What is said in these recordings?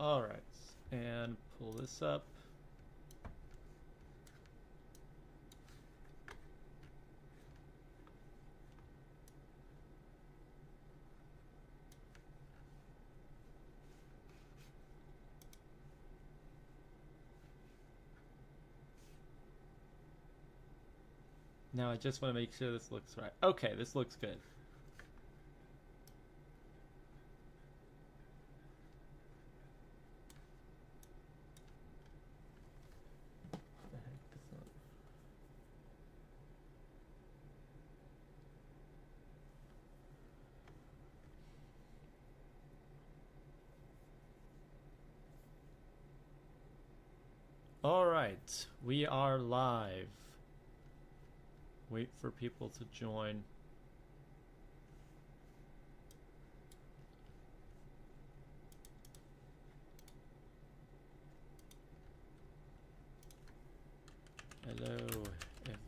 Alright, and pull this up. Now I just want to make sure this looks right. Okay, this looks good. Alright, we are live. Wait for people to join. Hello,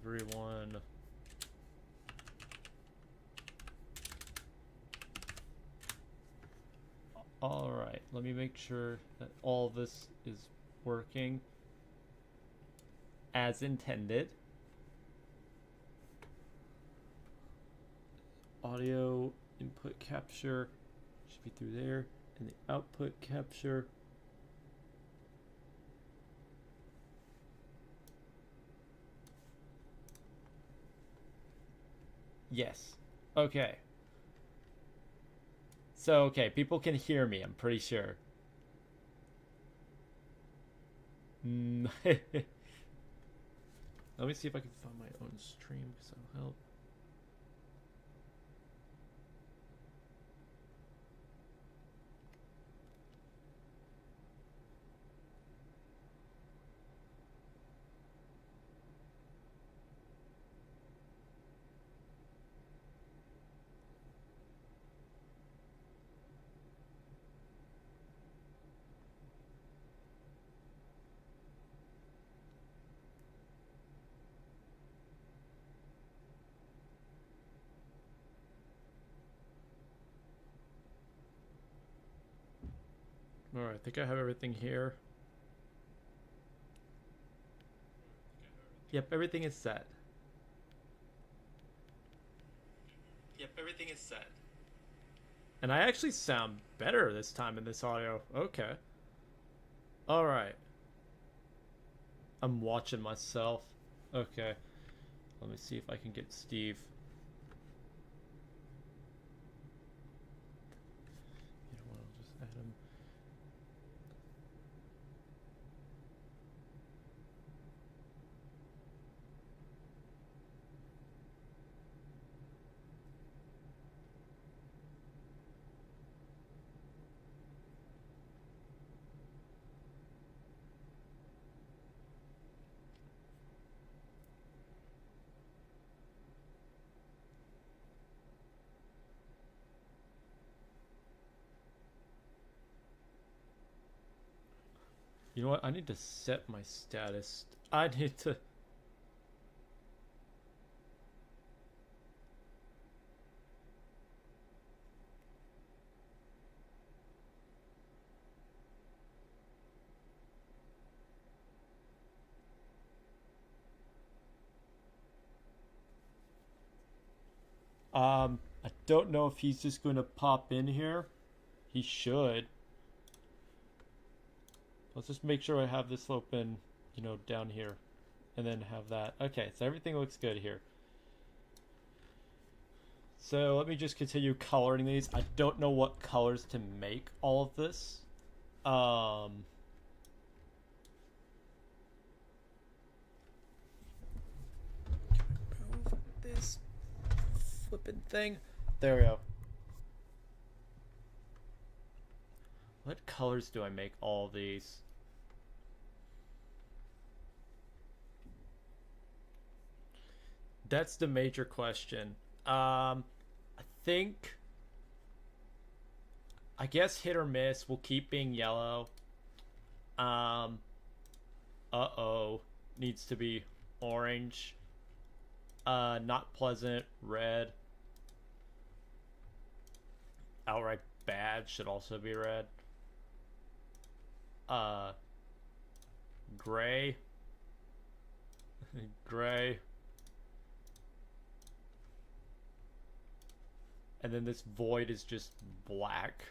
everyone. Alright, let me make sure that all this is working as intended. Audio input capture should be through there, and the output capture. Yes. Okay. So, okay, people can hear me, I'm pretty sure. Let me see if I can find my own stream, because that'll help. Alright, I think I have everything here. Yep, everything is set. Yep, everything is set. And I actually sound better this time in this audio. Okay. Alright. I'm watching myself. Okay. Let me see if I can get Steve. You know what, I'll just add him. You know what? I need to set my status. I need to... I don't know if he's just going to pop in here. He should. Let's just make sure I have this open, you know, down here. And then have that. Okay, so everything looks good here. So let me just continue coloring these. I don't know what colors to make all of this. Move this flipping thing. There we go. What colors do I make all of these? That's the major question. I think, I guess hit or miss will keep being yellow. Uh-oh. Needs to be orange. Not pleasant, red. Outright bad should also be red. Gray. Gray. And then this void is just black.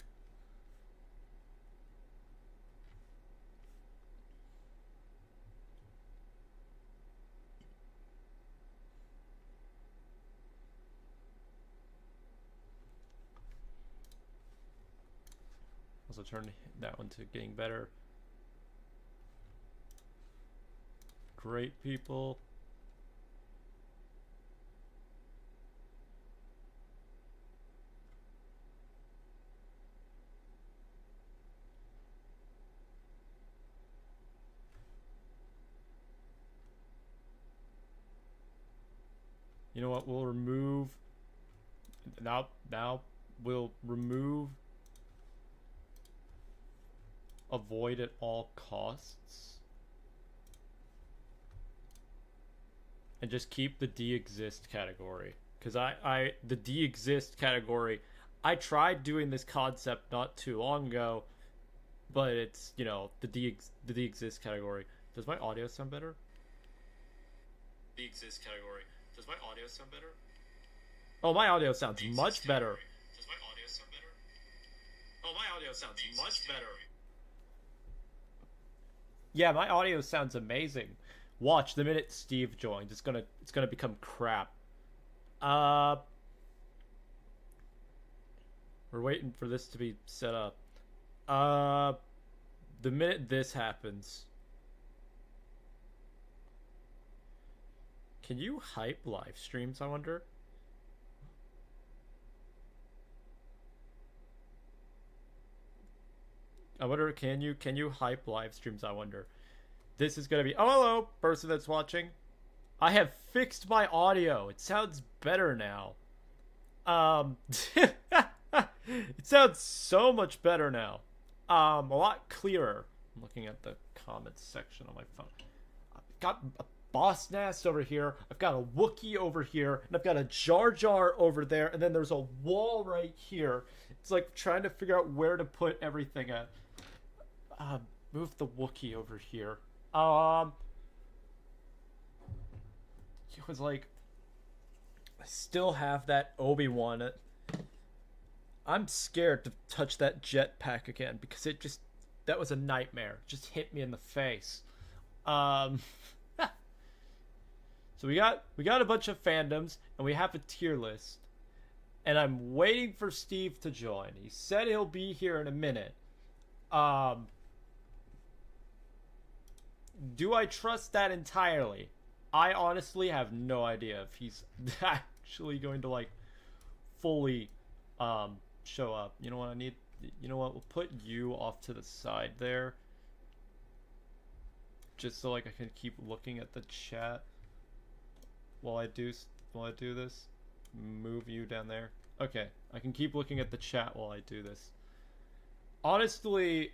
Also turn that one to getting better. Great people. You know what? We'll remove now we'll remove avoid at all costs and just keep the de-exist category, because the de-exist category, I tried doing this concept not too long ago, but it's, you know, the de-exist category. Does my audio sound better? De-exist category. Does my audio sound better? Oh, my audio sounds much better. Does my audio sound better? Oh, my audio sounds much better. Yeah, my audio sounds amazing. Watch, the minute Steve joins, it's gonna become crap. We're waiting for this to be set up. The minute this happens, can you hype live streams, I wonder? I wonder, can you hype live streams, I wonder? This is gonna be, oh, hello, person that's watching. I have fixed my audio. It sounds better now. It sounds so much better now. A lot clearer. I'm looking at the comments section on my phone. I've got a Boss Nast over here. I've got a Wookiee over here. And I've got a Jar Jar over there. And then there's a wall right here. It's like trying to figure out where to put everything at. Move the Wookiee over here. It was like, I still have that Obi-Wan. I'm scared to touch that jetpack again because that was a nightmare. It just hit me in the face. So we got a bunch of fandoms and we have a tier list. And I'm waiting for Steve to join. He said he'll be here in a minute. Do I trust that entirely? I honestly have no idea if he's actually going to, like, fully show up. You know what I need? You know what? We'll put you off to the side there. Just so, like, I can keep looking at the chat while I do this. Move you down there. Okay, I can keep looking at the chat while I do this. Honestly,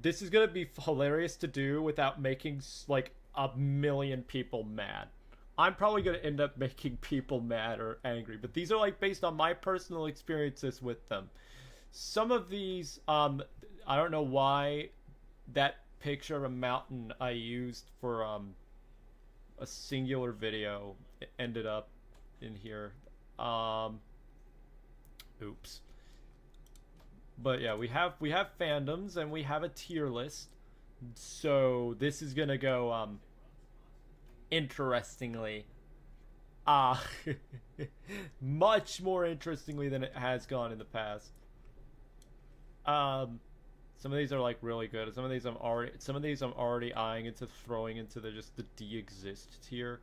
this is gonna be hilarious to do without making like a million people mad. I'm probably gonna end up making people mad or angry, but these are like based on my personal experiences with them. Some of these, I don't know why that picture of a mountain I used for a singular video ended up in here. Oops. But yeah, we have fandoms and we have a tier list. So this is gonna go interestingly. Much more interestingly than it has gone in the past. Some of these are like really good. Some of these I'm already eyeing into throwing into the de-exist tier.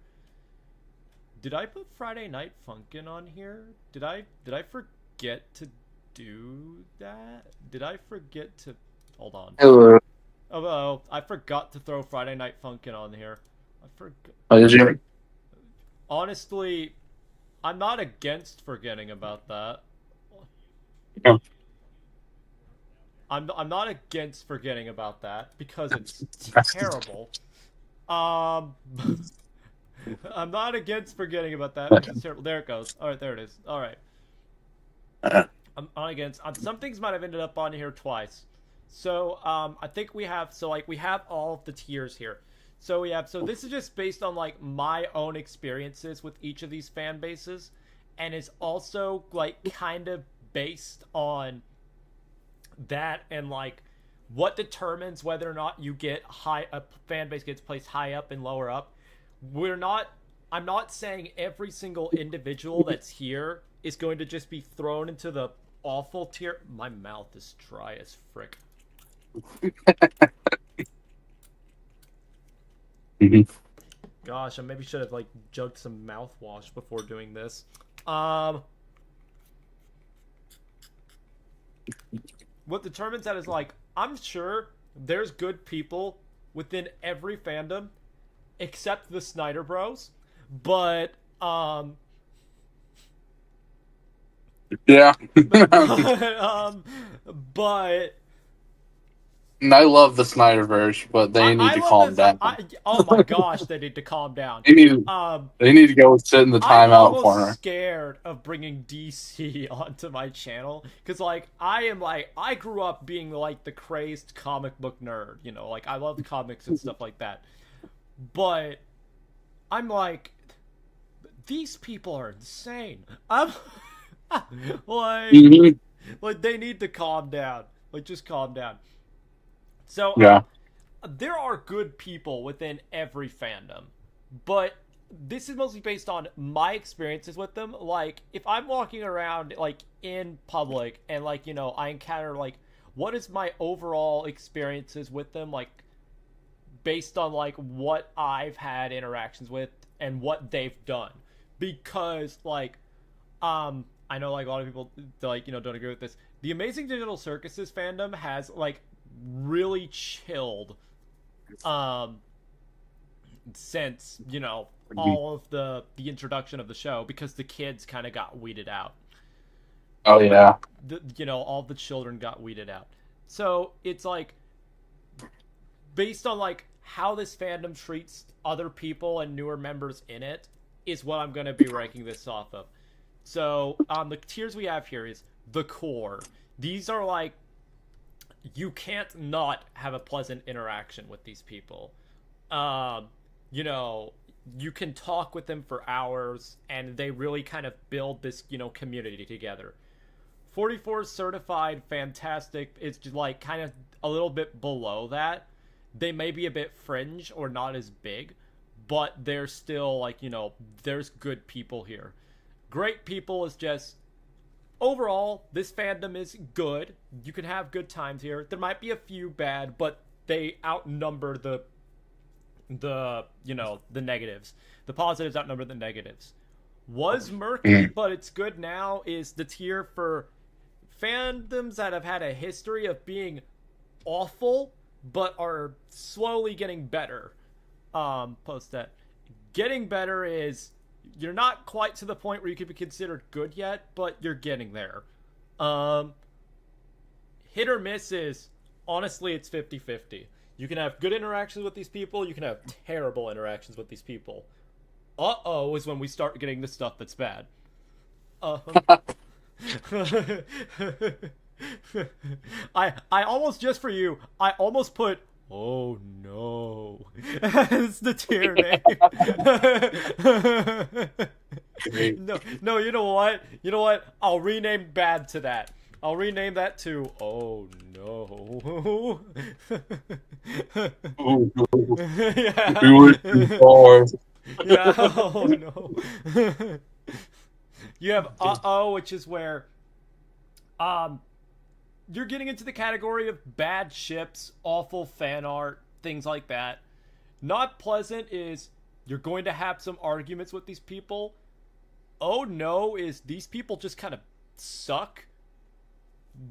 Did I put Friday Night Funkin' on here? Did I forget to do that? Did I forget to... Hold on. Hello. Oh, I forgot to throw Friday Night Funkin' on here. I forgot. Oh, did you? Honestly, I'm not against forgetting about that. No. I'm not against forgetting about that because it's terrible. I'm not against forgetting about that because it's terrible. There it goes. All right, there it is. All right. I'm not against. Some things might have ended up on here twice. So I think we have we have all of the tiers here. So this is just based on like my own experiences with each of these fan bases, and is also like kind of based on that and like what determines whether or not you get a fan base gets placed high up and lower up. I'm not saying every single individual that's here is going to just be thrown into the awful tier. My mouth is dry as frick. Gosh, I maybe should have like jugged some mouthwash before doing this. What determines that is like I'm sure there's good people within every fandom except the Snyder Bros, but Yeah. but And I love the Snyderverse, but they need to calm down. Oh my gosh, they need to calm down. They need to go sit in the I'm timeout corner. almost scared of bringing DC onto my channel because, like, I grew up being like the crazed comic book nerd, you know, like I love comics and stuff like that. But I'm like, these people are insane. I'm like, like they need to calm down. Like, just calm down. So Yeah. There are good people within every fandom, but this is mostly based on my experiences with them. Like, if I'm walking around like in public and like, you know, I encounter like what is my overall experiences with them, like based on like what I've had interactions with and what they've done. Because like I know like a lot of people like, you know, don't agree with this. The Amazing Digital Circuses fandom has like really chilled since, you know, all of the introduction of the show, because the kids kind of got weeded out. Oh yeah. You know, all the children got weeded out. So it's like based on like how this fandom treats other people and newer members in it is what I'm going to be ranking this off of. So the tiers we have here is the core. These are like, you can't not have a pleasant interaction with these people. You know, you can talk with them for hours and they really kind of build this, you know, community together. 44 certified fantastic. It's just like kind of a little bit below that. They may be a bit fringe or not as big, but they're still like, you know, there's good people here. Great people is just, overall, this fandom is good. You can have good times here. There might be a few bad, but they outnumber the you know, the negatives. The positives outnumber the negatives. Was murky, but it's good now is the tier for fandoms that have had a history of being awful, but are slowly getting better. Post that. Getting better is, you're not quite to the point where you could be considered good yet, but you're getting there. Hit or miss is, honestly, it's 50-50. You can have good interactions with these people, you can have terrible interactions with these people. Uh-oh is when we start getting the stuff that's bad. I almost, just for you, I almost put, oh no, it's the tier name. No, you know what? I'll rename bad to that. I'll rename that to, oh no. Yeah. We were too far. Yeah, oh no. You have uh-oh, which is where you're getting into the category of bad ships, awful fan art, things like that. Not pleasant is you're going to have some arguments with these people. Oh no is these people just kind of suck.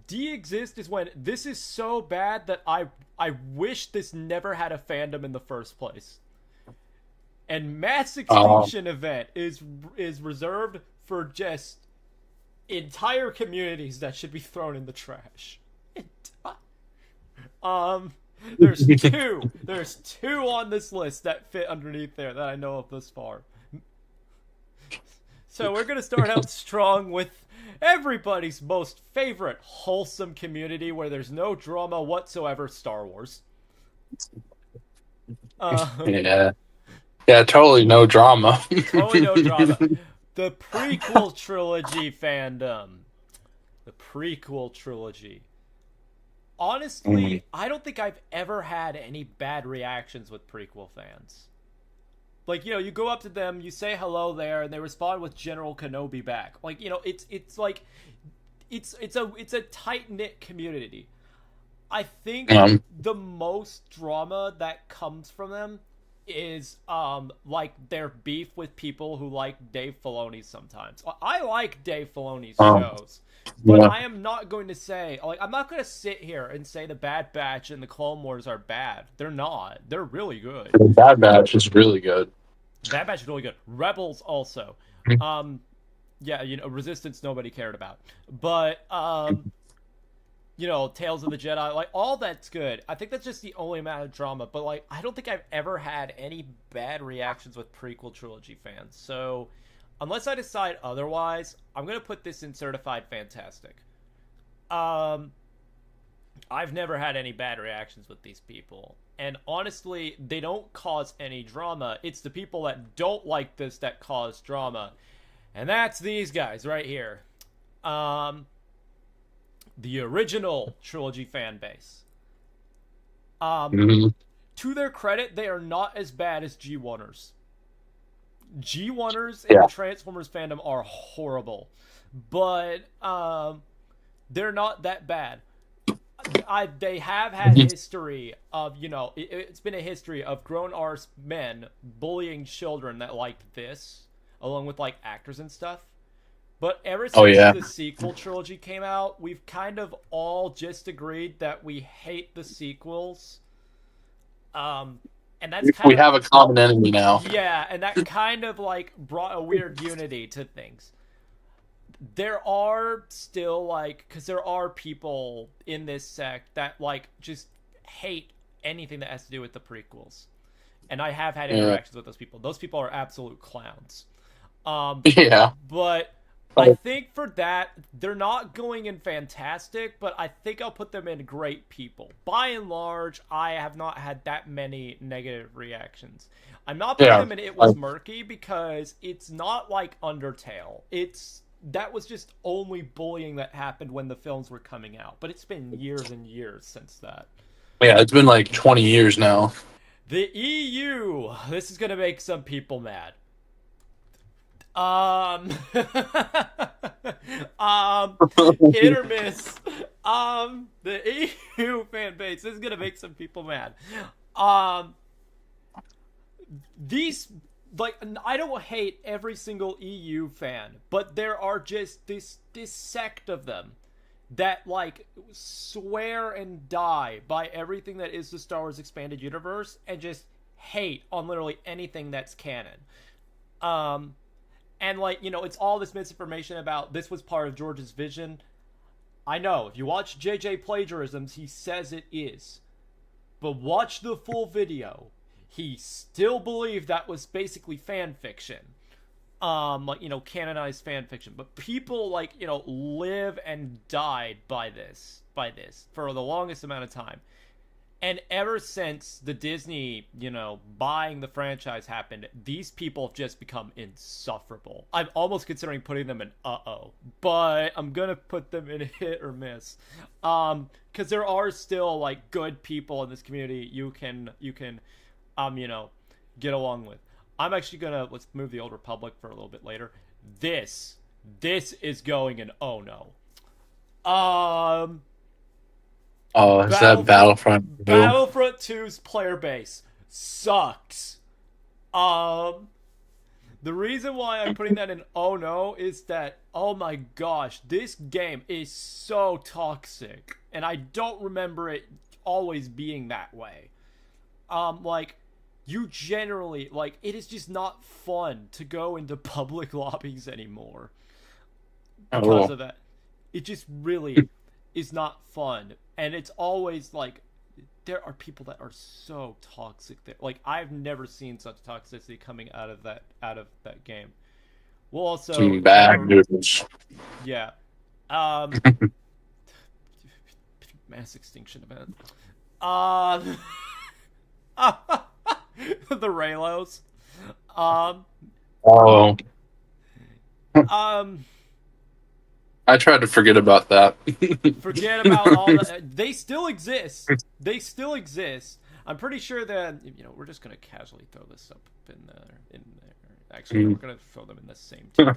De-exist is when this is so bad that I wish this never had a fandom in the first place. And mass extinction event is reserved for just entire communities that should be thrown in the trash. There's two on this list that fit underneath there that I know of thus far. So we're gonna start out strong with everybody's most favorite wholesome community where there's no drama whatsoever, Star Wars. Yeah. Yeah, totally no drama. Totally no drama. The prequel trilogy fandom. The prequel trilogy. Honestly, I don't think I've ever had any bad reactions with prequel fans. Like, you go up to them, you say hello there, and they respond with General Kenobi back. Like, it's like it's a tight knit community. I think the most drama that comes from them is like their beef with people who like Dave Filoni sometimes. I like Dave Filoni's shows, but I am not going to say, like, I'm not going to sit here and say the Bad Batch and the Clone Wars are bad. They're not. They're really good. The Bad Batch is really good. Bad Batch is really good. Rebels also. Yeah, Resistance nobody cared about. But Tales of the Jedi, like, all that's good. I think that's just the only amount of drama, but, like, I don't think I've ever had any bad reactions with prequel trilogy fans. So, unless I decide otherwise, I'm going to put this in Certified Fantastic. I've never had any bad reactions with these people. And honestly, they don't cause any drama. It's the people that don't like this that cause drama. And that's these guys right here. The original trilogy fan base. To their credit, they are not as bad as G1ers. G1ers in the Transformers fandom are horrible, but they're not that bad. They have had history of, it's been a history of grown-arse men bullying children that liked this, along with, like, actors and stuff. But ever since the sequel trilogy came out, we've kind of all just agreed that we hate the sequels. And that's kind we have a common enemy now. Yeah, and that kind of, like, brought a weird unity to things. There are still, like, because there are people in this sect that, like, just hate anything that has to do with the prequels. And I have had interactions with those people. Those people are absolute clowns. But I think for that, they're not going in fantastic, but I think I'll put them in great people. By and large, I have not had that many negative reactions. I'm not putting them in It Was Murky because it's not like Undertale. That was just only bullying that happened when the films were coming out. But it's been years and years since that. Yeah, it's been like 20 years now. The EU. This is going to make some people mad. Hit or miss. The EU fan base. This is gonna make some people mad. These, like, I don't hate every single EU fan, but there are just this sect of them that, like, swear and die by everything that is the Star Wars expanded universe and just hate on literally anything that's canon. And, like, it's all this misinformation about this was part of George's vision. I know, if you watch JJ Plagiarisms, he says it is. But watch the full video. He still believed that was basically fan fiction. Canonized fan fiction. But people, like, live and died by this for the longest amount of time. And ever since the Disney, buying the franchise happened, these people have just become insufferable. I'm almost considering putting them in but I'm gonna put them in hit or miss. Because there are still, like, good people in this community you can get along with. I'm actually gonna, let's move the Old Republic for a little bit later. This is going in oh no. Is that Battlefront 2? Battlefront 2's player base sucks. The reason why I'm putting that in oh no is that, oh my gosh, this game is so toxic. And I don't remember it always being that way. You generally, like, it is just not fun to go into public lobbies anymore. Because of that. It just really is not fun. And it's always, like, there are people that are so toxic there. Like, I've never seen such toxicity coming out of that game. We'll also Some bad noodles. yeah. Um, mass extinction event. Um, the Raylos. Um, Oh, um, I tried to forget about that. forget about all the. They still exist. They still exist. I'm pretty sure that we're just gonna casually throw this up in there. In there. Actually, no, we're gonna throw them in the same tier.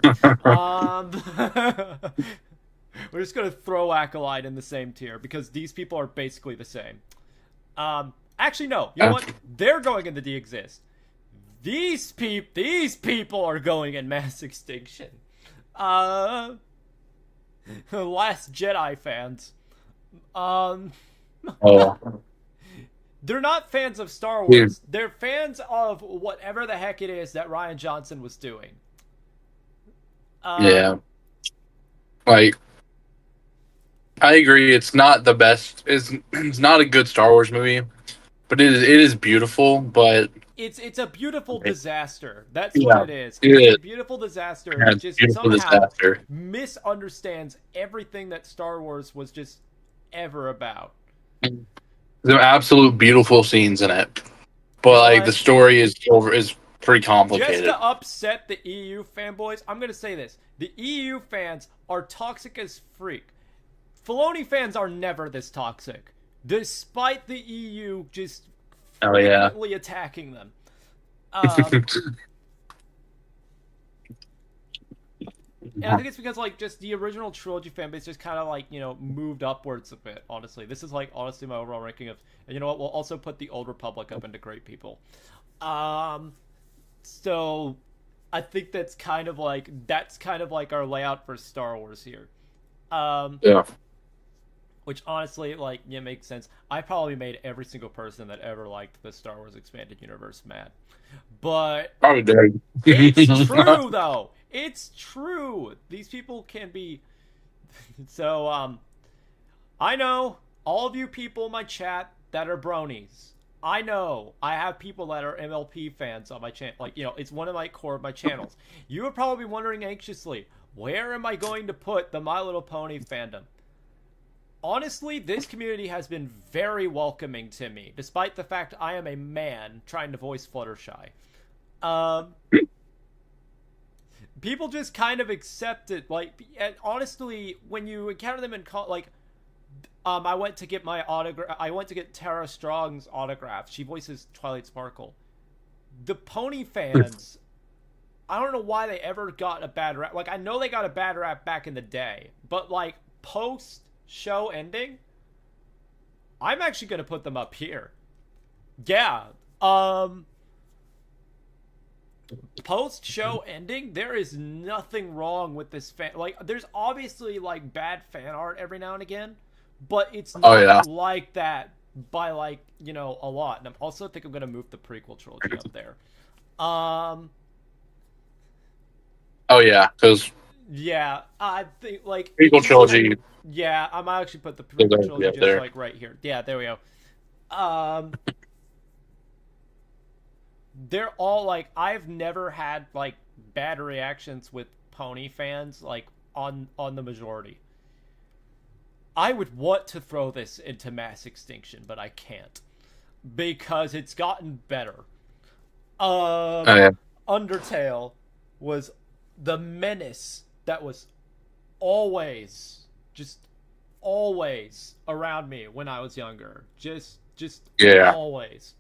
We're just gonna throw Acolyte in the same tier because these people are basically the same. Actually, no. You know what? They're going in the de-exist. These people are going in mass extinction. Last Jedi fans. Oh, They're not fans of Star Wars. They're fans of whatever the heck it is that Rian Johnson was doing. yeah. Like, I agree. It's not the best. It's not a good Star Wars movie, but it is beautiful. But it's a beautiful disaster. That's yeah, what it is. it It's is. a beautiful disaster Yeah, that it's a just beautiful somehow disaster. misunderstands everything that Star Wars was just ever about. There are absolute beautiful scenes in it, You but know like the what? story is pretty Just complicated. to upset the EU fanboys, I'm gonna say this: the EU fans are toxic as freak. Filoni fans are never this toxic, despite the EU just Oh yeah. frequently attacking them. Um, And I think it's because like just the original trilogy fan base just kind of like moved upwards a bit. Honestly, this is like honestly my overall ranking of. And you know what? We'll also put the Old Republic up into great people. So I think that's kind of like our layout for Star Wars here. Yeah. Which honestly, like, yeah, makes sense. I probably made every single person that ever liked the Star Wars expanded universe mad. But Probably did. it's true though. It's true. These people can be so I know all of you people in my chat that are bronies. I know I have people that are MLP fans on my channel. Like, it's one of my core of my channels. You are probably wondering anxiously, where am I going to put the My Little Pony fandom? Honestly, this community has been very welcoming to me, despite the fact I am a man trying to voice Fluttershy. People just kind of accept it. Like, and honestly, when you encounter them in I went to get my autograph. I went to get Tara Strong's autograph. She voices Twilight Sparkle. The pony fans, I don't know why they ever got a bad rap. Like, I know they got a bad rap back in the day, but like post show ending, I'm actually gonna put them up here. Yeah. Post show ending, there is nothing wrong with this fan. Like, there's obviously like bad fan art every now and again, but it's not like that by like a lot. And I also think I'm gonna move the prequel trilogy up there. Oh yeah, because yeah, I think like prequel trilogy. Yeah, I might actually put the prequel trilogy just there. like right here. Yeah, there we go. They're all like, I've never had like bad reactions with pony fans like on the majority. I would want to throw this into mass extinction, but I can't because it's gotten better. Yeah. Undertale was the menace that was always around me when I was younger. Just always.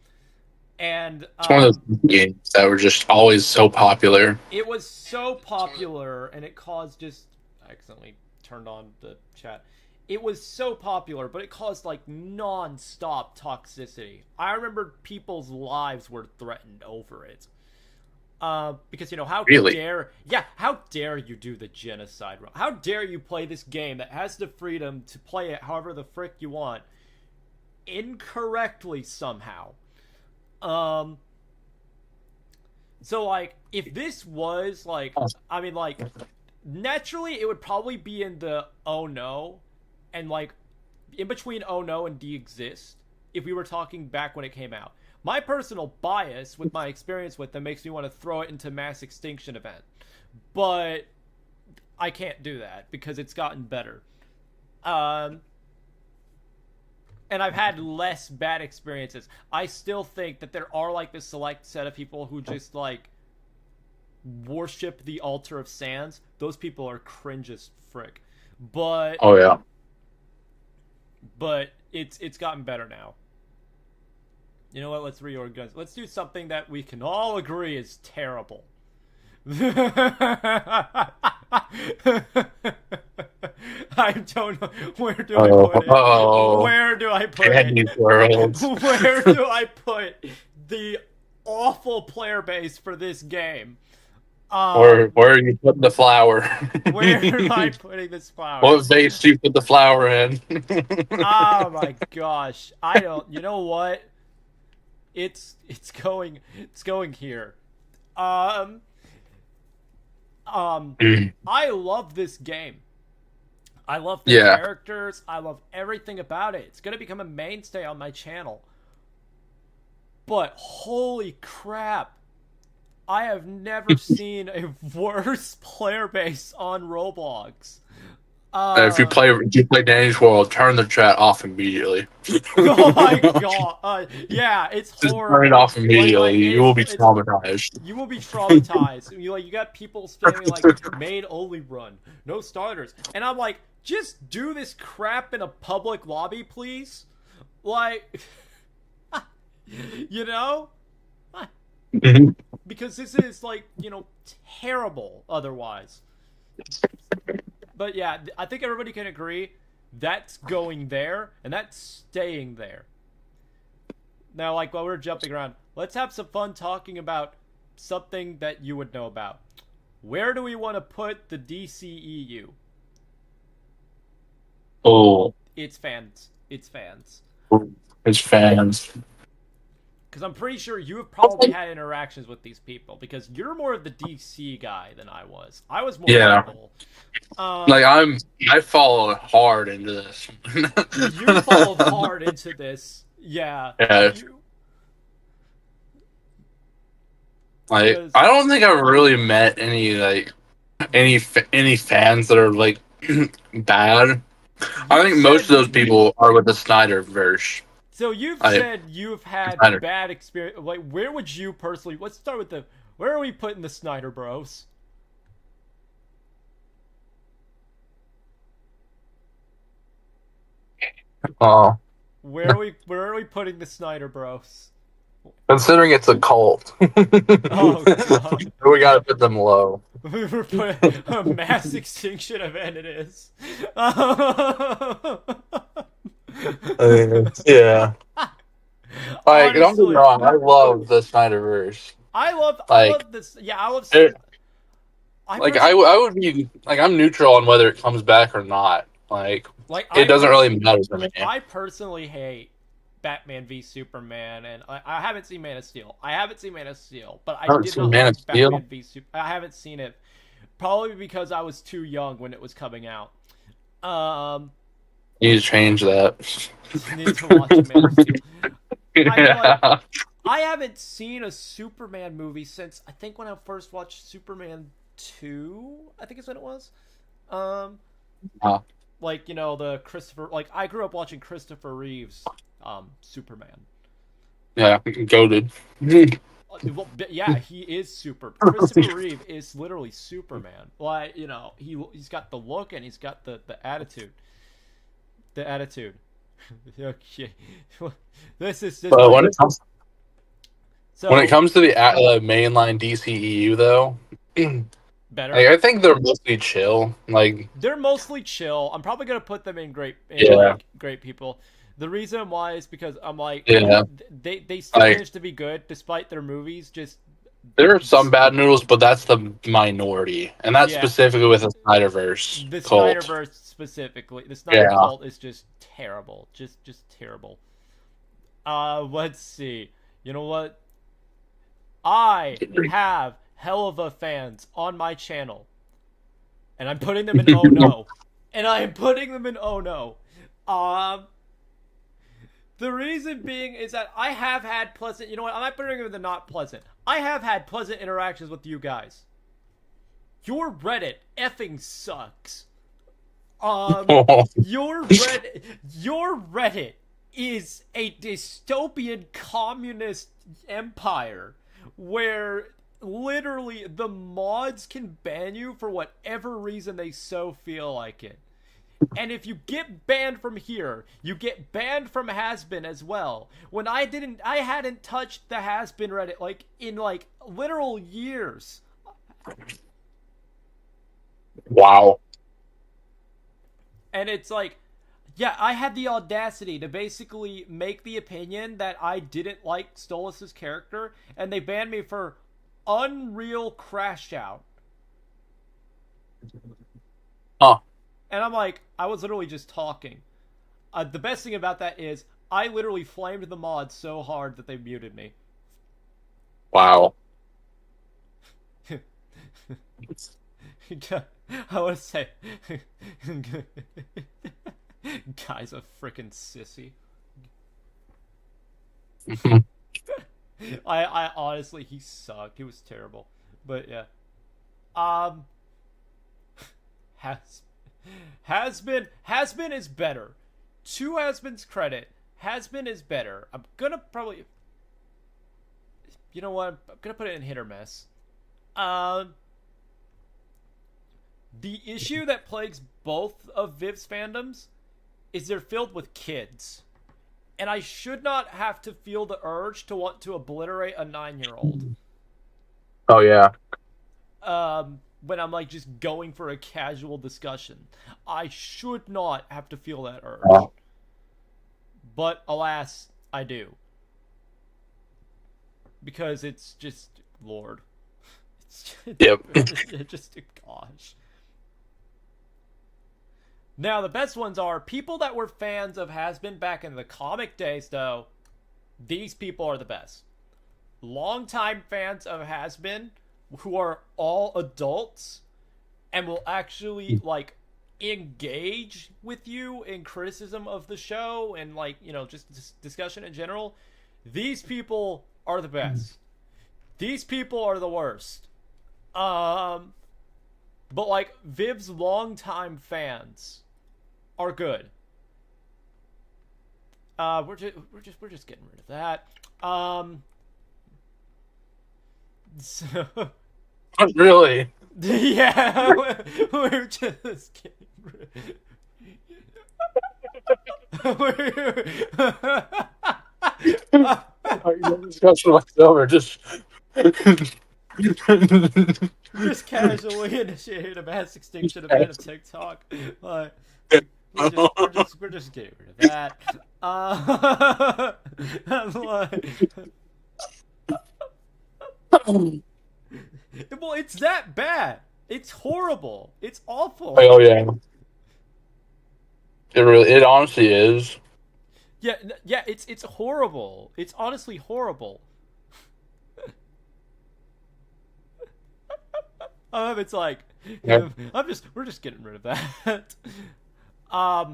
And it's one of those games that were just always so popular. It was so popular, and it caused I accidentally turned on the chat. It was so popular, but it caused like non-stop toxicity. I remember people's lives were threatened over it. Because how dare you do the genocide? How dare you play this game that has the freedom to play it however the frick you want, incorrectly somehow? So like, if this was like, I mean, like, naturally it would probably be in the oh no, and like in between oh no and de-exist if we were talking back when it came out. My personal bias with my experience with them makes me want to throw it into mass extinction event. But I can't do that because it's gotten better. And I've had less bad experiences. I still think that there are like this select set of people who just like worship the altar of Sans. Those people are cringe as frick. But Oh yeah. But it's gotten better now. You know what? Let's reorganize. Let's do something that we can all agree is terrible. I don't know. Where do I put it? Where do I put it? Where do I put the awful player base for this game? Where are you putting the flower? Where am I putting this flower? What vase do you put the flower in? Oh my gosh. I don't. You know what? It's going here. I love this game. I love the characters. I love everything about it. It's going to become a mainstay on my channel. But holy crap. I have never seen a worse player base on Roblox. If you play Danny's World, turn the chat off immediately. Oh my god! Yeah, it's Just horrible. turn it off immediately. Like, you will be traumatized. You will be traumatized. You got people spamming like main only run, no starters, and I'm like, just do this crap in a public lobby, please. Like, you know, because this is like terrible otherwise. But yeah, I think everybody can agree that's going there and that's staying there. Now, like while we're jumping around, let's have some fun talking about something that you would know about. Where do we want to put the DCEU? Oh. It's fans. It's fans. It's fans. Because I'm pretty sure you have probably had interactions with these people because you're more of the DC guy than I was. I was more Marvel. I followed hard into this. You followed hard into this. Yeah. Yeah. I don't think I've really met any fans that are like bad. I think most of those people are with the Snyderverse. So you've said you've had bad experience. Like, where would you personally? Let's start with where are we putting the Snyder Bros? Where are we putting the Snyder Bros? Considering it's a cult. Oh god. We gotta put them low. We're putting a mass extinction event it is. Yeah. Like, don't get me wrong, I love the Snyderverse. I love this. Yeah, I love. I would be like, I'm neutral on whether it comes back or not. Like it doesn't really matter to me. I personally hate Batman v Superman, and I haven't seen Man of Steel. But I did not like Batman v Superman. I haven't seen it, probably because I was too young when it was coming out. You need to change that. Need to watch Man of Steel. Yeah. I haven't seen a Superman movie since I think when I first watched Superman 2. I think is when it was. Like the Christopher. Like I grew up watching Christopher Reeve's Superman. Yeah, goated. Well, yeah, he is super. Christopher Reeve is literally Superman. Like he's got the look and he's got the attitude. The attitude. Okay. This is just. But when it comes to the mainline DCEU, though, better. I think they're mostly chill. Like they're mostly chill. I'm probably gonna put them in great people. The reason why is because I'm like, they still manage to be good despite their movies. Just there are some bad noodles, but that's the minority, and that's specifically with the Snyderverse. The cult. Snyderverse specifically, the Snyder cult is just terrible, just terrible. Let's see. You know what? I have hell of a fans on my channel, and I'm putting them in oh no, The reason being is that I have had pleasant... You know what? I'm not putting it with the not pleasant. I have had pleasant interactions with you guys. Your Reddit effing sucks. Your Reddit is a dystopian communist empire where literally the mods can ban you for whatever reason they so feel like it. And if you get banned from here, you get banned from Has-Been as well. When I hadn't touched the Has-Been Reddit in literal years. Wow. And it's like, yeah, I had the audacity to basically make the opinion that I didn't like Stolas' character, and they banned me for Unreal Crash Out. Huh. And I'm like, I was literally just talking. The best thing about that is, I literally flamed the mod so hard that they muted me. Wow. I want to say, guy's a freaking sissy. I honestly, he sucked. He was terrible. But yeah, Has-Been is better. To Has-Been's credit, Has-Been is better. I'm gonna probably, you know what? I'm gonna put it in hit or miss. The issue that plagues both of Viv's fandoms is they're filled with kids. And I should not have to feel the urge to want to obliterate a 9-year-old. Oh, yeah. When I'm just going for a casual discussion. I should not have to feel that urge. Oh. But alas, I do. Because it's just, Lord. Yep. It's just, gosh. Now, the best ones are people that were fans of Has-Been back in the comic days, though. These people are the best. Longtime fans of Has-Been, who are all adults, and will actually, engage with you in criticism of the show and, just discussion in general. These people are the best. These people are the worst. But, Viv's longtime fans are good. We're just getting rid of that. So Really? yeah, we're just getting rid Discussion like over. Just casually initiated a mass extinction event of TikTok. We're just getting rid of that. Well, it's that bad. It's horrible. It's awful. Oh yeah. It honestly is. Yeah, it's horrible. It's honestly horrible. It's Yeah. we're just getting rid of that. I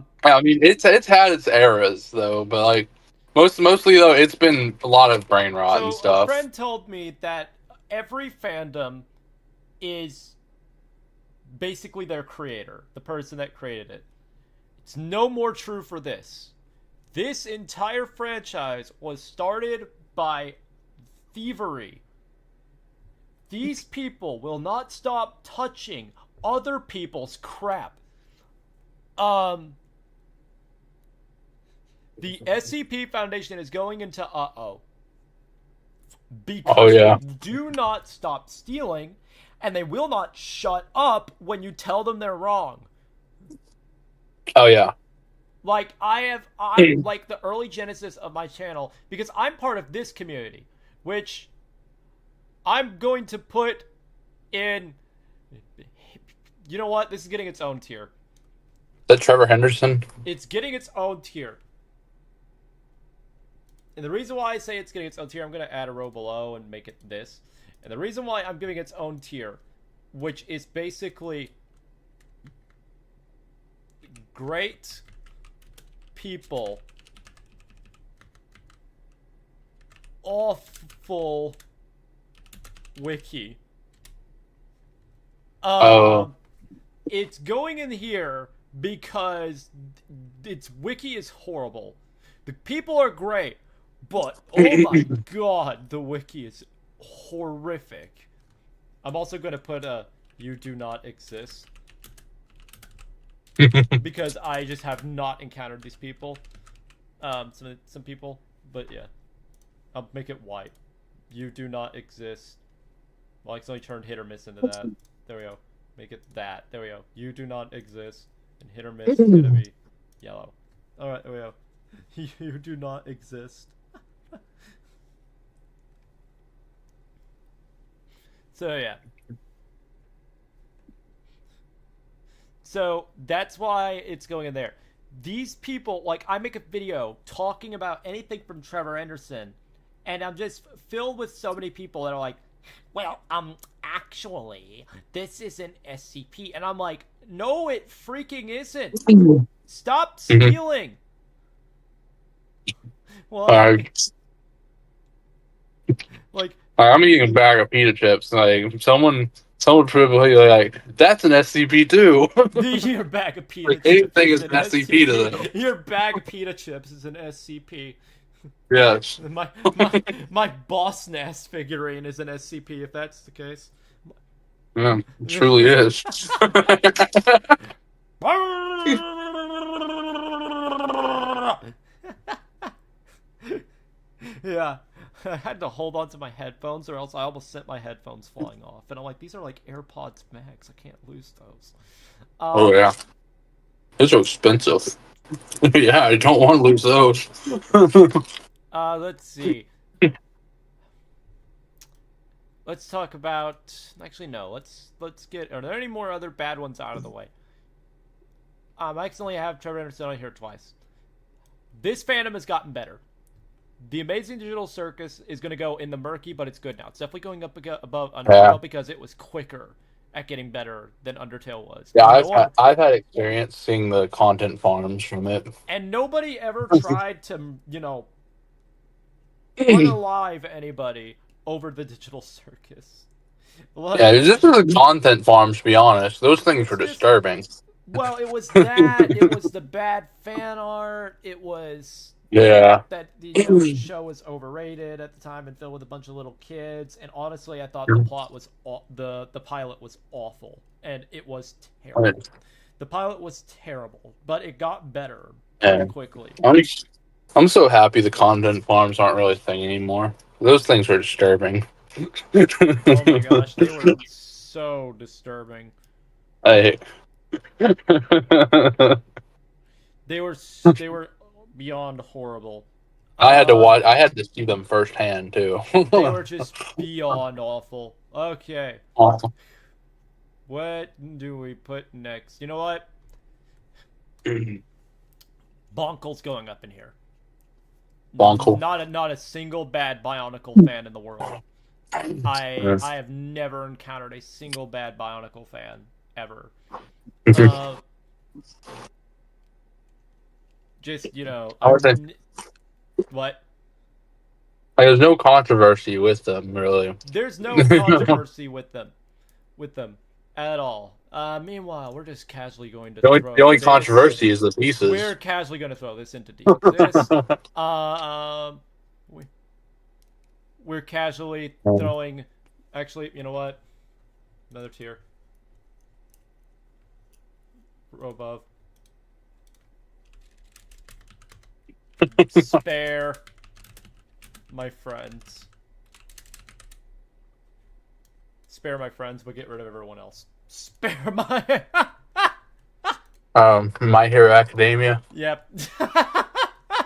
mean, it's had its eras though, but mostly though, it's been a lot of brain rot and stuff. A friend told me that every fandom is basically their creator, the person that created it. It's no more true for this. This entire franchise was started by thievery. These people will not stop touching other people's crap. The SCP Foundation is going into because they do not stop stealing, and they will not shut up when you tell them they're wrong. Oh yeah. I'm the early genesis of my channel, because I'm part of this community, which I'm going to put in, you know what, this is getting its own tier. Is that Trevor Henderson? It's getting its own tier. And the reason why I say it's getting its own tier, I'm going to add a row below and make it this. And the reason why I'm giving its own tier, which is basically great people awful wiki. Oh. It's going in here because its wiki is horrible. The people are great, but oh my god, the wiki is horrific. I'm also going to put a "you do not exist" because I just have not encountered these people. Some people, but yeah, I'll make it white. You do not exist. Well, I accidentally turned hit or miss into that. There we go. Make it that. There we go. You do not exist. And hit or miss is gonna be yellow. Alright, there we go. You do not exist. So yeah. So that's why it's going in there. These people, like, I make a video talking about anything from Trevor Anderson, and I'm just filled with so many people that are like, well, actually, this is an SCP. And I'm like, no, it freaking isn't. Stop stealing. Well, like, I'm eating a bag of pita chips. Like someone probably like, that's an SCP too. Your bag of pita chips. Anything is an SCP to them. Your bag of pita chips is an SCP. Yes. My Boss Nass figurine is an SCP, if that's the case. Yeah, it truly is. Yeah. I had to hold on to my headphones or else I almost sent my headphones flying off. And I'm like, these are like AirPods Max. I can't lose those. Oh, yeah. Those are expensive. Yeah, I don't want to lose those. Let's see. Let's talk about... Actually, no. Let's get... Are there any more other bad ones out of the way? I accidentally have Trevor Anderson on here twice. This fandom has gotten better. The Amazing Digital Circus is going to go in the murky, but it's good now. It's definitely going up above Undertale because it was quicker at getting better than Undertale was. Yeah, I've had experience seeing the content farms from it. And nobody ever tried to, unalive anybody over the Digital Circus. Yeah, this is the content farms, to be honest. Those things were disturbing. Well, it was that. It was the bad fan art. It was... Yeah. That the show was overrated at the time and filled with a bunch of little kids. And honestly, I thought the plot was the pilot was awful, and it was terrible. The pilot was terrible, but it got better quickly. I'm so happy the content farms aren't really a thing anymore. Those things were disturbing. Oh my gosh, they were so disturbing. They were beyond horrible. I had to see them firsthand too. They were just beyond awful. Okay. Awesome. What do we put next? You know what? Bonkle's going up in here. Bonkle. Not a single bad Bionicle fan in the world. I have never encountered a single bad Bionicle fan ever. Just, what? There's no controversy with them, really. There's no controversy with them at all. Meanwhile, we're just casually going to throw the only controversy is the pieces. We're casually going to throw this into Deep Exist. We're casually throwing... Actually, you know what? Another tier. Row above. Spare my friends. Spare my friends, but get rid of everyone else. Spare my... My Hero Academia. Yep.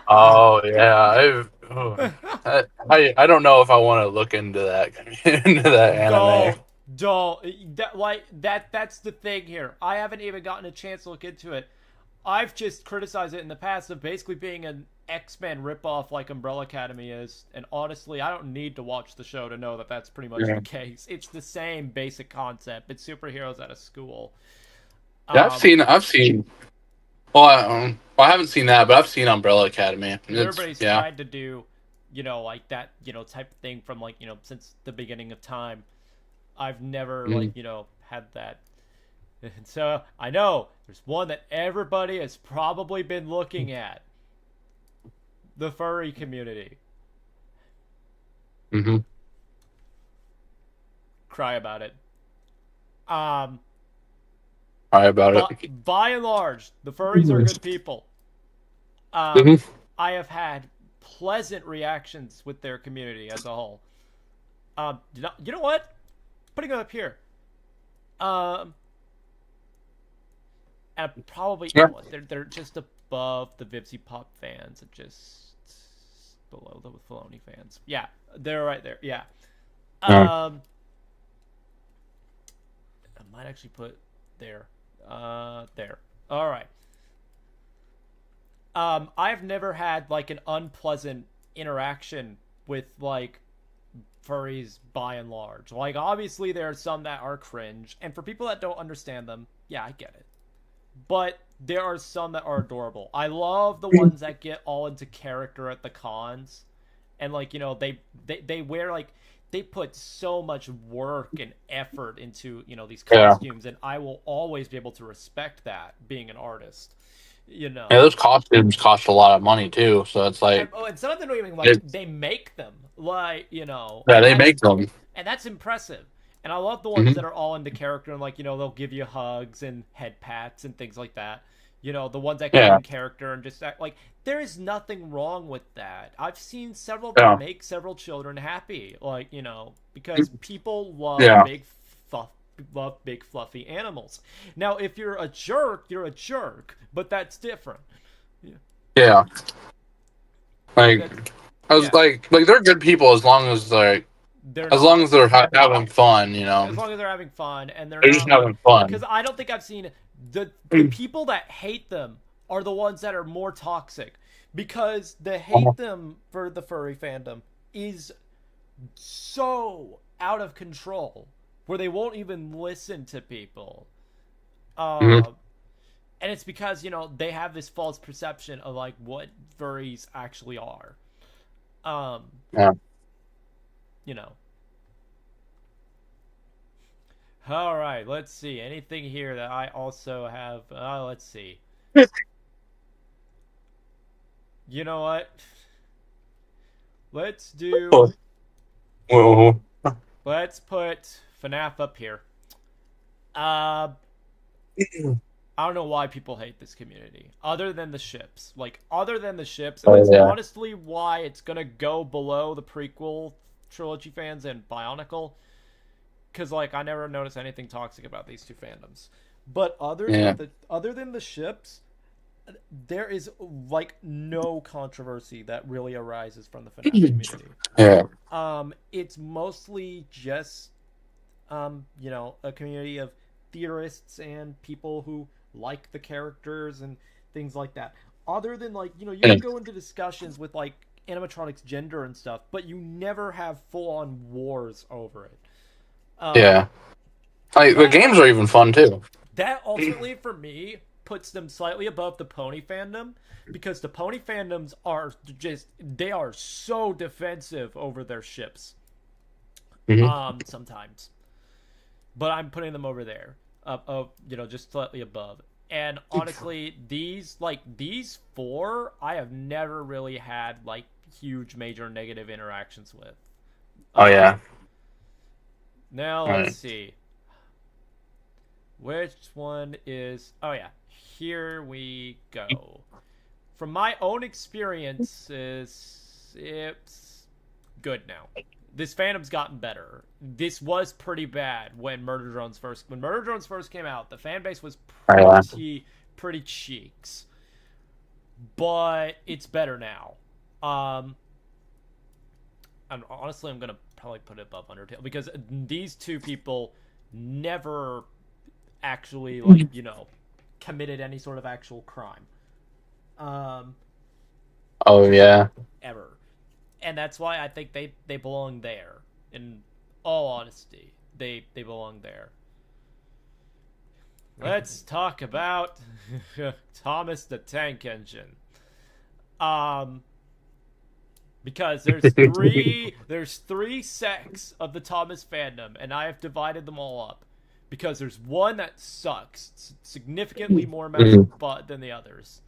Oh, yeah. I don't know if I want to look into that anime. That's the thing here. I haven't even gotten a chance to look into it. I've just criticized it in the past of basically being an X-Men ripoff like Umbrella Academy is, and honestly, I don't need to watch the show to know that that's pretty much the case. It's the same basic concept. It's superheroes at a school. Yeah, I've seen. Well, I haven't seen that, but I've seen Umbrella Academy. Everybody's tried to do you know, like that, you know, type of thing from like, you know, since the beginning of time. I've never like, Mhm. you know, had that. And so I know there's one that everybody has probably been looking at. The furry community. Mhm. Cry about it. Um, Cry about but it. by and large, the furries are good people. Mhm. I have had pleasant reactions with their community as a whole. You know what? Putting it up here. Um, and probably, you Yeah. know what? They're just above the Vipsy Pop fans and just below the Filoni fans. Yeah, they're right there. Yeah. Yeah. I might actually put there. There. All right. I've never had like an unpleasant interaction with like furries by and large. Like obviously there are some that are cringe, and for people that don't understand them, yeah, I get it. But there are some that are adorable. I love the ones that get all into character at the cons, and like you know they wear like they put so much work and effort into you know these Yeah. costumes, and I will always be able to respect that being an artist. You Yeah, know, those costumes cost a lot of money too, so it's and, like oh, and some of them don't even like it, they make them like you know, yeah, they make them. and that's impressive. And I love the ones Hmm. that are all into character and like you know they'll give you hugs and head pats and things like that. You know the ones that get Yeah. in character and just act, like there is nothing wrong with that. I've seen several that Yeah. make several children happy, like you know because people Yeah. love big fluffy animals. Now if you're a jerk, you're a jerk, but that's different. Yeah, Yeah. like Like that's I was yeah. like they're good people They're as long not as they're having fun, as long as they're having fun and they're They're just not like having fun. because I don't think I've seen the people that hate them are the ones that are more toxic because the hate them for the furry fandom is so out of control where they won't even listen to people Hmm. uh and it's because you know they have this false perception of like what furries actually are um Yeah. you know. All right, let's see. Anything here that I also have? Let's see. You know what? Let's do. Well, Let's put FNAF up here. Uh, I don't know why people hate this community, other than the ships. Like, other than the ships, and oh that's yeah, honestly why it's gonna go below the prequel trilogy fans and Bionicle. Because like I never noticed anything toxic about these two fandoms. But yeah, other than the ships, there is like no controversy that really arises from the FNAF community. yeah, It's mostly just you know, a community of theorists and people who like the characters and things like that. Other than like, you know, you yeah. can go into discussions with like animatronics gender and stuff, but you never have full on wars over it. Um Yeah. Like the that games are even fun too. that ultimately for me puts them slightly above the pony fandom because the pony fandoms are just they are so defensive over their ships Hmm. sometimes, but I'm putting them over there you know just slightly above. And honestly these four I have never really had like huge major negative interactions with. Oh um yeah. Now All let's right. see which one is. Oh yeah, here we go. From my own experiences, it's good now. This fandom's gotten better. This was pretty bad when Murder Drones first came out. The fan base was Oh, yeah. pretty cheeks, but it's better now. Um, and honestly, I'm gonna probably put it above Undertale because these two people never actually like you know committed any sort of actual crime um Oh yeah. ever, and that's why I think they belong there. In all honesty, they belong there. Let's talk about Thomas the Tank Engine. um because there's three sects of the Thomas fandom, and I have divided them all up because there's one that sucks significantly more amounts of butt than the others.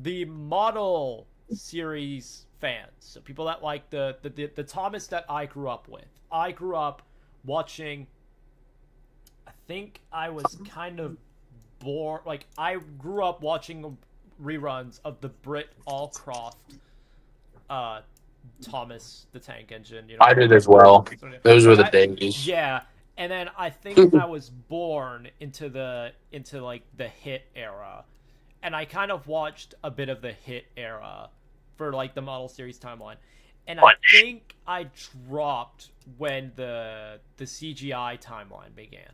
The model series fans, so people that like the Thomas that I grew up with. I grew up watching. I think I was kind of bored. Like, I grew up watching reruns of the Britt Allcroft Thomas the Tank Engine. I did as well. Those were the days. Yeah, and then I think I was born into the hit era, and I kind of watched a bit of the hit era for like the model series timeline, and I think I dropped when the CGI timeline began.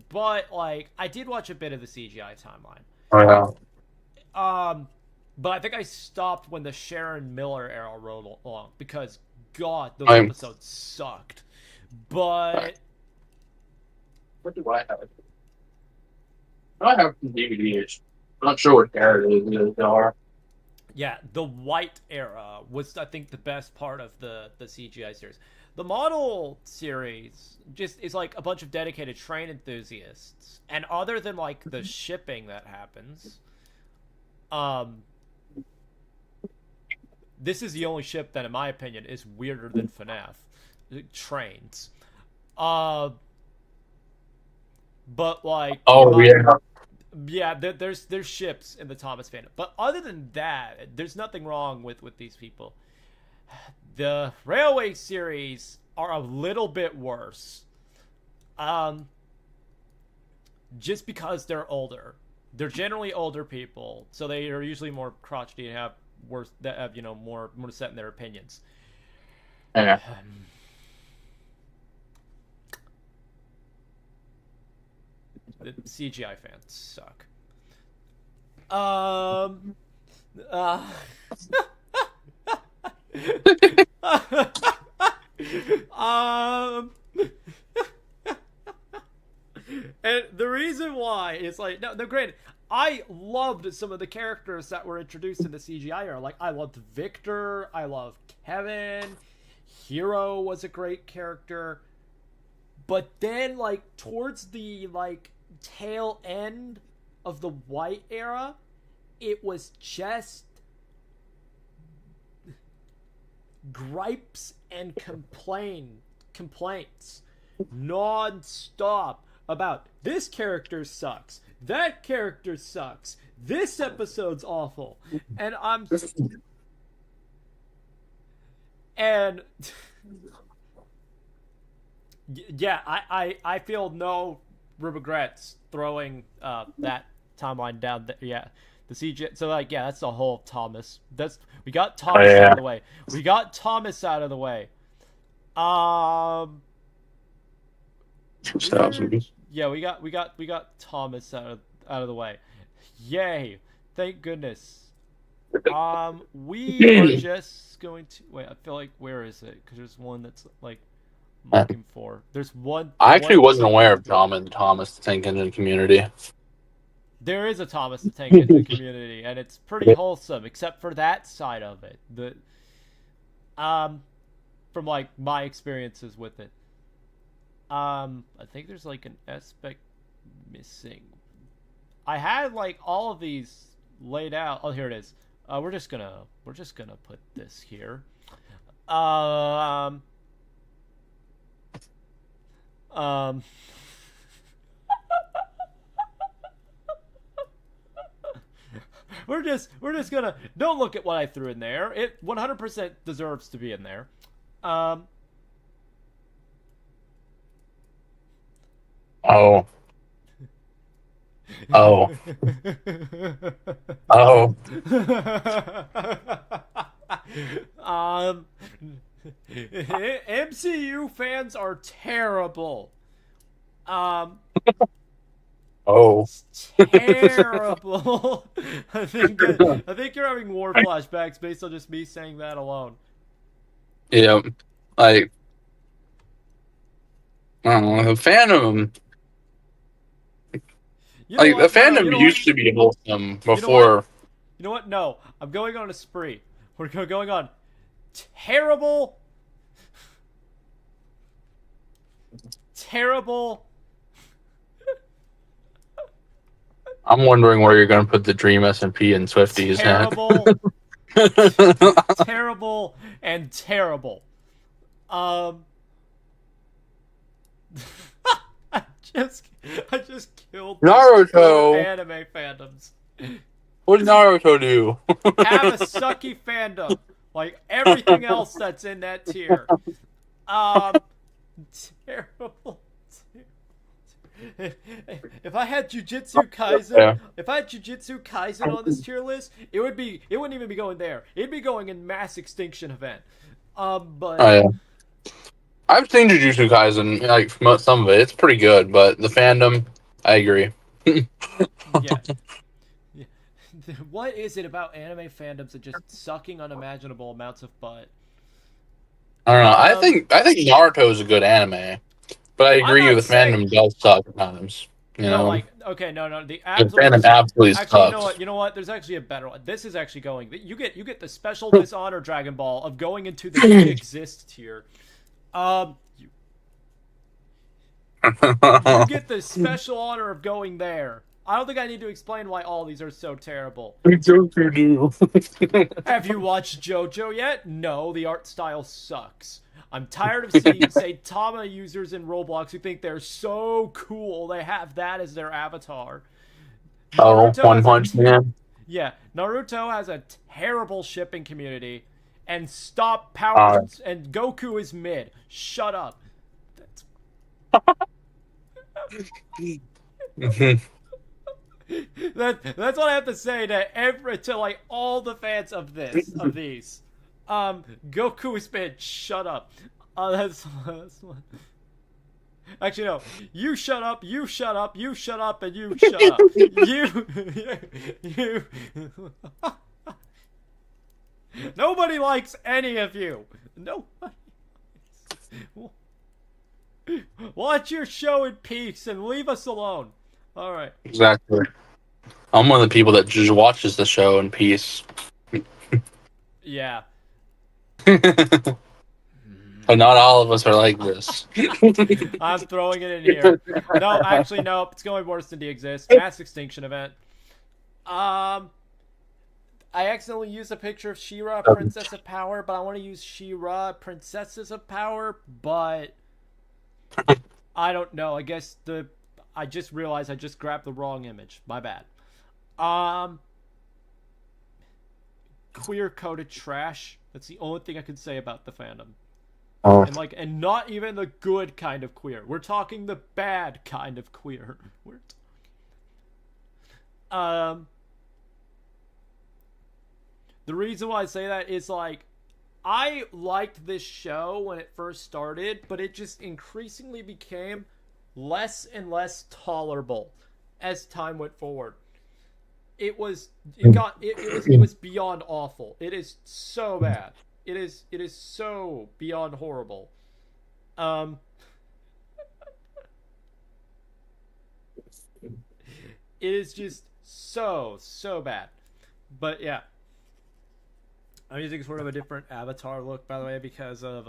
But like I did watch a bit of the CGI timeline. Oh yeah. But I think I stopped when the Sharon Miller era rolled along because God, those episodes sucked. But what do I have? I have some DVDs. I'm not sure what era they are. Yeah, the White era was, I think, the best part of the CGI series. The model series just is like a bunch of dedicated train enthusiasts, and other than like the shipping that happens, this is the only ship that, in my opinion, is weirder than FNAF. Trains. But like, yeah, there's ships in the Thomas fandom, but other than that, there's nothing wrong with these people. The Railway series are a little bit worse, just because they're older. They're generally older people, so they are usually more crotchety and have more to set in their opinions. Yeah. The CGI fans suck. And the reason why is like, no, granted, I loved some of the characters that were introduced in the CGI era. Like, I loved Victor, I loved Kevin, Hero was a great character. But then, like, towards the, like, tail end of the White era, it was just gripes and complaints non-stop about this character sucks, that character sucks, this episode's awful, and yeah, I feel no regrets throwing that timeline down. Yeah, the CG. So like, yeah, that's the whole Thomas. We got Thomas out of the way. We got Thomas out of the way. Yeah, we got Thomas out of the way. Yay! Thank goodness. We are just going to wait. I feel like, where is it? Because there's one that's like I'm looking for. There's one. I actually wasn't aware of Thomas the Tank Engine community. There is a Thomas the Tank Engine community, and it's pretty wholesome, except for that side of it. From like my experiences with it. I think there's like an aspect missing. I had like all of these laid out. Oh, here it is. We're just gonna put this here. We're just gonna, don't look at what I threw in there. It 100% deserves to be in there. Oh. Oh. Oh. MCU fans are terrible. Oh. Terrible. I think you're having war flashbacks based on just me saying that alone. Yeah, like, I don't know, the fandom. Like, the fandom used to be wholesome before. You know what? No, I'm going on a spree. We're going on. terrible, terrible. I'm wondering where you're going to put the Dream SMP and Swifties terrible, at. terrible, and terrible. I just killed Naruto. anime fandoms. What did Naruto do? Have a sucky fandom, like everything else that's in that tier. Terrible. If I had Jujutsu Kaisen, on this tier list, it wouldn't even be going there. It'd be going in Mass Extinction Event. But Oh, yeah. I've seen Jujutsu Kaisen, like some of it. It's pretty good, but the fandom, I agree. yeah. What is it about anime fandoms that just sucking unimaginable amounts of butt? I don't know. I think Naruto is a good anime, but I agree with the fandom does suck at times. You know, like okay, no, the fandom absolutely actually, sucks. you know what? There's actually a better one. This is actually going. You get the special dishonor Dragon Ball of going into the exist tier. You get the special honor of going there. I don't think I need to explain why all these are so terrible. Have you watched JoJo yet? No, the art style sucks. I'm tired of seeing Saitama users in Roblox who think they're so cool they have that as their avatar. One Punch Man? Yeah, Naruto has a terrible shipping community, and stop power and Goku is mid. Shut up. That's what I have to say to like all the fans of these. Goku is mid. Shut up. That's one. Actually, no. You shut up. You shut up. You shut up. And you shut up. You. Nobody likes any of you. Nobody. Watch your show in peace and leave us alone. All right. Exactly. I'm one of the people that just watches the show in peace. Yeah. But not all of us are like this. I'm throwing it in here. No, actually, no. It's going worse than DXist. Mass Extinction Event. I accidentally used a picture of She-Ra, Princess of Power, but I want to use She-Ra, Princesses of Power, but I don't know. I guess I just realized I just grabbed the wrong image. My bad. Queer-coded trash. That's the only thing I can say about the fandom. Oh. And not even the good kind of queer. We're talking the bad kind of queer. The reason why I say that is like I liked this show when it first started, but it just increasingly became less and less tolerable as time went forward. It was beyond awful. It is so bad. It is so beyond horrible. It is just so bad. But yeah. I'm using sort of a different avatar look, by the way, because of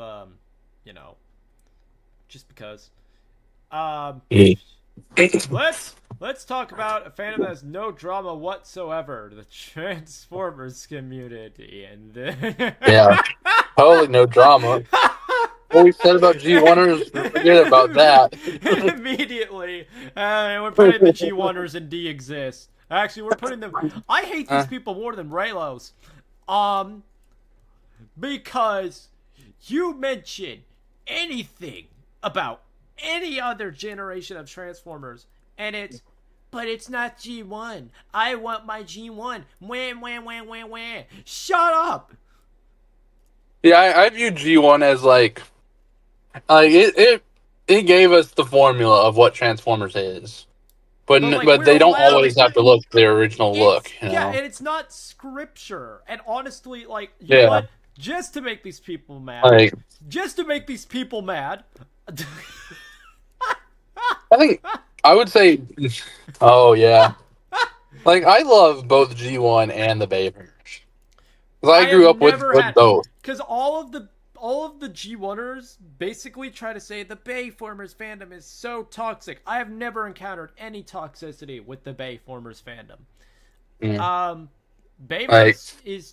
just because. Let's talk about a fandom that has no drama whatsoever. The Transformers community, and yeah, totally no drama. What we said about G1ers, forget about that. Immediately, we're putting the G1ers in D-Exist. Actually, we're putting them. I hate these people more than Raylos, because you mention anything about any other generation of Transformers, and but it's not G1. I want my G1. Wah. Shut up. Yeah, I view G1 as like it gave us the formula of what Transformers is, but they don't always have to look their original look. You know? Yeah, and it's not scripture. And honestly, like you know what? Just to make these people mad. I think I would say, oh yeah, like I love both G1 and the Bayverse. Because I grew up with both. because all of the G1ers basically try to say the Bayformers fandom is so toxic. I have never encountered any toxicity with the Bayformers fandom. Bayverse is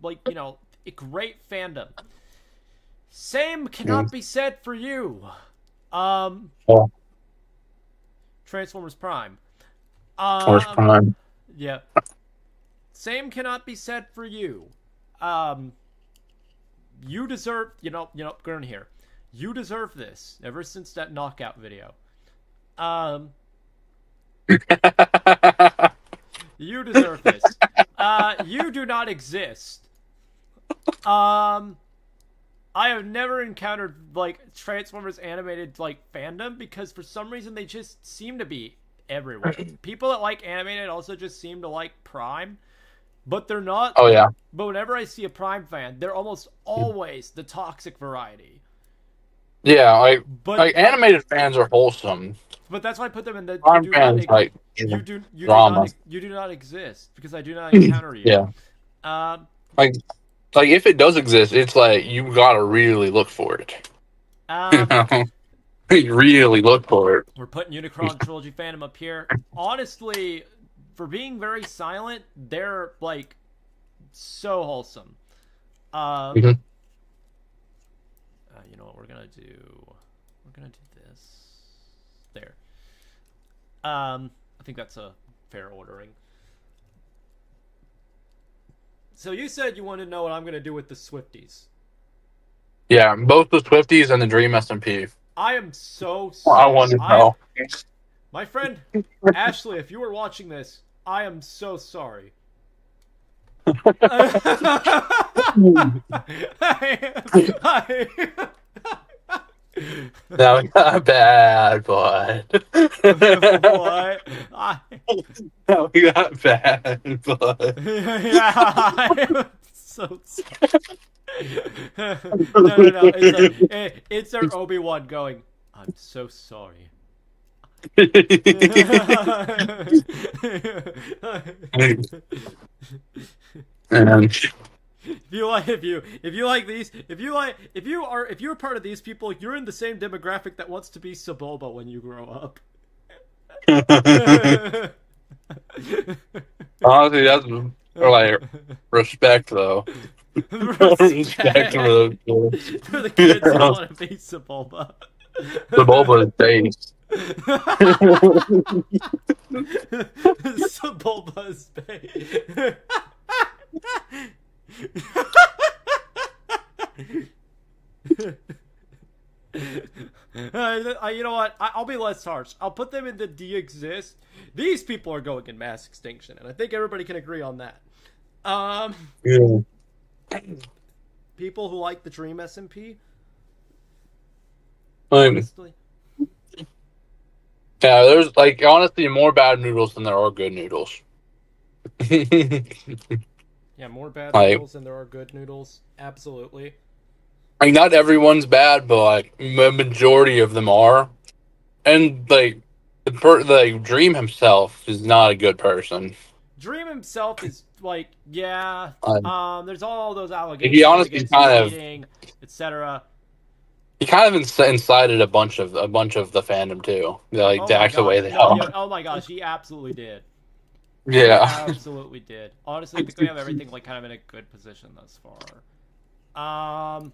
like, you know, a great fandom. Same cannot be said for you. Transformers Prime. Prime. Yeah. Same cannot be said for you. You deserve, you know, Gurn here. You deserve this ever since that knockout video. You deserve this. You do not exist. I have never encountered like Transformers animated like fandom because for some reason they just seem to be everywhere. People that like animated also just seem to like Prime, but they're not. Oh yeah. But whenever I see a Prime fan, they're almost always the toxic variety. Yeah, like animated fans are wholesome. But that's why I put them in the Prime fans like drama. You do not exist because I do not encounter you. Yeah. Like if it does exist, it's like you gotta really look for it. You know? You really look for it. We're putting Unicron Trilogy fandom up here. Honestly, for being very silent, they're like so wholesome. You know what we're gonna do? We're gonna do this. There. I think that's a fair ordering. So you said you wanted to know what I'm going to do with the Swifties. Yeah, both the Swifties and the Dream SMP. I am so sorry. I want to know. My friend Ashley, if you were watching this, I am so sorry. Now we got bad, boy. What? Now we got bad, boy. Yeah, I'm so sorry. No. It's our Obi-Wan going, I'm so sorry. If you're part of these people, you're in the same demographic that wants to be Sebulba when you grow up. Honestly, that's like respect, though. Respect for the kids that want to be Sebulba. Sebulba's base. Sebulba's base. You know what? I'll be less harsh. I'll put them in the de-exist. These people are going in mass extinction, and I think everybody can agree on that. Yeah. People who like the Dream SMP. Honestly. Yeah, there's like honestly more bad noodles than there are good noodles. Yeah, more bad noodles than there are good noodles. Absolutely. Like not everyone's bad, but like the majority of them are. And like the Dream himself is not a good person. Dream himself is like, yeah. There's all those allegations he honestly against kind cheating, etc. He kind of incited a bunch of the fandom too. Like to act the way they are. Yeah, oh my gosh, he absolutely did. Yeah, he absolutely did. Honestly, I think we have everything like kind of in a good position thus far. On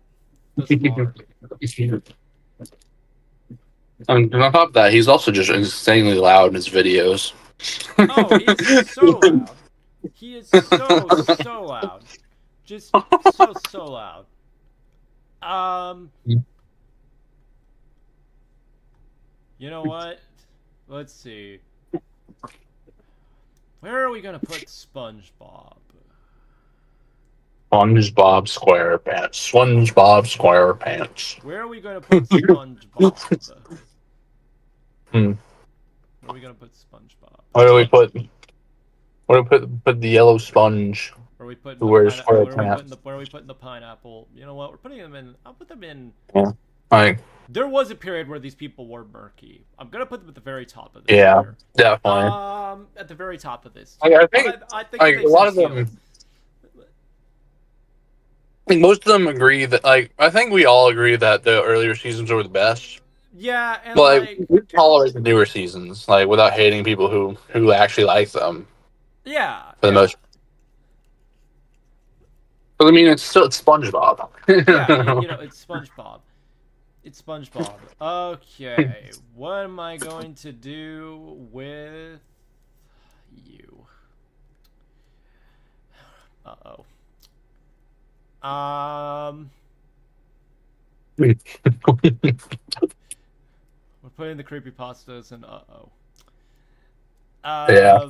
top of that, he's also just insanely loud in his videos. Oh, he's so loud. He is so loud. Just so loud. You know what? Let's see. Where are we gonna put SpongeBob? SpongeBob SquarePants. SpongeBob SquarePants. Where are we gonna put SpongeBob? Where are we gonna put SpongeBob? Where do we put the yellow sponge? Where are we putting where are we putting the pineapple? You know what? We're putting them in. I'll put them in. Yeah. Like, there was a period where these people were murky. I'm gonna put them at the very top of this. Yeah, tier. definitely. At the very top of this. I think I think like a lot of them. think most of them agree that, like, I think we all agree that the earlier seasons were the best. Yeah, and But like, like, we tolerate the newer seasons, like without hating people who actually like them yeah, for the yeah, most. But I mean, it's SpongeBob. yeah. It's SpongeBob. It's SpongeBob. Okay, what am I going to do with you? Uh-oh. We're putting the creepypastas in uh-oh. Yeah.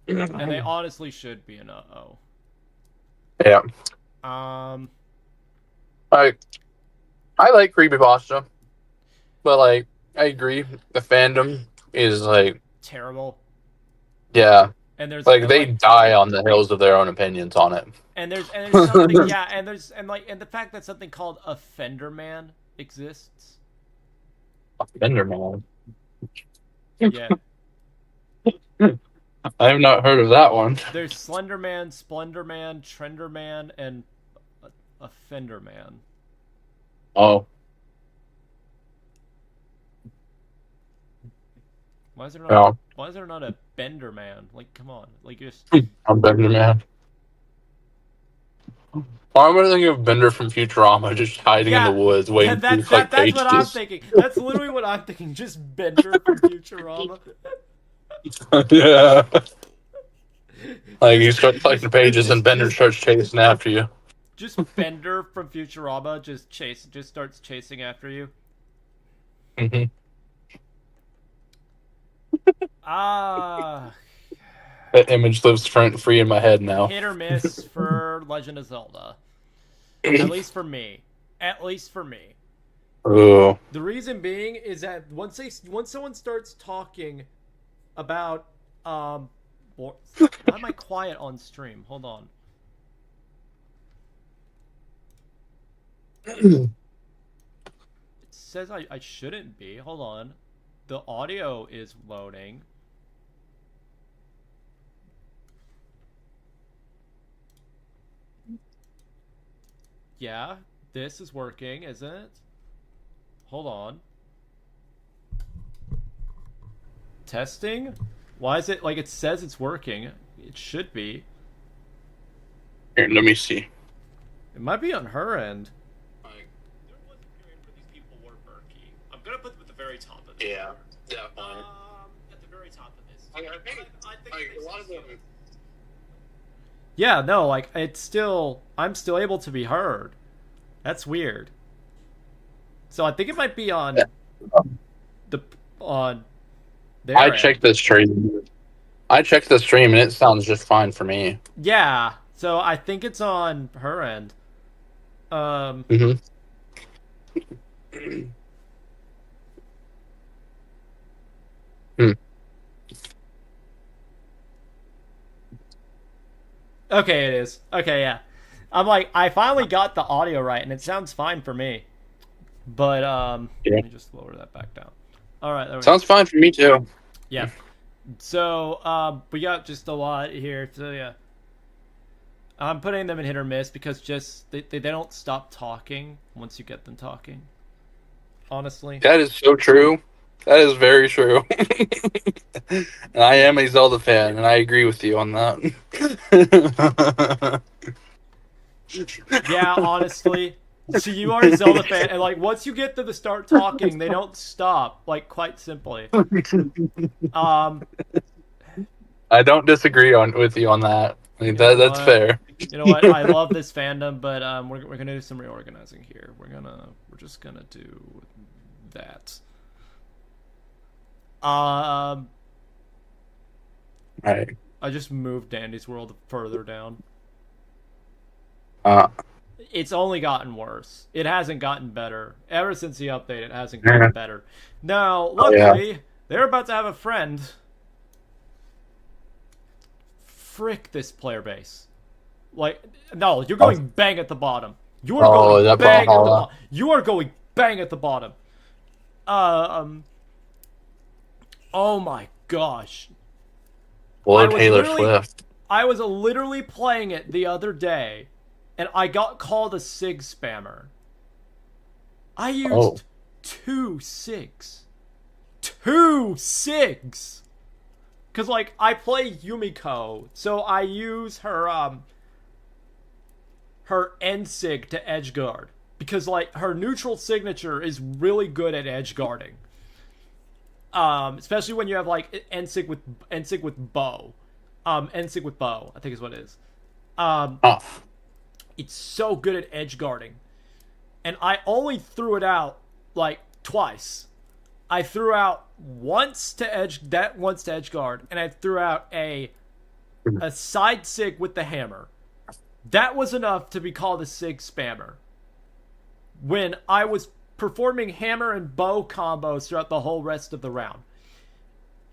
And they honestly should be an uh-oh. Yeah. Um, I I like creepypasta, but like I agree, the fandom is like, terrible. yeah, And there's like and they like die on the hills of their own opinions on it. and there's something, yeah, and the fact that something called a Fender Man exists. Bender Man. Yeah. I have not heard of that one. There's Slender Man, Splendor Man, Trender Man, and a Fender Man. Oh, Why is there not yeah, why is there not a Bender Man? Like, come on. Like, just I'm Bender Man. Why am I thinking of Bender from Futurama just hiding in the yeah, woods waiting to collect that's what I'm pages? thinking. That's literally what I'm thinking. Just Bender from Futurama. Yeah. Like you start collecting just pages and Bender just starts chasing after you. just Bender from Futurama just starts chasing after you. Hmm. Ah, That image lives free in my head now. hit or miss for Legend of Zelda. At least for me. At least for me. Oh, The reason being is that once someone starts talking about why am I quiet on stream? Hold on. It says I shouldn't be. Hold on. The audio is loading. Yeah, this is working, isn't it? Hold on. Testing? Why is it like it says it's working? It should be. here, let me see. It might be on her end. There was a period where these people were murky. I'm gonna put them at the very top of this. Yeah, definitely. At the very top of this. I think like, a lot of them. Yeah, no, like I'm still able to be heard. That's weird. So I think it might be on the on their I end. checked the stream. I checked the stream and it sounds just fine for me. Yeah, so I think it's on her end. Mm-hmm. Okay, it is. Okay, yeah. I'm like, I finally got the audio right, and it sounds fine for me. But Yeah. let me just lower that back down. All right, there we go. Sounds fine for me too. Yeah. So we got just a lot here. So yeah, I'm putting them in hit or miss because just they don't stop talking once you get them talking. Honestly. That is so true. That is very true. And I am a Zelda fan, and I agree with you on that. Yeah, honestly. So you are a Zelda fan, and like once you get them to start talking, they don't stop. Like quite simply. I don't disagree with you on that. I mean, You know that's what? fair. You know what? I love this fandom, but we're gonna do some reorganizing here. We're just gonna do that. Right. I just moved Dandy's World further down. Uh, It's only gotten worse. It hasn't gotten better. Ever since the update, it hasn't gotten better. Now, luckily, they're about to have a friend. Frick this player base. Like, no, you're going bang at the bottom. You are going bang at the bottom. You are going bang at the bottom. Oh my gosh. Taylor Swift. I was literally playing it the other day, and I got called a SIG spammer. I used Oh. 2 SIGs. 2 SIGs! Because, like, I play Yumiko, so I use her end sig to edge guard. Because, like, her neutral signature is really good at edge guarding. Especially when you have, like, end sig with bow. End sig with bow, I think is what it is. It's so good at edge guarding. And I only threw it out, like, twice. I threw out once to edge guard, and I threw out a side sig with the hammer. That was enough to be called a SIG spammer. When I was performing hammer and bow combos throughout the whole rest of the round.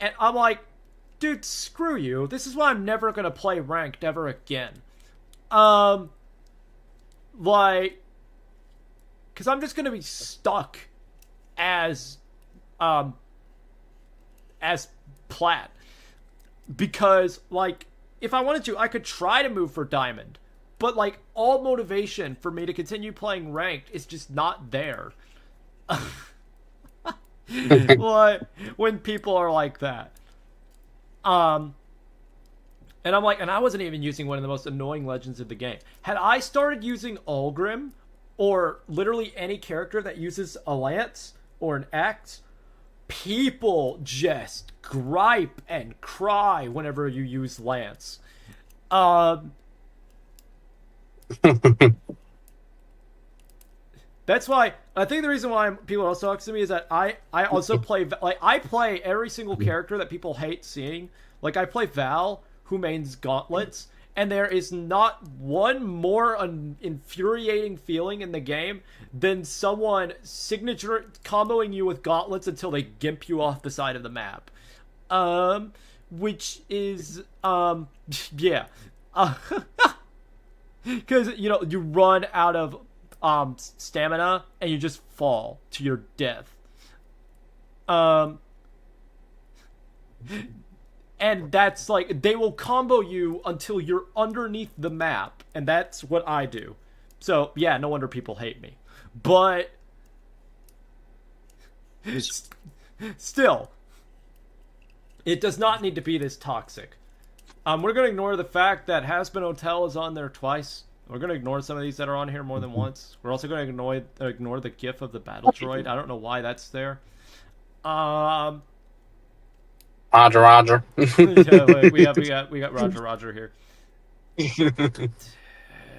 And I'm like, dude, screw you. This is why I'm never gonna play ranked ever again. Like, because I'm just gonna be stuck as plat. Because, like, if I wanted to, I could try to move for diamond. But, like, all motivation for me to continue playing ranked is just not there. Like, when people are like that. And I'm like, and I wasn't even using one of the most annoying legends of the game. Had I started using Ulgrim, or literally any character that uses a lance or an axe, people just gripe and cry whenever you use lance. That's why I think the reason why people also talk to me is that I also play, like, I play every single character that people hate seeing. Like, I play Val, who mains gauntlets, and there is not one more infuriating feeling in the game than someone signature comboing you with gauntlets until they gimp you off the side of the map. Which is, yeah. Because, you know, you run out of stamina and you just fall to your death. And that's like, they will combo you until you're underneath the map, and that's what I do. So, yeah, no wonder people hate me. But still, it does not need to be this toxic. We're going to ignore the fact that Has-Been Hotel is on there twice. We're going to ignore some of these that are on here more than once. We're also going to ignore the gif of the battle droid. I don't know why that's there. Roger. Yeah, we got Roger here.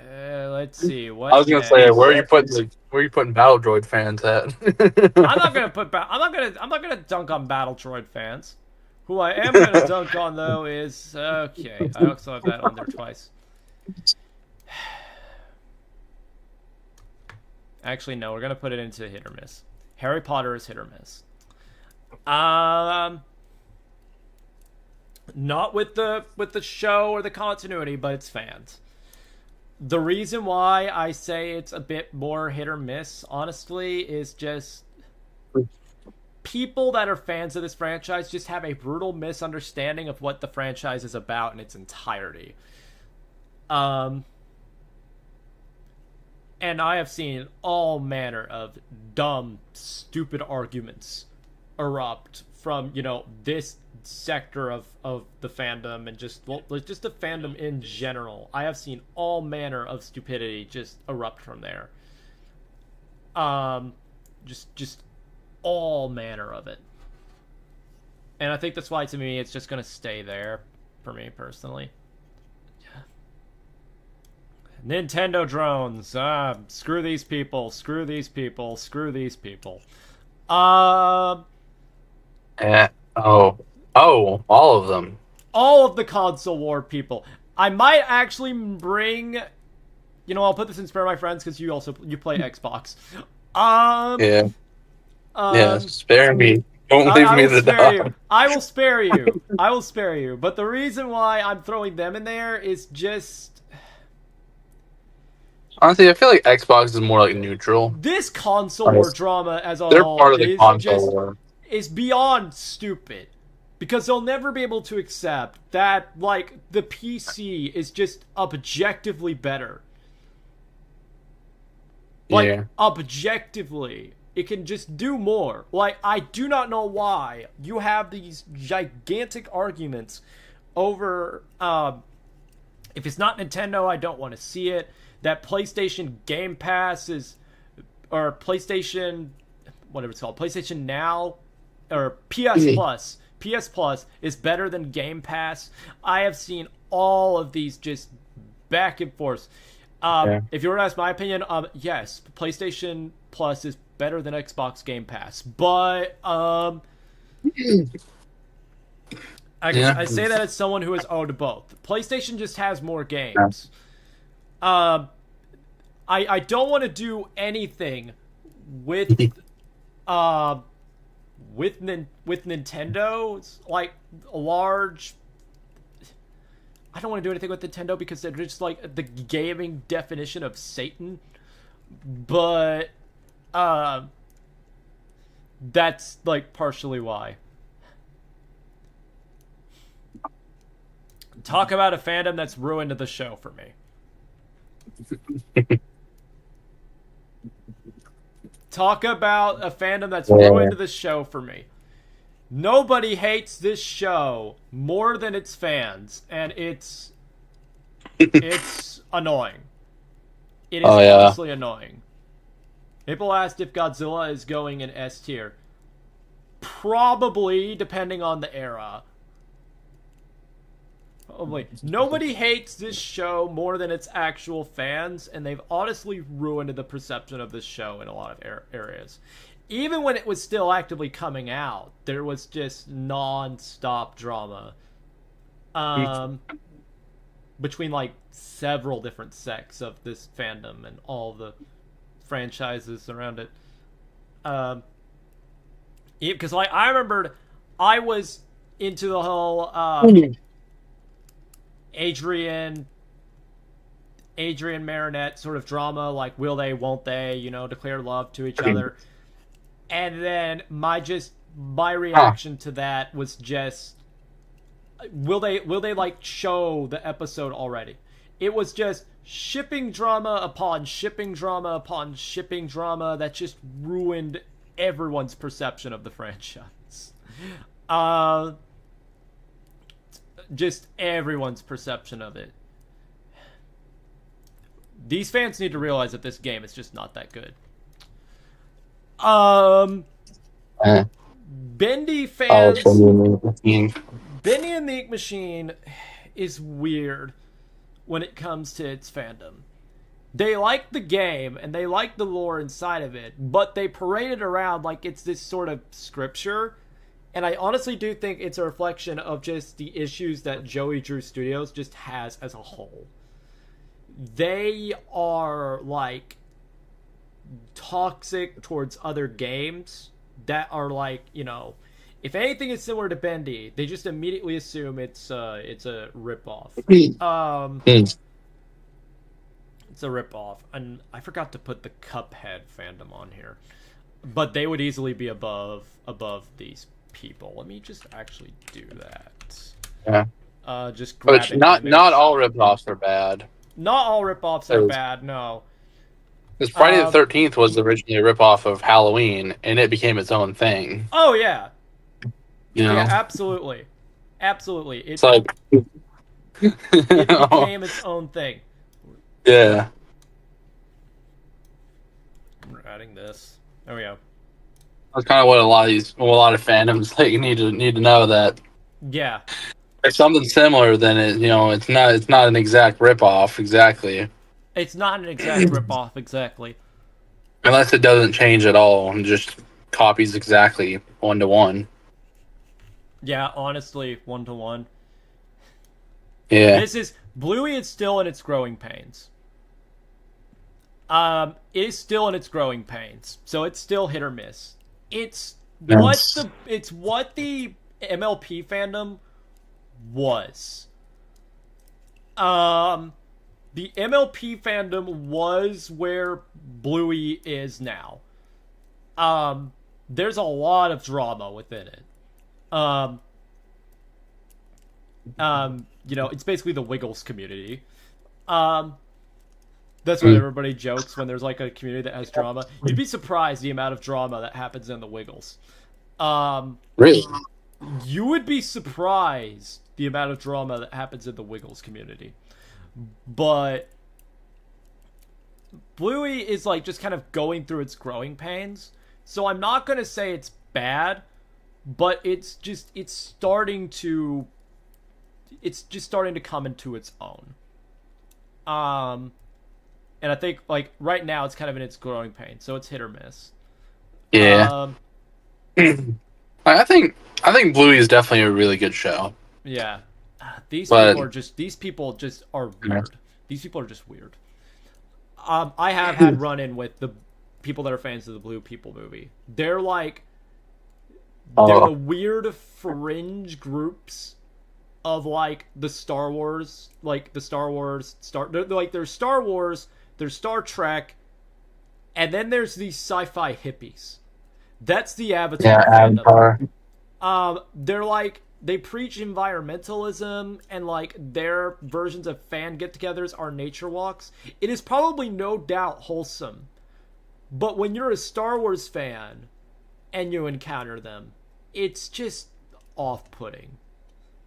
Let's see. What I was gonna say, where are you putting Battle Droid fans at? I'm not gonna dunk on Battle Droid fans. Who I am gonna dunk on though is okay. I also have that on there twice. Actually, no. We're gonna put it into hit or miss. Harry Potter is hit or miss. Not with the show or the continuity, but it's fans. The reason why I say it's a bit more hit or miss, honestly, is just people that are fans of this franchise just have a brutal misunderstanding of what the franchise is about in its entirety. And I have seen all manner of dumb, stupid arguments erupt from, you know, this sector of the fandom and just the fandom in general. I have seen all manner of stupidity just erupt from there. Just all manner of it. And I think that's why, to me, it's just gonna stay there for me personally. Nintendo drones. Screw these people. Screw these people. Screw these people. Oh, all of them. All of the console war people. I might actually bring. You know, I'll put this in Spare My Friends because you play Xbox. Yeah. Yeah. Spare me. Don't leave me to die. I will spare you. I will spare you. But the reason why I'm throwing them in there is just. Honestly, I feel like Xbox is more like neutral. This console war drama as a They're whole part of the console war. Is beyond stupid. Because they'll never be able to accept that, like, the PC is just objectively better. Like, Yeah. objectively, it can just do more. Like, I do not know why you have these gigantic arguments over, if it's not Nintendo, I don't want to see it. That PlayStation Game Pass is, or PlayStation, whatever it's called, PlayStation Now, or PS Plus. PS Plus is better than Game Pass. I have seen all of these just back and forth. If you were to ask my opinion, yes, PlayStation Plus is better than Xbox Game Pass. But I say that as someone who has owned both. PlayStation just has more games. I don't want to do anything with Nintendo. It's like a large. I don't want to do anything with Nintendo because they're just like the gaming definition of Satan. But that's like partially why. Talk about a fandom that's ruined the show for me. Talk about a fandom that's ruined the show for me. Nobody hates this show more than its fans, and it's annoying. It is honestly annoying. People asked if Godzilla is going in S tier. Probably, depending on the era. Probably. Nobody hates this show more than its actual fans, and they've honestly ruined the perception of this show in a lot of areas. Even when it was still actively coming out, there was just non-stop drama. Between, like, several different sects of this fandom and all the franchises around it. Because, like, I remembered I was into the whole, Adrian Marinette sort of drama, like, will they, won't they, declare love to each other. And then my reaction to that was just, will they like show the episode already? It was just shipping drama upon shipping drama upon shipping drama that just ruined everyone's perception of the franchise. Just everyone's perception of it. These fans need to realize that this game is just not that good. Bendy fans. Bendy and the Ink Machine is weird when it comes to its fandom. They like the game and they like the lore inside of it, but they parade it around like it's this sort of scripture. And I honestly do think it's a reflection of just the issues that Joey Drew Studios just has as a whole. They are like toxic towards other games that are like, if anything is similar to Bendy, they just immediately assume it's a ripoff. It's a ripoff, and I forgot to put the Cuphead fandom on here, but they would easily be above these people. Let me just actually do that. Yeah. Just grab not all ripoffs are bad. Not all ripoffs are bad. No. Because Friday the 13th was originally a ripoff of Halloween, and it became its own thing. Oh, yeah. Yeah, absolutely. Absolutely. It's like... it became its own thing. Yeah. We're adding this. There we go. That's kind of what a lot of fandoms need to know that. Yeah. If something similar, then it's not an exact ripoff exactly. It's not an exact ripoff, exactly. Unless it doesn't change at all and just copies exactly 1-to-1. Yeah, honestly, 1-to-1. Yeah. Bluey is still in its growing pains. It is still in its growing pains, so it's still hit or miss. It's what the MLP fandom was. The MLP fandom was where Bluey is now. There's a lot of drama within it. It's basically the Wiggles community. That's what everybody jokes when there's like a community that has drama. You'd be surprised the amount of drama that happens in the Wiggles. Really? You would be surprised the amount of drama that happens in the Wiggles community. But Bluey is like just kind of going through its growing pains. So I'm not going to say it's bad, but it's starting to come into its own. And I think like right now it's kind of in its growing pains, so it's hit or miss. Yeah. I think Bluey is definitely a really good show. Yeah. These people just are weird. These people are just weird. I have had run-in with the people that are fans of the Blue People movie. They're the weird fringe groups of like the Star Wars, there's Star Wars, there's Star Trek, and then there's these sci-fi hippies. That's the Avatar fandom. They're like, they preach environmentalism, and like their versions of fan get-togethers are nature walks. It is probably no doubt wholesome, but when you're a Star Wars fan and you encounter them, it's just off-putting.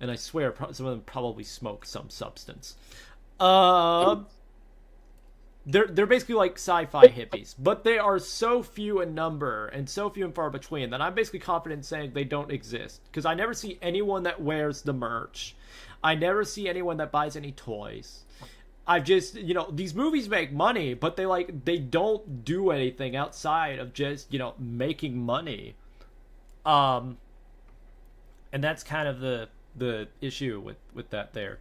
And I swear some of them probably smoke some substance. They're basically like sci-fi hippies, but they are so few in number and so few and far between that I'm basically confident in saying they don't exist. Because I never see anyone that wears the merch. I never see anyone that buys any toys. I've just, these movies make money, but they don't do anything outside of just, making money. And that's kind of the issue with that there.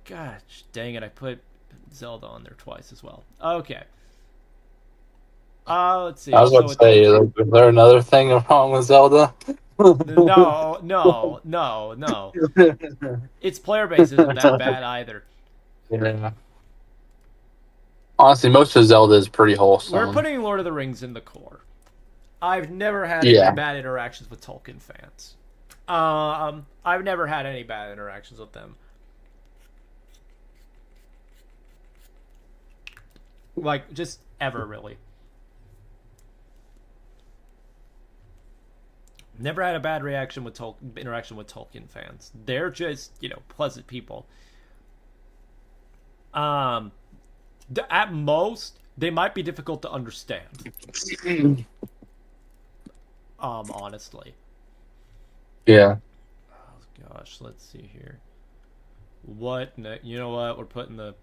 Gosh, dang it, I put Zelda on there twice as well. Okay. Let's see. I was about to say, is there another thing wrong with Zelda? No. Its player base isn't that bad either. Yeah. Honestly, most of Zelda is pretty wholesome. We're putting Lord of the Rings in the core. I've never had any bad interactions with Tolkien fans. I've never had any bad interactions with them. Like, just ever, really. Never had a bad interaction with Tolkien fans. They're just, pleasant people. At most, they might be difficult to understand. Honestly. Yeah. Oh, gosh, let's see here. What? You know what? We're putting the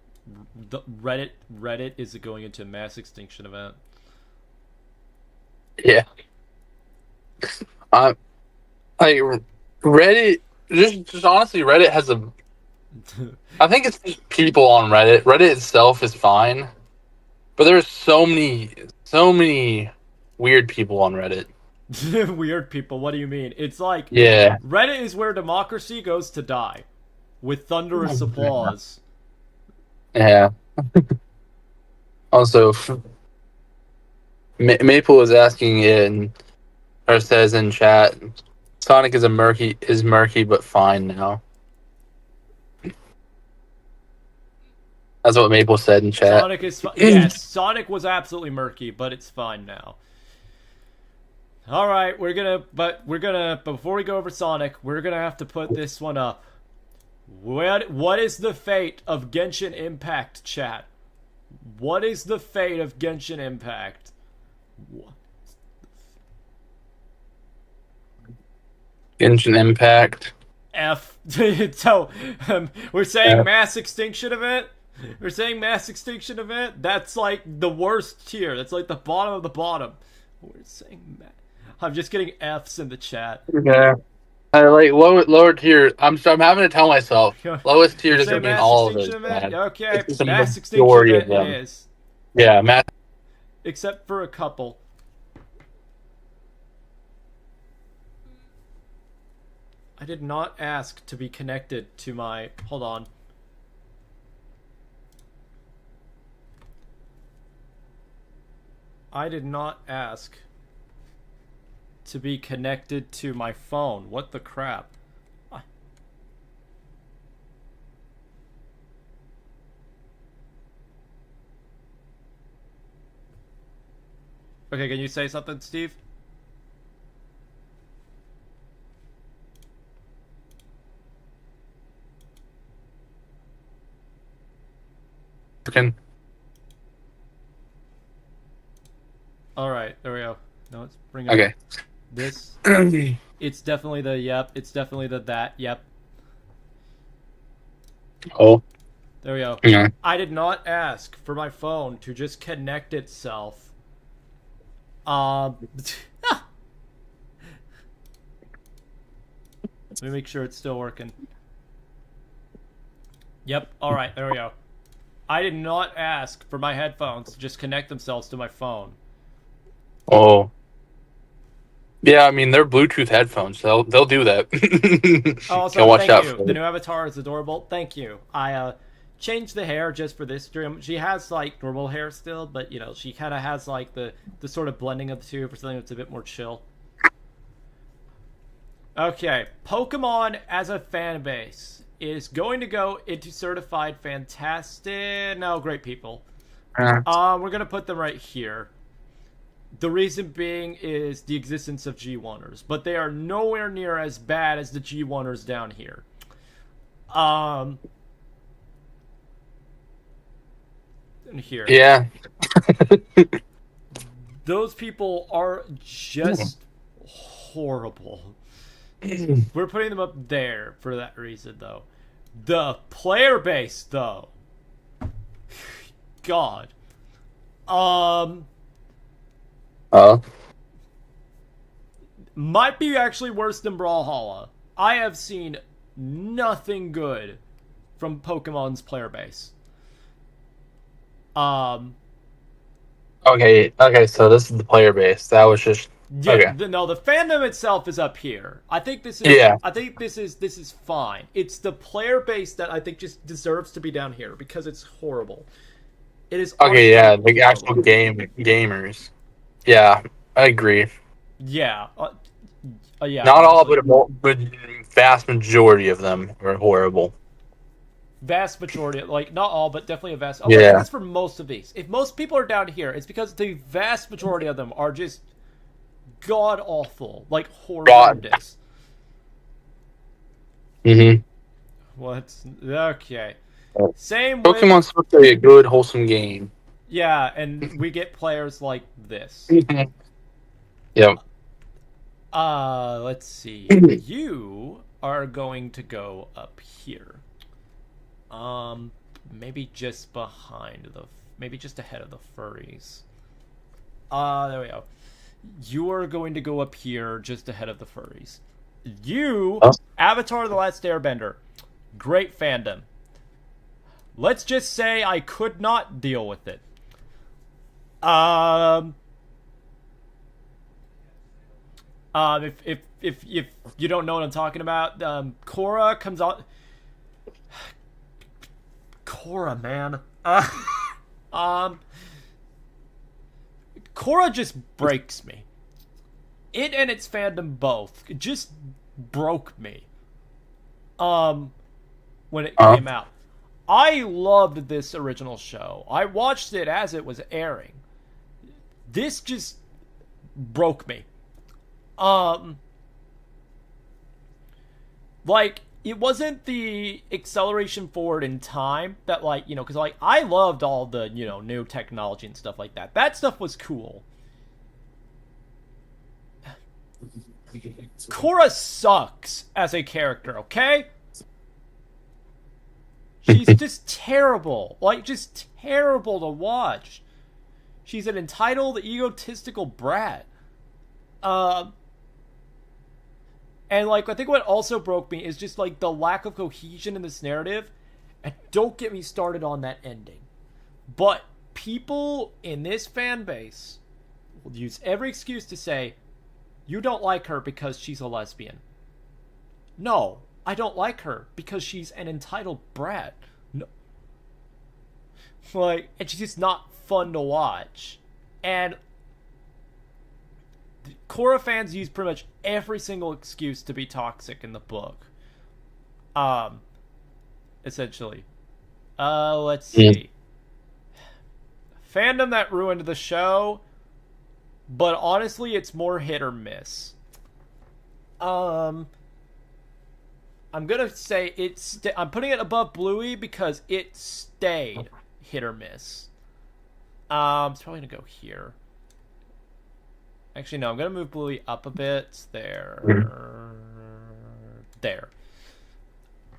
Reddit is going into a mass extinction event. Yeah. Like Reddit, just honestly, Reddit has a. I think it's just people on Reddit. Reddit itself is fine, but there's so many weird people on Reddit. Weird people? What do you mean? It's like Reddit is where democracy goes to die, with thunderous applause. Yeah. Also, Maple is asking says in chat, Sonic is murky but fine now. That's what Maple said in chat. Sonic is yes, Sonic was absolutely murky, but it's fine now. All right, before we go over Sonic, we're gonna have to put this one up. What is the fate of Genshin Impact, chat? What is the fate of Genshin Impact? Genshin Impact. F. So, we're saying mass extinction event? We're saying mass extinction event? That's like the worst tier. That's like the bottom of the bottom. We're saying I'm just getting F's in the chat. Yeah. Like lower tier. I'm having to tell myself lowest tier doesn't mean all of it. Okay, mass extinction event it is. Yeah, mass. Except for a couple. I did not ask to be connected to my. Hold on. I did not ask to be connected to my phone. What the crap? Okay, can you say something, Steve? Okay. All right, there we go. No, let's bring up Okay. this. It's definitely the yep. It's definitely the that. Yep. Oh. There we go. Yeah. I did not ask for my phone to just connect itself. Let me make sure it's still working. Yep. All right. There we go. I did not ask for my headphones to just connect themselves to my phone. Oh. Yeah, I mean they're Bluetooth headphones. They'll do that. Also, Gotta watch thank out you. for The it. new avatar is adorable. Thank you. I changed the hair just for this stream. She has like normal hair still, but you know she kind of has like the sort of blending of the two for something that's a bit more chill. Okay, Pokemon as a fan base is going to go into certified fantastic. No, great people. We're gonna put them right here. The reason being is the existence of G1ers, but they are nowhere near as bad as the G1ers down here. Here. Yeah. Those people are just horrible. We're putting them up there for that reason, though. The player base, though. God. Might be actually worse than Brawlhalla. I have seen nothing good from Pokemon's player base. Okay, so this is the player base. That was just Yeah, okay. No, the fandom itself is up here. I think this is. Yeah. I think this is fine. It's the player base that I think just deserves to be down here because it's horrible. It is. Okay, yeah, absolutely the actual horrible. gamers. Yeah, I agree. Yeah. Yeah. Not all, Honestly. but vast majority of them are horrible. Vast majority, like not all, but definitely a vast. I'll Yeah. say this for most of these. If most people are down here, it's because the vast majority of them are just god awful, like horrendous. Mm-hmm. What's okay? Same with Pokemon's supposed to be a good, wholesome game. yeah, and we get players like this. Yep. Let's see. You are going to go up here. Maybe just behind maybe just ahead of the furries. There we go. You are going to go up here just ahead of the furries. You, Avatar: The Last Airbender, great fandom. Let's just say I could not deal with it. If you don't know what I'm talking about, Korra comes out. Korra, man. Korra just breaks me. It and its fandom both just broke me. When it came out. I loved this original show. I watched it as it was airing. This just broke me. Like, it wasn't the acceleration forward in time that, like, you know, because, like, I loved all the, you know, new technology and stuff like that. That stuff was cool. Korra sucks as a character, okay? She's just terrible. Like, just terrible to watch. She's an entitled, egotistical brat. And, like, I think what also broke me is just, like, the lack of cohesion in this narrative. And don't get me started on that ending. But people in this fan base will use every excuse to say, you don't like her because she's a lesbian. No, I don't like her because she's an entitled brat. No. Like, and she's just not fun to watch. And Korra fans use pretty much every single excuse to be toxic in the book. Essentially. Let's see. Fandom that ruined the show. but honestly, it's more hit or miss. I'm gonna say I'm putting it above Bluey because it stayed hit or miss. It's probably gonna go here. Actually, no, I'm gonna move Bluey up a bit. There. There.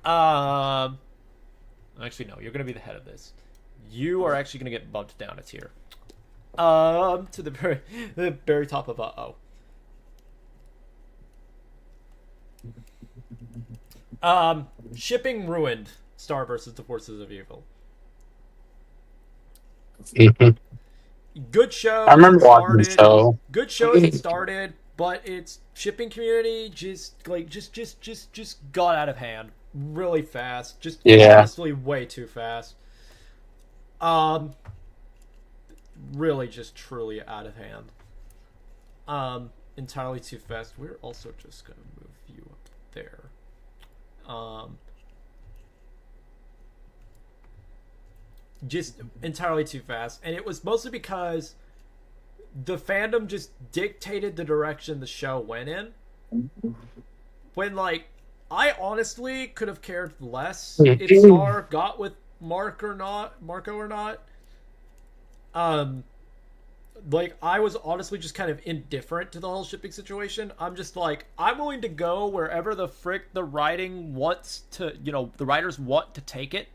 Actually, no, you're gonna be the head of this. You are actually gonna get bumped down a tier. To the very top of uh-oh. Shipping ruined Star versus the Forces of Evil. Good show. I remember watching the show. Good show as it started, but its shipping community just got out of hand really fast. Just honestly way too fast. Really just truly out of hand. Entirely too fast. We're also just gonna move you up there. Just entirely too fast, and it was mostly because the fandom just dictated the direction the show went in. When, like, I honestly could have cared less if Star got with Marco or not. Like, I was honestly just kind of indifferent to the whole shipping situation. I'm just like, I'm willing to go wherever the frick the writing wants to, the writers want to take it.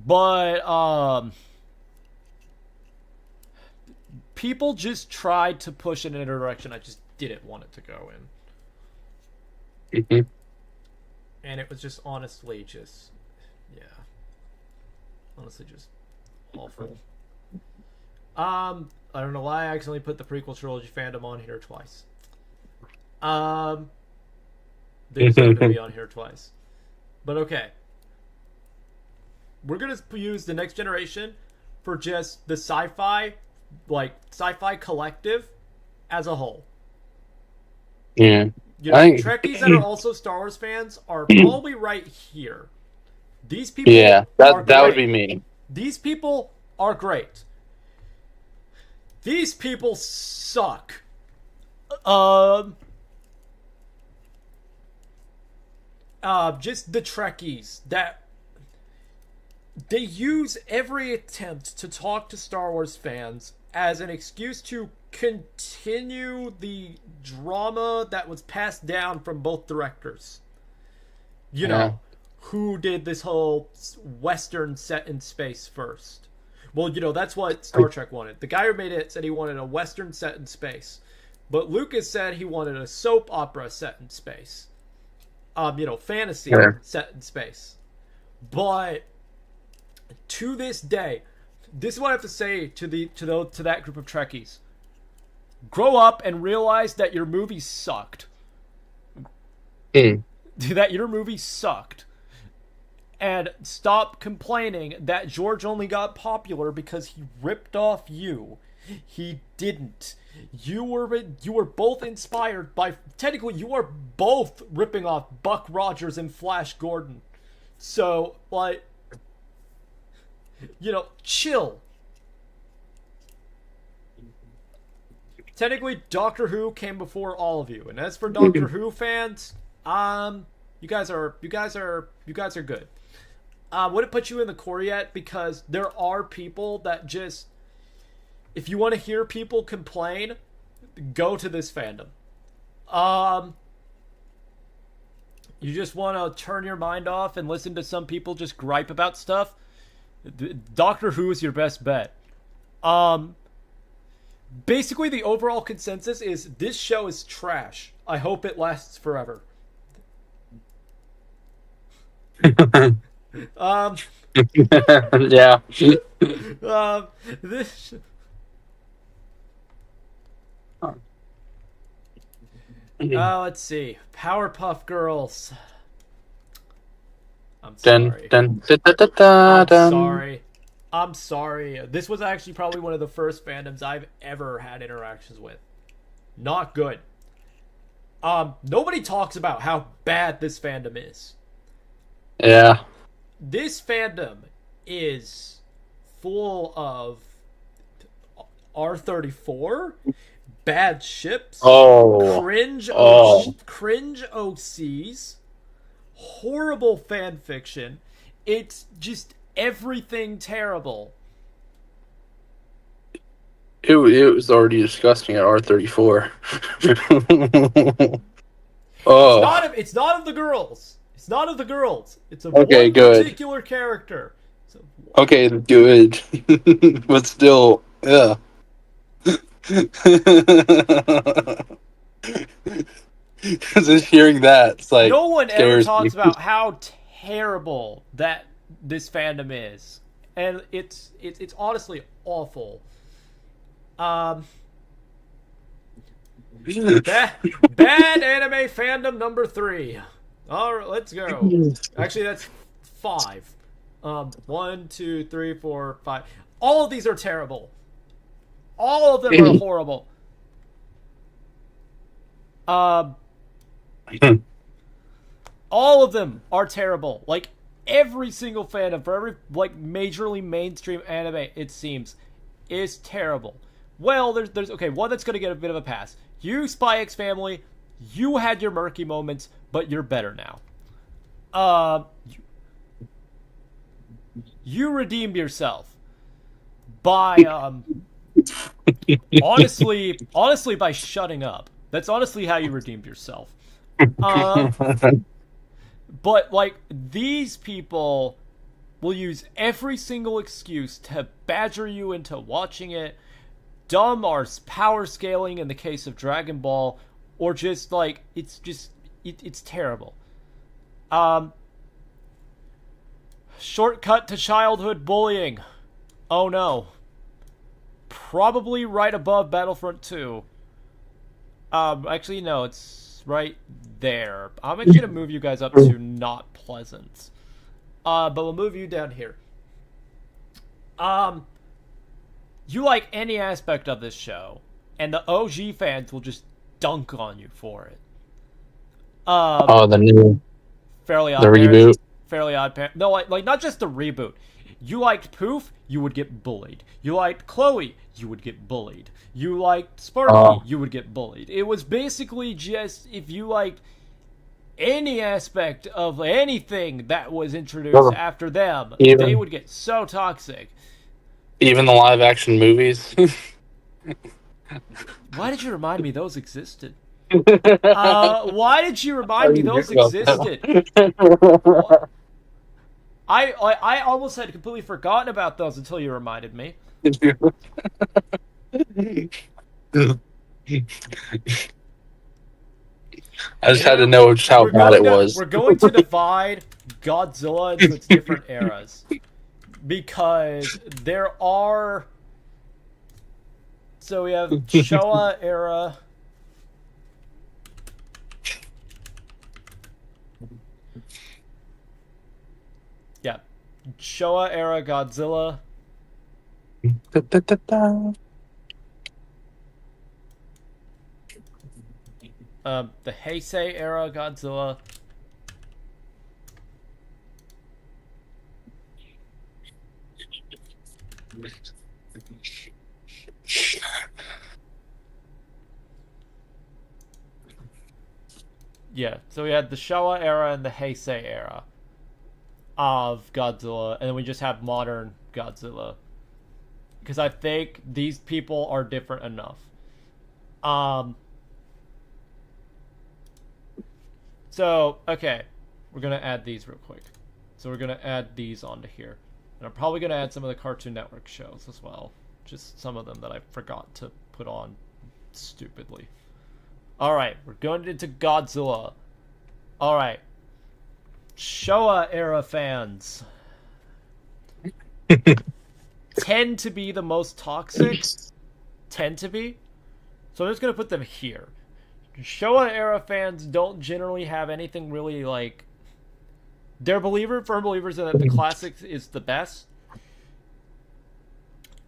But, people just tried to push it in a direction I just didn't want it to go in. And it was just honestly just, honestly just awful. I don't know why I accidentally put the prequel trilogy fandom on here twice. They deserve to be on here twice. But okay. We're going to use the Next Generation for just the sci-fi collective as a whole. Yeah. Trekkies that are also Star Wars fans are probably right here. These people that would be me. These people are great. These people suck. Just the Trekkies that they use every attempt to talk to Star Wars fans as an excuse to continue the drama that was passed down from both directors. You know, who did this whole Western set in space first? Well, that's what Star Trek wanted. The guy who made it said he wanted a Western set in space. But Lucas said he wanted a soap opera set in space. Fantasy set in space. But to this day, this is what I have to say to that group of Trekkies. Grow up and realize that your movie sucked. That your movie sucked. And stop complaining that George only got popular because he ripped off you. He didn't. You were both inspired by... Technically, you are both ripping off Buck Rogers and Flash Gordon. So, like... chill. Technically, Doctor Who came before all of you. And as for Doctor Who fans, you guys are good. Wouldn't put you in the core yet because there are people that just, if you want to hear people complain, go to this fandom. You just want to turn your mind off and listen to some people just gripe about stuff. Doctor Who is your best bet. Basically, the overall consensus is this show is trash. I hope it lasts forever. Yeah. This. Let's see. Powerpuff Girls. I'm sorry. I'm sorry. This was actually probably one of the first fandoms I've ever had interactions with. Not good. Nobody talks about how bad this fandom is. Yeah. This fandom is full of R34, bad ships, Oh, oh, cringe OCs, horrible fan fiction. It's just everything terrible. it was already disgusting at R34. Oh, It's not of the girls. It's not of the girls. It's of okay, one good. particular character. So, Okay, good. But still, yeah. Just hearing that, it's like no one ever scares talks me. about how terrible that this fandom is, and it's honestly awful. Um, bad, bad anime fandom number 3. All right, let's go. Actually, that's 5. 1, 2, 3, 4, 5. All of these are terrible. All of them are horrible. Um, all of them are terrible. Like every single fandom for every like majorly mainstream anime, it seems, is terrible. Well, there's okay, one that's gonna get a bit of a pass. You, Spy X Family, you had your murky moments, but you're better now. You redeemed yourself by honestly by shutting up. That's honestly how you redeemed yourself. But like these people will use every single excuse to badger you into watching it. Dumb or power scaling in the case of Dragon Ball, or just like it's terrible. Shortcut to childhood bullying. Oh no. Probably right above Battlefront 2. Actually no, it's right there. I'm actually gonna move you guys up to not pleasant. But we'll move you down here. You like any aspect of this show, and the OG fans will just dunk on you for it. Oh, Fairly the Odd Parents. reboot. Fairly Odd Parents. No, like not just the reboot. You liked Poof, you would get bullied. You liked Chloe, you would get bullied. You liked Sparky, you would get bullied. It was basically just if you liked any aspect of anything that was introduced after them, they would get so toxic. Even the live action movies. Why did you remind me those existed? Why did you remind me those existed? I almost had completely forgotten about those until you reminded me. I just had to know just how bad it was. We're going to divide Godzilla into its different eras. Because there are... So we have Showa era... Yeah. Showa era Godzilla. The Heisei era Godzilla. Yeah, so we had the Showa era and the Heisei era of Godzilla, and then we just have modern Godzilla. Because I think these people are different enough. So, okay. We're going to add these real quick. So we're going to add these onto here. And I'm probably going to add some of the Cartoon Network shows as well. Just some of them that I forgot to put on stupidly. Alright, we're going into Godzilla. Alright. Showa era fans tend to be the most toxic. Tend to be. So I'm just going to put them here. Showa era fans don't generally have anything really like... They're firm believers in that the classics is the best.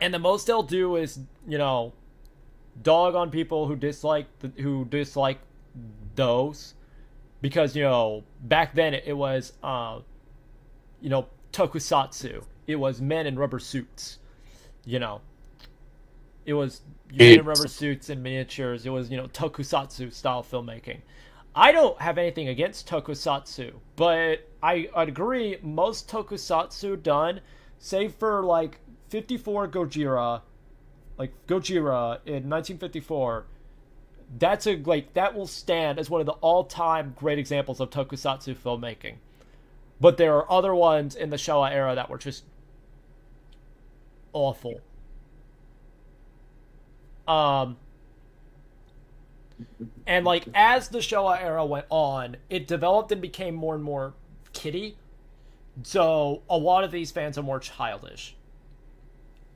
And the most they'll do is, you know, dog on people who dislike those. Because, you know, back then it was, you know, tokusatsu. It was men in rubber suits, you know. It was you in rubber suits and miniatures. It was, tokusatsu style filmmaking. I don't have anything against tokusatsu, but I'd agree most tokusatsu done, save for like 54 Gojira, like Gojira in 1954, that will stand as one of the all-time great examples of tokusatsu filmmaking. But there are other ones in the Showa era that were just awful. And like as the Showa era went on, it developed and became more and more kiddie. So a lot of these fans are more childish.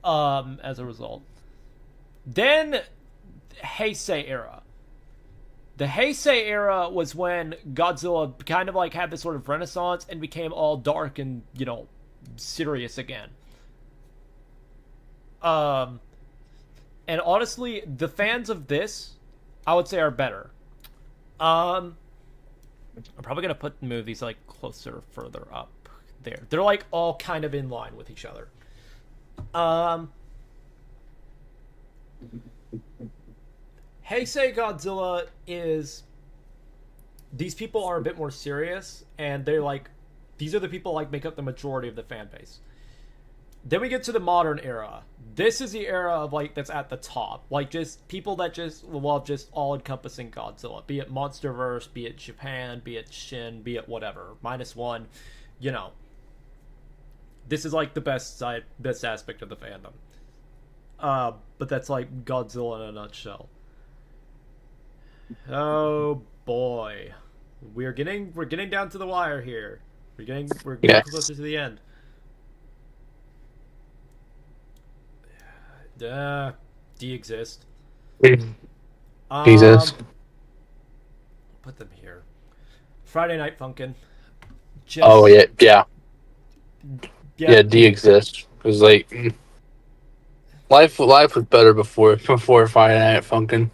As a result. Then Heisei era. The Heisei era was when Godzilla kind of like had this sort of renaissance and became all dark and, serious again. And honestly, the fans of this, I would say, are better. I'm probably gonna put movies like closer, further up there. They're like all kind of in line with each other. Heisei Godzilla is... These people are a bit more serious, and they're like... These are the people like make up the majority of the fan base. Then we get to the modern era. This is the era of like that's at the top. Like just people that just love just all-encompassing Godzilla. Be it MonsterVerse, be it Japan, be it Shin, be it whatever. -1. This is like the best aspect of the fandom. But that's like Godzilla in a nutshell. Oh boy, we're getting down to the wire here. We're getting closer to the end. De-exist. Jesus. Put them here. Friday Night Funkin'. Yeah. De-exist. It was like life was better before Friday Night Funkin'.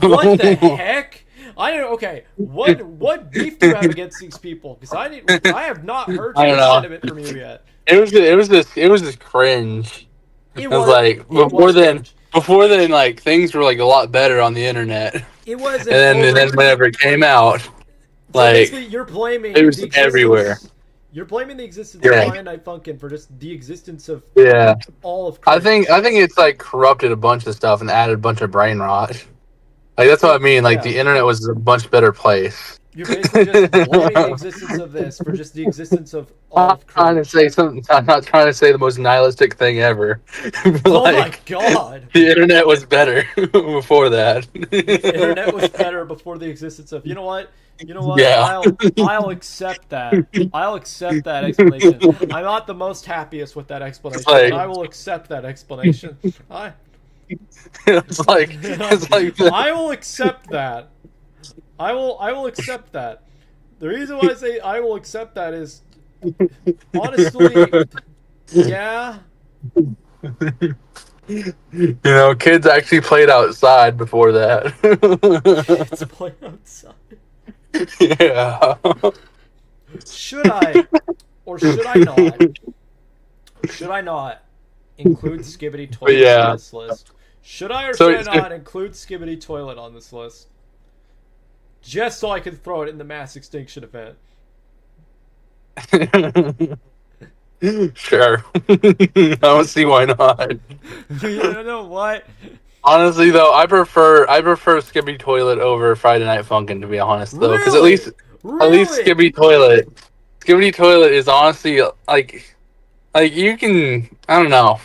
What the heck? I don't. Okay, what beef do you have against these people? Because I have not heard any sentiment from you yet. It was this cringe. It was like before then, like things were like a lot better on the internet. It was, and then whenever it came out, so like basically you're blaming it was everywhere. You're blaming the existence of Friday Night Funkin' for just the existence of all of. I think it's like corrupted a bunch of stuff and added a bunch of brain rot. Like that's what I mean. Like the internet was a much better place. You're basically just blaming the existence of this for just the existence of all of I'm not trying to say the most nihilistic thing ever. Oh my god! The internet was better before that. The internet was better before the existence of... You know what? Yeah. I'll accept that. I'll accept that explanation. I'm not the most happiest with that explanation, but I will accept that explanation. It's like I will accept that. I will accept that. The reason why I say I will accept that is, honestly, yeah. Kids actually played outside before that. Kids play outside. Yeah. Should I, or should I not? Should I not include Skibidi Toilet on this list? Should I or should I not include Skibidi Toilet on this list? Just so I can throw it in the mass extinction event. Sure. I don't see why not. You know what? Honestly, though, I prefer Skibidi Toilet over Friday Night Funkin', to be honest, though, because at least Skibidi Toilet is honestly like you can, I don't know.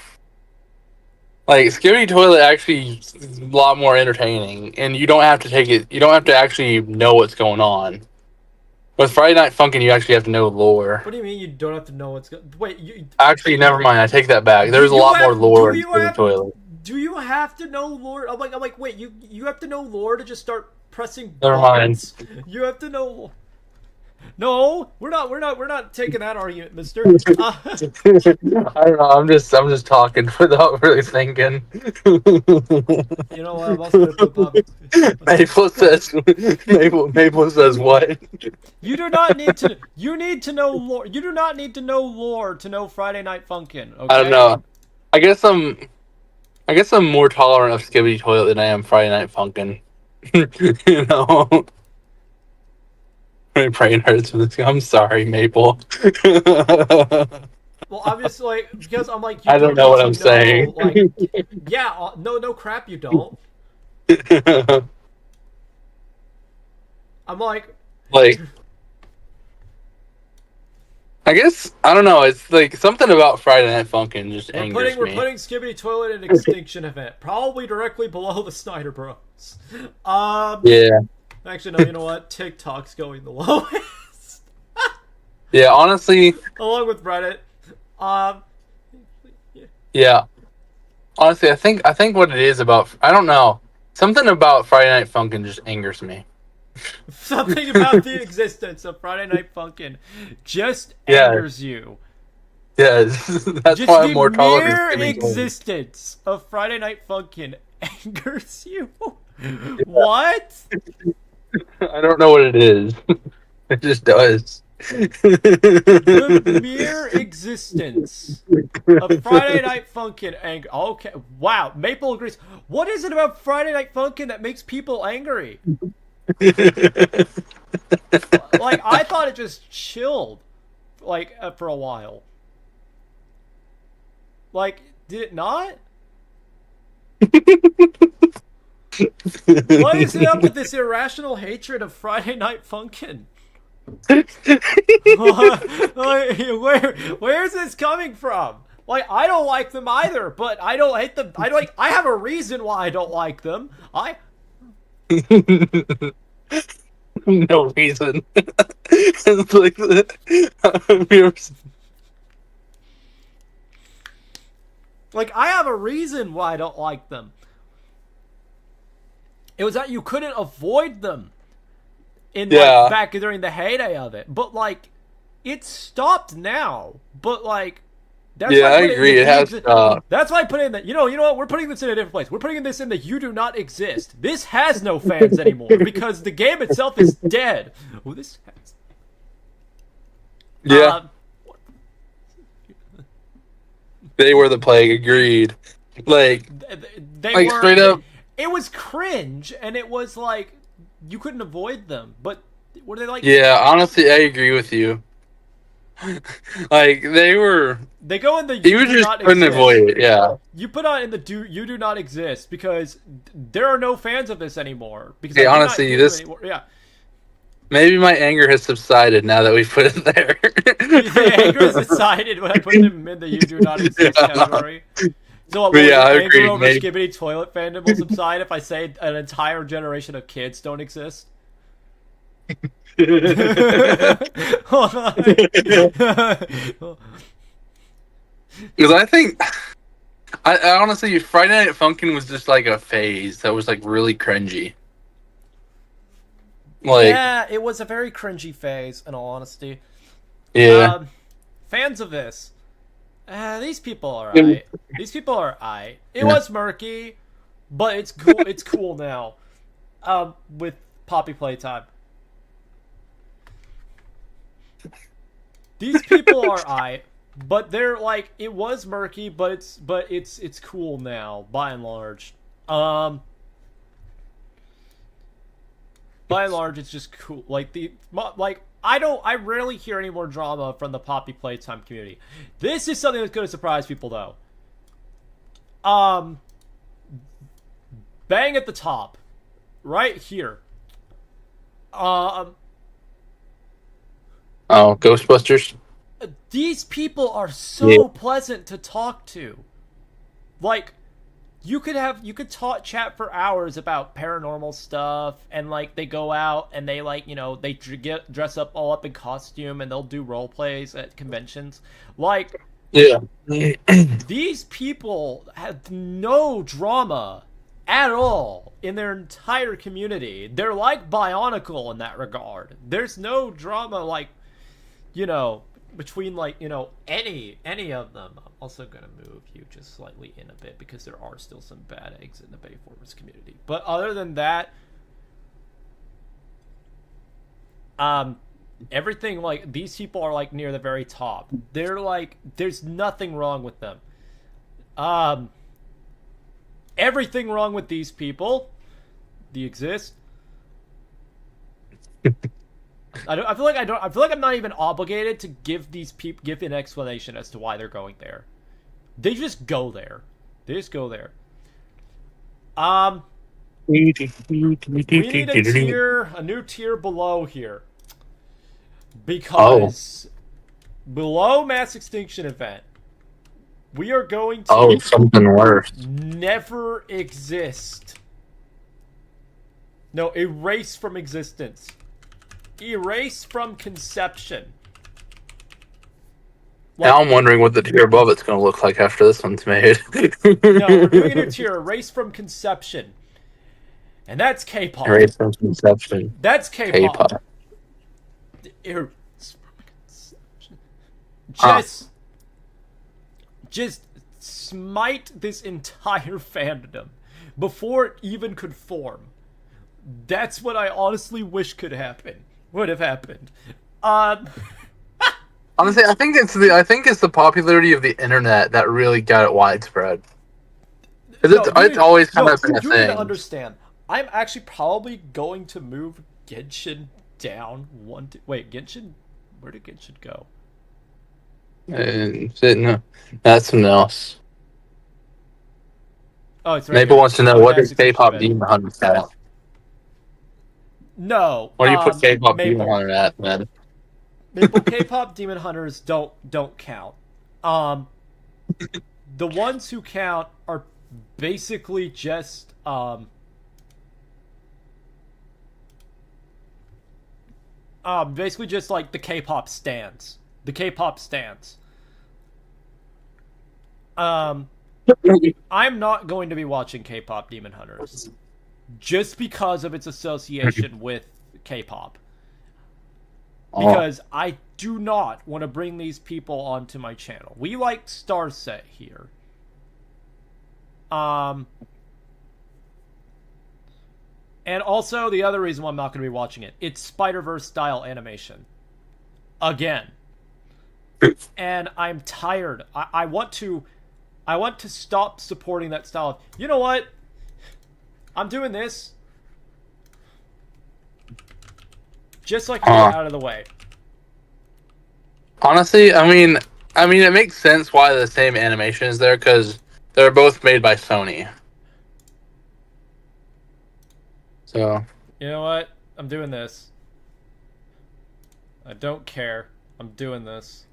Like, Skibidi Toilet actually is a lot more entertaining, and you don't have to actually know what's going on. With Friday Night Funkin', you actually have to know lore. What do you mean you don't have to know what's going on? Wait, actually, never mind, I take that back. There's a lot more lore in Skibidi Toilet. Do you have to know lore? I'm like, wait, you have to know lore to just start pressing Never buttons? mind. You have to know... No, we're not taking that argument, mister. I don't know. I'm just talking without really thinking. You know what? I'm also gonna put Maple says what? You do not need to. You need to know lore. You do not need to know lore to know Friday Night Funkin'. Okay? I don't know. I guess I guess I'm more tolerant of Skibbity Toilet than I am Friday Night Funkin'. You know, my brain hurts. I'm sorry, Maple. Well, obviously, because I'm like, you I don't don't know need what to I'm know. saying. Like, yeah, no crap, you don't. I'm like, Like, I guess I don't know. It's like something about Friday Night Funkin' just angers we're me. putting Skibbity Toilet in extinction event, probably directly below the Snyder Bros. Um, Yeah, actually, no. You know what? TikTok's going the lowest, yeah. Honestly, along with Reddit. Um, yeah. Honestly, I think what it is about I don't know. Something about Friday Night Funkin' just angers me. something about the existence of Friday Night Funkin' just Yeah, angers you. yes. That's Just why I'm the more tolerant mere of Skibbity Toilet. existence of Friday Night Funkin' angers you. What? I don't know what it is. It just does. The mere existence of Friday Night Funkin' anger. Okay, wow. Maple agrees. What is it about Friday Night Funkin' that makes people angry? Like, I thought it just chilled, like, for a while. Like, did it not? What is it up with this irrational hatred of Friday Night Funkin'? Like, where's this coming from? Like, I don't like them either, but I don't hate them. I have a reason why I don't like them. No reason. It's like I have a reason why I don't like them. It was that you couldn't avoid them in yeah, back during the heyday of it. But like, it stopped now. But like, that's yeah. why I I put it agree. It has. that's why I put it in that. You know what? We're putting this in a different place. We're putting this in the "You do not exist." This has no fans anymore because the game itself is dead. Oh, this has. Yeah, they were the plague. Agreed. Like, They like were straight up. it was cringe, and it was like you couldn't avoid them. But were they like? Yeah, honestly, I agree with you. Like they were. They go in the You "You do just not couldn't exist." avoid it. Yeah. You put on in the "You do not exist" because there are no fans of this anymore. Because Hey, I do not honestly, hear them this anymore. Yeah, maybe my anger has subsided now that we put it there. the anger is decided when I put them in the "You do not exist" Yeah. category. So what But will yeah, your I anger agree. over Maybe. Skibbity Toilet fandom will subside if I say an entire generation of kids don't exist? Because I think, I honestly, Friday Night Funkin' was just like a phase that was like really cringy. Like, Yeah, it was a very cringy phase, in all honesty. yeah, Fans of this, these people are alright. These people are alright. It was murky, but it's cool. It's cool now. With Poppy Playtime, these people are alright, but they're like it was murky, but it's cool now by and large. By and large, it's just cool. I rarely hear any more drama from the Poppy Playtime community. This is something that's going to surprise people, though. Bang at the top, right here. oh, Ghostbusters. These people are Yeah, so pleasant to talk to. Like, you could talk chat for hours about paranormal stuff, and like they go out and they they dress up all up in costume and they'll do role plays at conventions. Like, yeah, these people have no drama at all in their entire community. They're like Bionicle in that regard. There's no drama between any of them. I'm also gonna move you just slightly in a bit because there are still some bad eggs in the Bayformers community. But other than that, everything these people are near the very top. They're there's nothing wrong with them. everything wrong with these people. The exist. I feel like I'm not even obligated to give these people give an explanation as to why they're going there. They just go there. They just go there. We need a new tier below here. Because below mass extinction event, we are going to something worse. Never exist. No, erase from existence. Erase from conception. Now I'm wondering what the tier above it's going to look like after this one's made. No, we're doing a new tier. Erase from conception. And that's K-pop. Erase from conception. That's K-pop. Erase from conception. Just smite this entire fandom before it even could form. That's what I honestly wish could happen. Would have happened. Honestly, I think it's the popularity of the internet that really got it widespread. It's always kind of been a thing. You need to understand. I'm actually probably going to move Genshin down one. Wait, Genshin? Where did Genshin go? No, that's something else. Oh, it's right Maple here. wants to know what does K-pop Demon Hunter at? No. What do you put K-pop Demon Hunter at, man? Maple K-pop Demon Hunters don't count. The ones who count are basically just basically just like the K-pop stans. The K-pop stans. I'm not going to be watching K-pop Demon Hunters just because of its association with K-pop. Because I do not want to bring these people onto my channel. We like Starset here. And also, the other reason why I'm not going to be watching it, it's Spider-Verse style animation. Again. And I'm tired. I want to stop supporting that style of, you know what? I'm doing this just like you're out of the way. Honestly, I mean, it makes sense why the same animation is there, because they're both made by Sony. So. You know what? I'm doing this. I don't care. I'm doing this.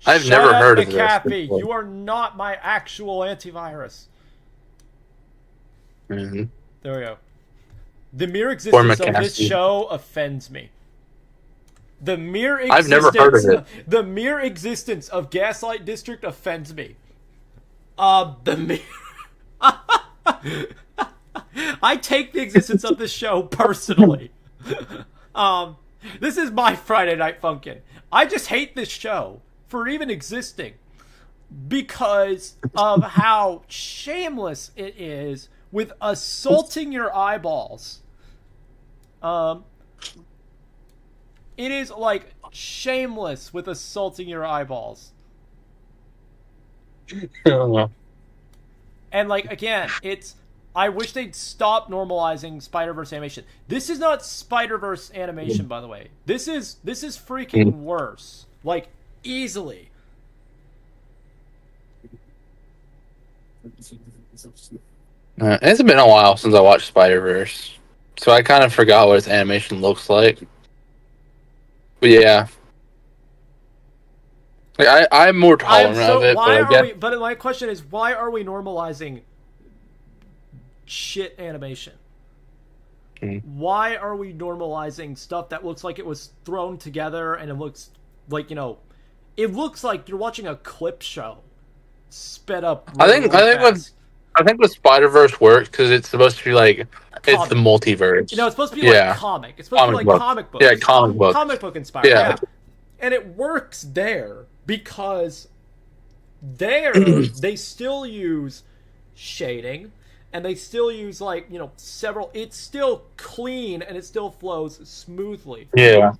I've never heard of this. You are not my actual antivirus. Mm-hmm. There we go. The mere existence of this show offends me. The mere existence, I've never heard of it. The mere existence of Gaslight District offends me. I take the existence of this show personally. This is my Friday Night Funkin'. I just hate this show for even existing because of how shameless it is with assaulting your eyeballs. It is like shameless with assaulting your eyeballs. And like again, I wish they'd stop normalizing Spider-Verse animation. This is not Spider-Verse animation, by the way. This is freaking worse. Like easily. It's been a while since I watched Spider-Verse, so I kind of forgot what its animation looks like. But yeah, like I'm more tolerant of it. But my question is, why are we normalizing shit animation? Why are we normalizing stuff that looks like it was thrown together and it looks like, you know, it looks like you're watching a clip show sped up. I think with Spider-Verse works because it's supposed to be like it's the multiverse. You know, it's supposed to be like comic. It's supposed to be like comic books. Yeah, comic books. Comic book inspired. Yeah. And it works there because there they still use shading and they still use like, you know, it's still clean and it still flows smoothly. Yeah.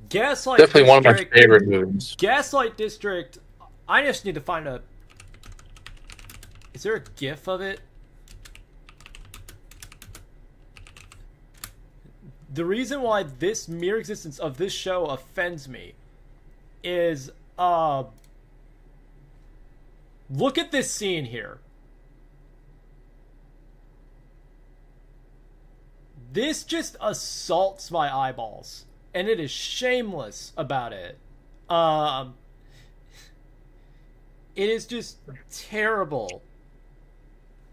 Gaslight Definitely District, one of my favorite movies. Gaslight District I just need to find a... Is there a GIF of it? The reason why this mere existence of this show offends me is, look at this scene here. This just assaults my eyeballs, and it is shameless about it. It is just terrible.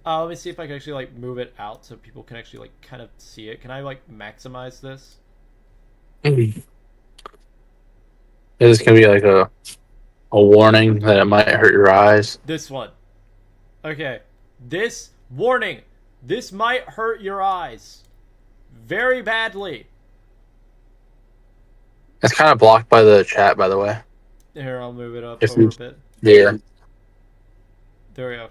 Let me see if I can actually, like, move it out so people can actually, like, kind of see it. Can I, like, maximize this? Is this gonna be like a warning that it might hurt your eyes? This one. Okay. This warning. This might hurt your eyes. Very badly. It's kind of blocked by the chat, by the way. Here, I'll move it up If over you- a bit. Yeah. There we go.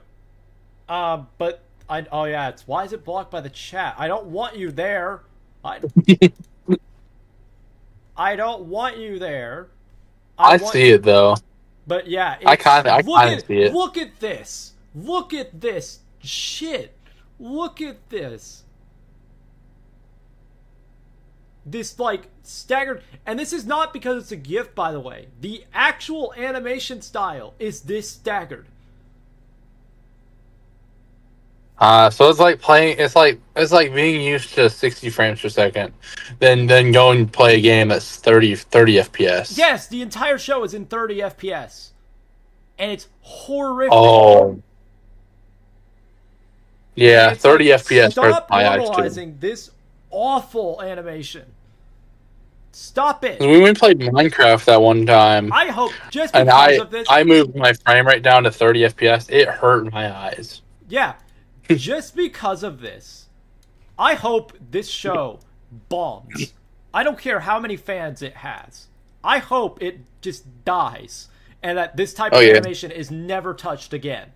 But oh yeah, it's why is it blocked by the chat? I don't want you there. I don't want you there. I see it though. But yeah, I kind of see it. Look at this. Look at this shit. Look at this. This, like, staggered, and this is not because it's a GIF, by the way. The actual animation style is this staggered. So it's like playing. It's like being used to 60 frames per second, then go and play a game that's 30 FPS. Yes, the entire show is in 30 FPS, and it's horrific. Oh, yeah, 30 FPS. Stop normalizing this awful animation. Stop it. When we played Minecraft that one time, I hope just because of this. I moved my frame rate down to 30 FPS. It hurt my eyes. Yeah. Just because of this, I hope this show bombs. I don't care how many fans it has. I hope it just dies and that this type of animation is never touched again.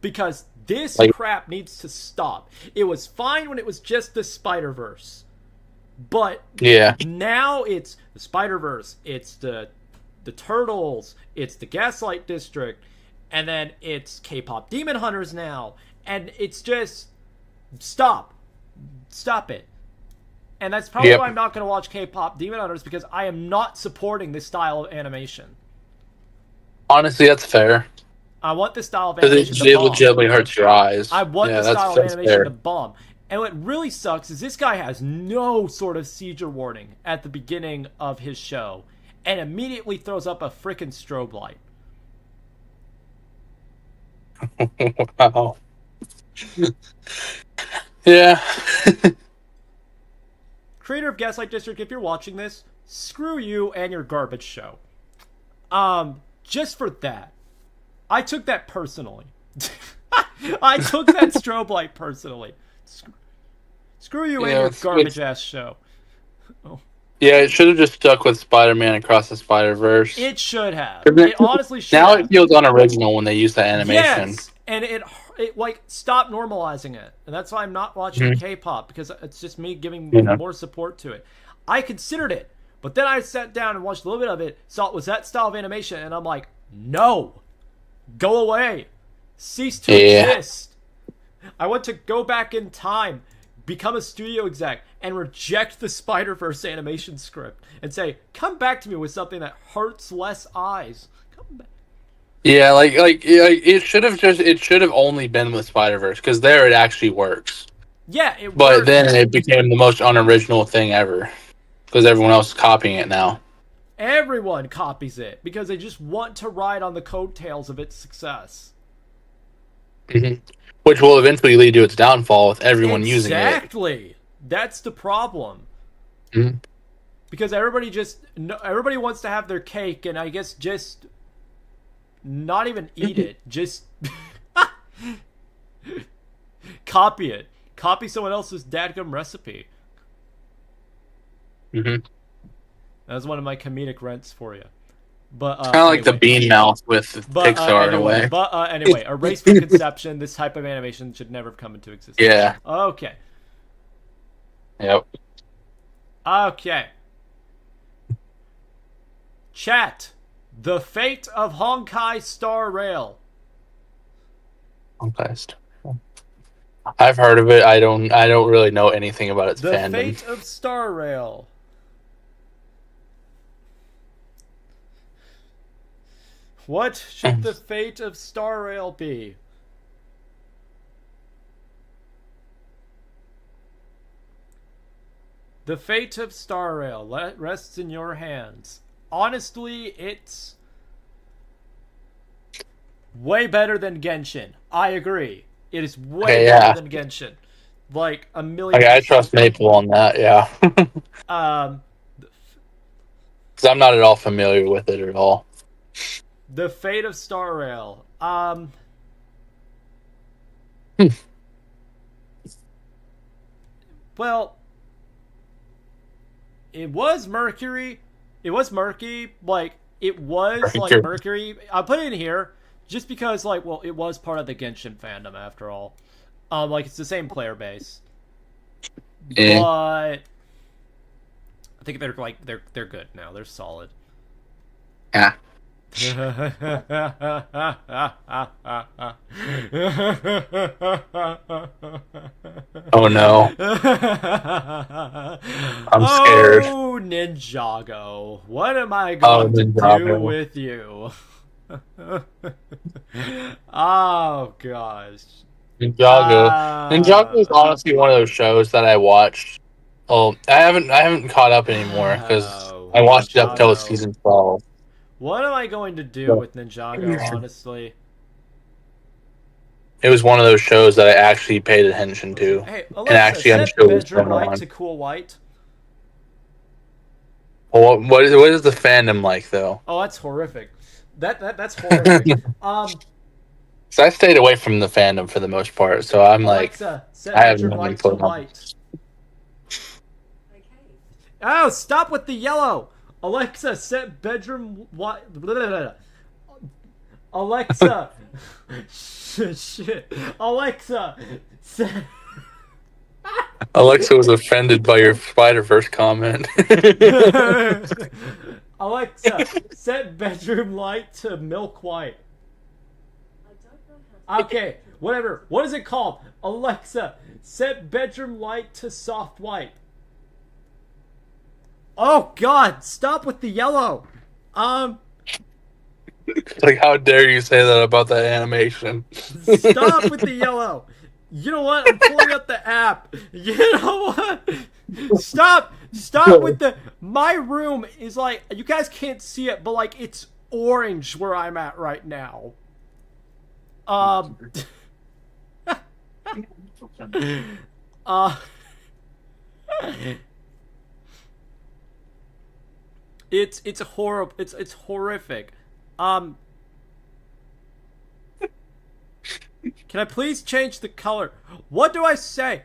Because this crap needs to stop. It was fine when it was just the Spider-Verse. But now it's the Spider-Verse, it's the Turtles, it's the Gaslight District, and then it's K-pop Demon Hunters now. And it's just, stop it. And that's probably why I'm not going to watch K-pop Demon Hunters, because I am not supporting this style of animation. Honestly, that's fair. I want this style of animation to bomb. Because it legitimately hurts your eyes. I want this style of animation to bomb. And what really sucks is this guy has no sort of seizure warning at the beginning of his show, and immediately throws up a frickin' strobe light. Wow. Yeah. Creator of Gaslight District, if you're watching this, screw you and your garbage show. Just for that. I took that personally. I took that strobe light personally. Screw you and your garbage ass show. Oh. Yeah, it should have just stuck with Spider-Man Across the Spider-Verse. It should have. It honestly should now have. It feels unoriginal when they use that animation. Yes, and it like, stop normalizing it. And that's why I'm not watching K-pop, because it's just me giving more support to it. I considered it, but then I sat down and watched a little bit of it, saw it was that style of animation, and I'm like, no. Go away. Cease to exist. I want to go back in time, become a studio exec, and reject the Spider-Verse animation script and say, come back to me with something that hurts less eyes. Come back. Yeah, like it should have only been with Spider-Verse, because there it actually works. Yeah, it But works. then it became the most unoriginal thing ever, because everyone else is copying it now. Everyone copies it because they just want to ride on the coattails of its success. Mm-hmm. Which will eventually lead to its downfall with everyone using it. Exactly. That's the problem. Mm-hmm. Because everybody wants to have their cake, and I guess just not even eat it. Just copy it. Copy someone else's dadgum recipe. Mm-hmm. That's one of my comedic rents for you. But kind of like the Bean Mouth with Pixar in a way. But anyway, a race for conception. This type of animation should never have come into existence. Yeah. Okay. Yep. Okay. Chat, The Fate of Honkai Star Rail. Okay. I've heard of it. I don't really know anything about its The fandom. Fate of Star Rail. What should the fate of Star Rail be? The fate of Star Rail rests in your hands. Honestly, it's way better than Genshin. I agree. It is way better than Genshin. Like a million. I trust Maple on that. Yeah. Because I'm not at all familiar with it at all. The Fate of Star Rail. Well, it was Mercury. It was murky. Like, it was like Mercury. I put it in here just because, like, well, it was part of the Genshin fandom after all. Like, it's the same player base. But I think they're like they're good now. They're solid. Yeah. Oh no. I'm scared. Oh, Ninjago. What am I going to do with you? Oh gosh. Ninjago is honestly one of those shows that I watched. Oh, I haven't caught up anymore because I watched it up till season 12. What am I going to do with Ninjago, honestly? It was one of those shows that I actually paid attention to. Hey, Alexa, and actually set bedroom light to cool white. Well, what is the fandom like, though? Oh, that's horrific. That's horrific. So I stayed away from the fandom for the most part, so I'm Alexa, set I have bedroom no light to white. Okay. Oh, stop with the yellow! Alexa, set bedroom white. Alexa, shit. Alexa, set. Alexa was offended by your Spider-Verse comment. Alexa, set bedroom light to milk white. Okay, whatever. What is it called? Alexa, set bedroom light to soft white. Oh God! Stop with the yellow. Like, how dare you say that about that animation? Stop with the yellow. You know what? I'm pulling up the app. You know what? Stop with the. My room is like, you guys can't see it, but like it's orange where I'm at right now. It's horrible. It's horrific. Can I please change the color? What do I say?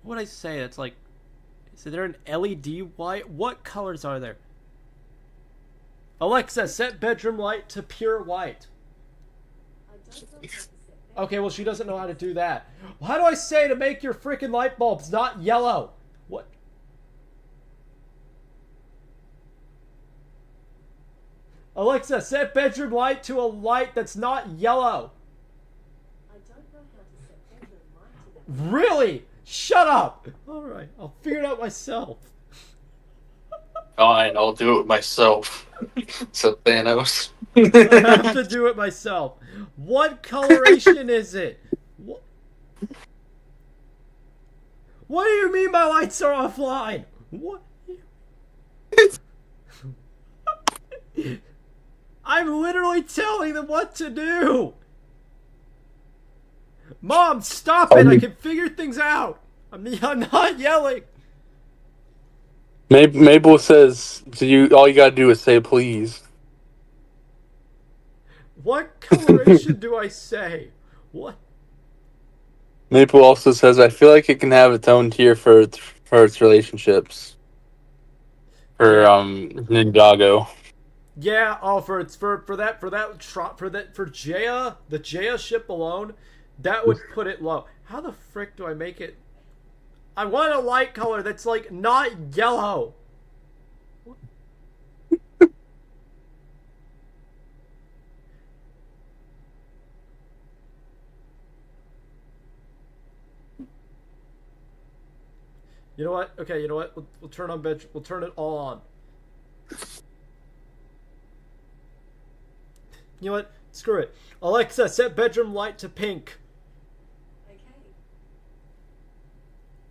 What would I say? It's like, is there an LED white? What colors are there? Alexa, set bedroom light to pure white. Okay, well, she doesn't know how to do that. Well, how do I say to make your freaking light bulbs not yellow? What? Alexa, set bedroom light to a light that's not yellow. I don't know how to set bedroom light to that. Really? Shut up! Alright, I'll figure it out myself. Fine, I'll do it myself. So Thanos. I have to do it myself. What coloration is it? What do you mean my lights are offline? What? I'm literally telling them what to do. Mom, stop it! I can figure things out. I'm not yelling. Mabel says, all you gotta do is say please. What coloration do I say? What? Maple also says, I feel like it can have its own tier for its relationships. For Ninjago. Yeah, for Jaya, the Jaya ship alone, that would put it low. How the frick do I make it? I want a light color that's like not yellow. You know what? Okay, you know what? We'll turn on bed. We'll turn it all on. You know what? Screw it. Alexa, set bedroom light to pink. Okay.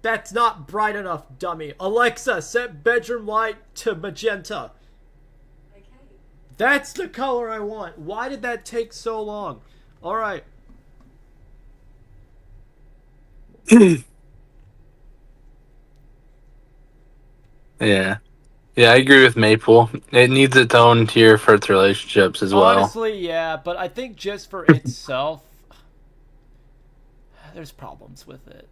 That's not bright enough, dummy. Alexa, set bedroom light to magenta. Okay. That's the color I want. Why did that take so long? All right. Yeah. Yeah, I agree with Maple. It needs its own tier for its relationships as well. Honestly, yeah, but I think just for itself, there's problems with it.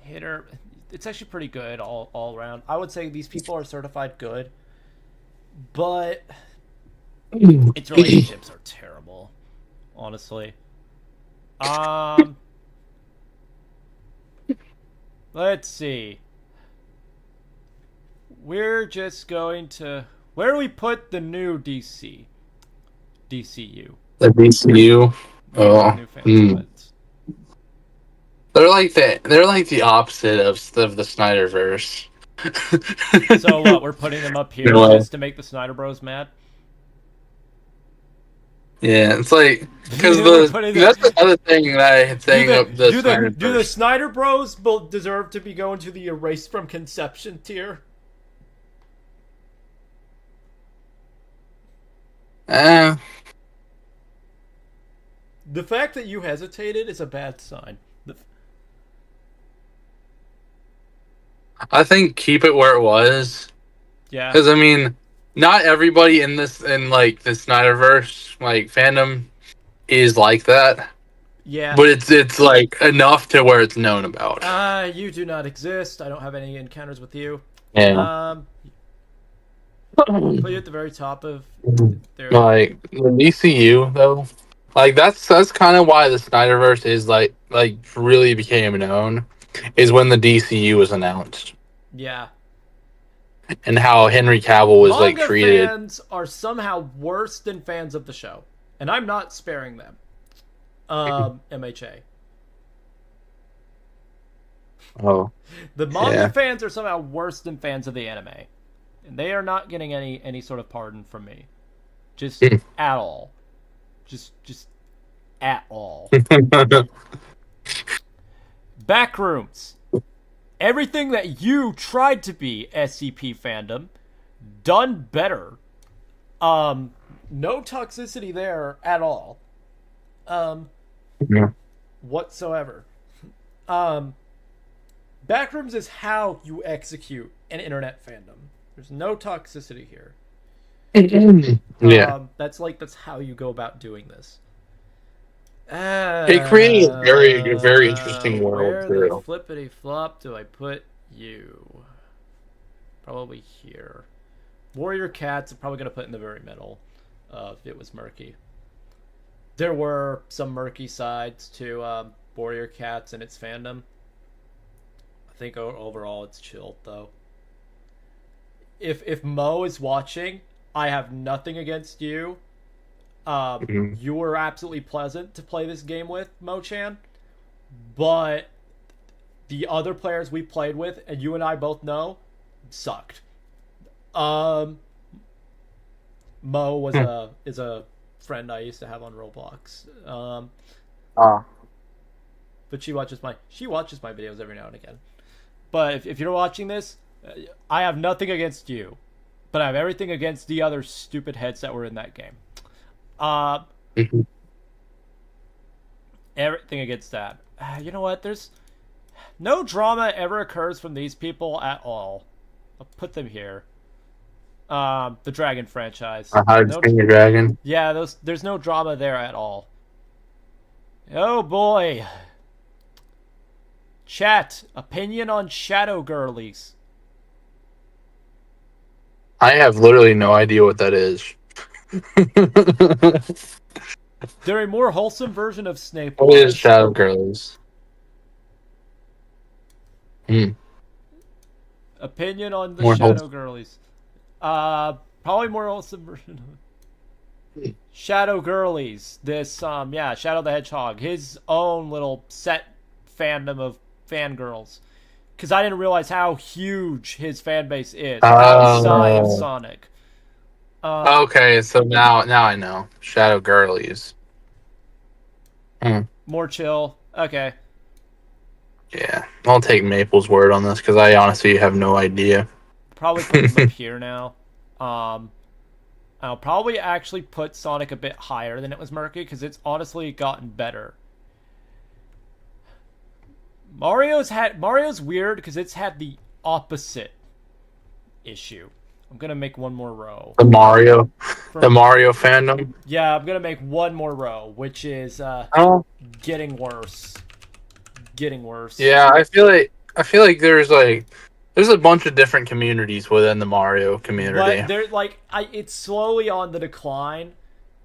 Hitter, it's actually pretty good all around. I would say these people are certified good, but its relationships are terrible, honestly. Let's see. We're just going to... Where do we put the new DC? DCU. The DCU. The new fans. They're like the opposite of the Snyderverse. So what? We're putting them up here just to make the Snyder Bros mad. Yeah, it's like because that's the other thing that I had saying of the Snyderverse. Do the Snyder Bros deserve to be going to the erased from conception tier? The fact that you hesitated is a bad sign. I think keep it where it was. Yeah. Because I mean, not everybody in like the Snyderverse like fandom is like that. Yeah. But it's like enough to where it's known about. You do not exist. I don't have any encounters with you. Yeah. Put you at the very top of their... Like the DCU though. Like that's kind of why the Snyderverse is like really became known, is when the DCU was announced. Yeah. And how Henry Cavill was like treated. Fans are somehow worse than fans of the show, and I'm not sparing them. MHA. Oh. The manga fans are somehow worse than fans of the anime, and they are not getting any sort of pardon from me, just at all, just at all. Backrooms. Everything that you tried to be, SCP fandom, done better. No toxicity there at all. Whatsoever. Backrooms is how you execute an internet fandom. There's no toxicity here. That's how you go about doing this. It created a very interesting world. Where the flippity flop do I put you? Probably here. Warrior Cats, I'm probably gonna put in the very middle. If it was murky. There were some murky sides to Warrior Cats and its fandom. I think overall it's chilled though. If Mo is watching, I have nothing against you. You were absolutely pleasant to play this game with, Mo-chan. But the other players we played with, and you and I both know, sucked. Mo is a friend I used to have on Roblox. But she watches my videos every now and again. But if you're watching this, I have nothing against you, but I have everything against the other stupid heads that were in that game. Everything against that. You know what? There's no drama ever occurs from these people at all. I'll put them here. The Dragon franchise. How to Train Your Dragon. Yeah, there's no drama there at all. Oh boy. Chat, opinion on Shadow Girlies. I have literally no idea what that is. They're a more wholesome version of Snape. What is Shadow Girlies? Opinion on the Shadow Girlies. Probably more wholesome version of Shadow Girlies. This Shadow the Hedgehog. His own little set fandom of fangirls. Because I didn't realize how huge his fan base is Oh. outside of Sonic. Okay, so now I know. Shadow Girlies. More chill. Okay. Yeah, I'll take Maple's word on this because I honestly have no idea. Probably put them up here now. I'll probably actually put Sonic a bit higher than it was Murky because it's honestly gotten better. Mario's weird because it's had the opposite issue. I'm gonna make one more row. The Mario fandom. Yeah, I'm gonna make one more row, which is getting worse. Getting worse. Yeah, I feel like there's a bunch of different communities within the Mario community. But they're it's slowly on the decline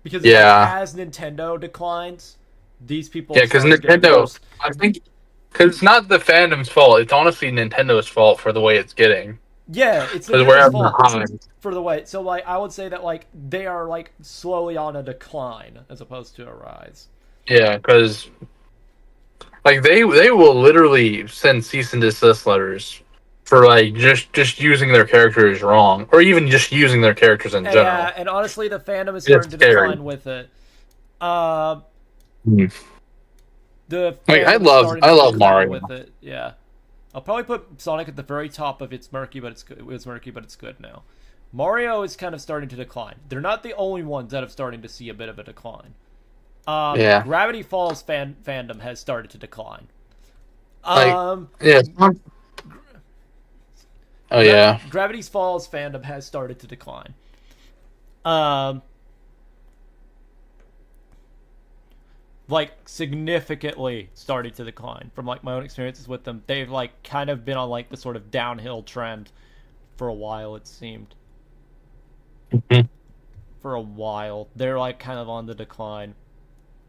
because as Nintendo declines, these people. Yeah, because Nintendo. I think because it's not the fandom's fault. It's honestly Nintendo's fault for the way it's getting. Yeah, it's Nintendo's fault for the way. So I would say that they are slowly on a decline as opposed to a rise. Yeah, because they will literally send cease and desist letters for just using their characters wrong, or even just using their characters in general. Yeah, and honestly, the fandom is starting to decline with it. The I love Mario with it. Yeah, I'll probably put Sonic at the very top of it's murky, but it's good. It was murky, but it's good now. Mario is kind of starting to decline. They're not the only ones that have starting to see a bit of a decline. Gravity Falls fandom has started to decline. Gravity Falls fandom has started to decline. Significantly started to decline from my own experiences with them. They've kind of been on the sort of downhill trend for a while, it seemed. Mm-hmm. For a while. They're kind of on the decline.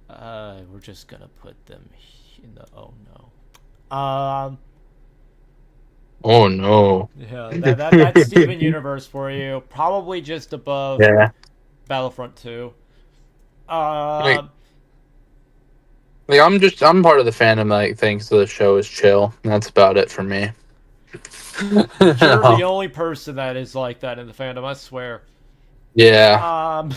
We're just gonna put them in the oh no. Yeah, that's Steven Universe for you. Probably just above Battlefront 2. I'm part of the fandom that thinks the show is chill. And that's about it for me. You're the only person that is like that in the fandom, I swear. Yeah.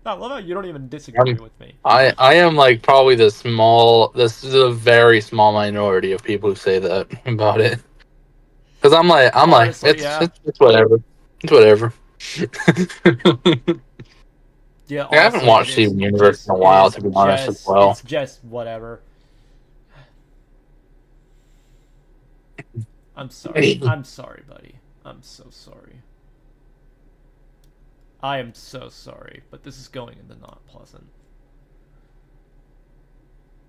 I love how you don't even disagree with me. I am probably this is a very small minority of people who say that about it. Because honestly, it's whatever. It's whatever. Yeah, I haven't watched Steven Universe in a while, to be honest, as well. It's just whatever. I'm sorry. I'm sorry, buddy. I'm so sorry. I am so sorry, but this is going into not pleasant.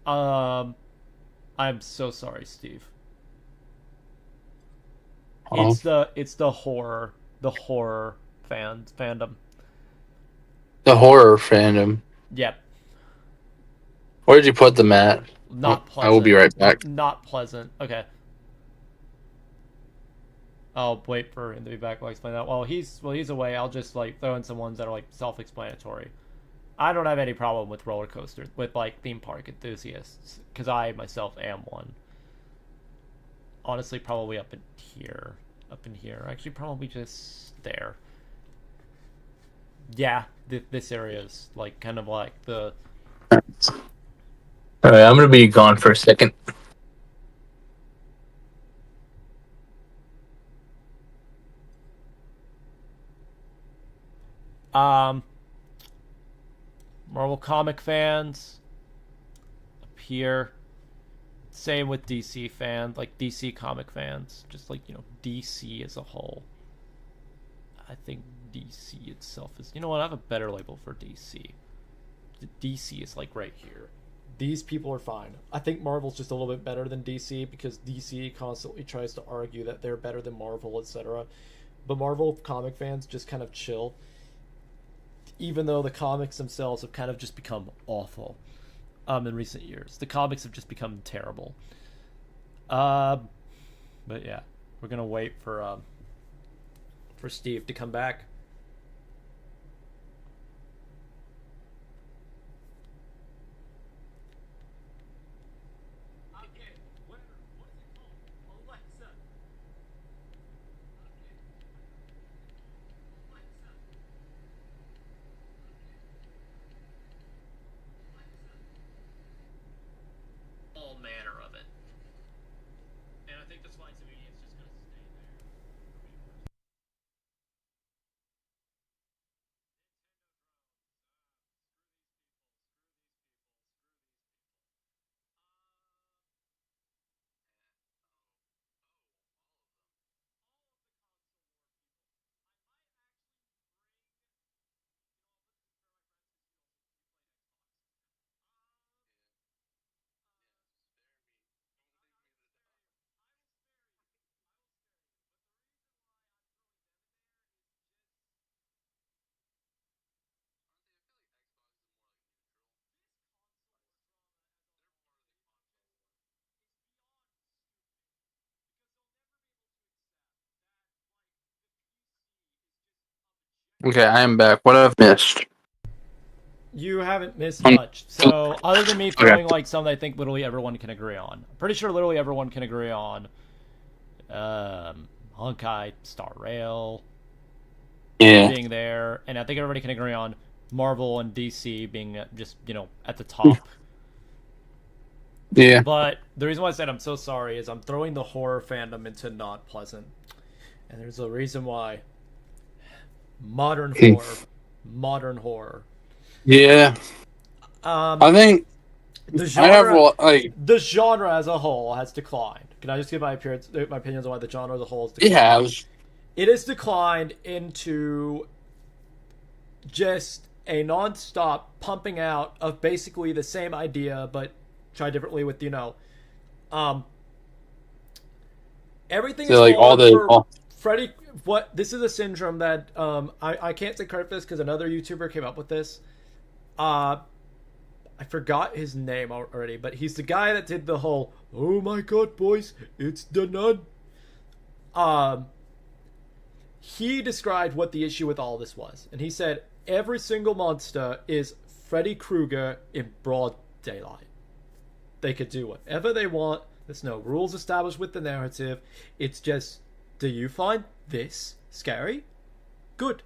I'm so sorry, Steve. It's the horror fandom. The horror fandom. Yep. Where did you put them at? Not pleasant. I will be right back. Not pleasant. Okay. I'll wait for him to be back while I explain that. While he's away, I'll just throw in some ones that are self-explanatory. I don't have any problem with roller coasters, with theme park enthusiasts, because I myself am one. Honestly, probably up in here. Actually, probably just there. Yeah, this area is kind of the. All right, I'm gonna be gone for a second. Marvel comic fans up here. Same with DC fans, DC comic fans, just DC as a whole. I think DC itself is, you know what, I have a better label for DC. DC is right here. These people are fine. I think Marvel's just a little bit better than DC because DC constantly tries to argue that they're better than Marvel, etc. But Marvel comic fans just kind of chill. Even though the comics themselves have kind of just become awful in recent years. The comics have just become terrible. But yeah, we're gonna wait for Steve to come back. Okay, I am back. What have I missed? You haven't missed Um, much. So, other than me Okay. throwing like something I think literally everyone can agree on. I'm pretty sure literally everyone can agree on Honkai Star Rail Yeah. being there, and I think everybody can agree on Marvel and DC being just, at the top. Yeah. But the reason why I said I'm so sorry is I'm throwing the horror fandom into not pleasant. And there's a reason why. Modern horror. Yeah. I think The I have genre, like the genre as a whole has declined. Can I just give my opinions on why the genre as a whole has it declined? has. It has declined into just a non-stop pumping out of basically the same idea, but tried differently with everything So is like all fallen the for Freddy. What this is a syndrome that I can't take credit for this because another YouTuber came up with this. I forgot his name already, but he's the guy that did the whole "Oh my God, boys, it's the nun." He described what the issue with all this was, and he said every single monster is Freddy Krueger in broad daylight. They could do whatever they want. There's no rules established with the narrative. It's just, do you find this scary? Good.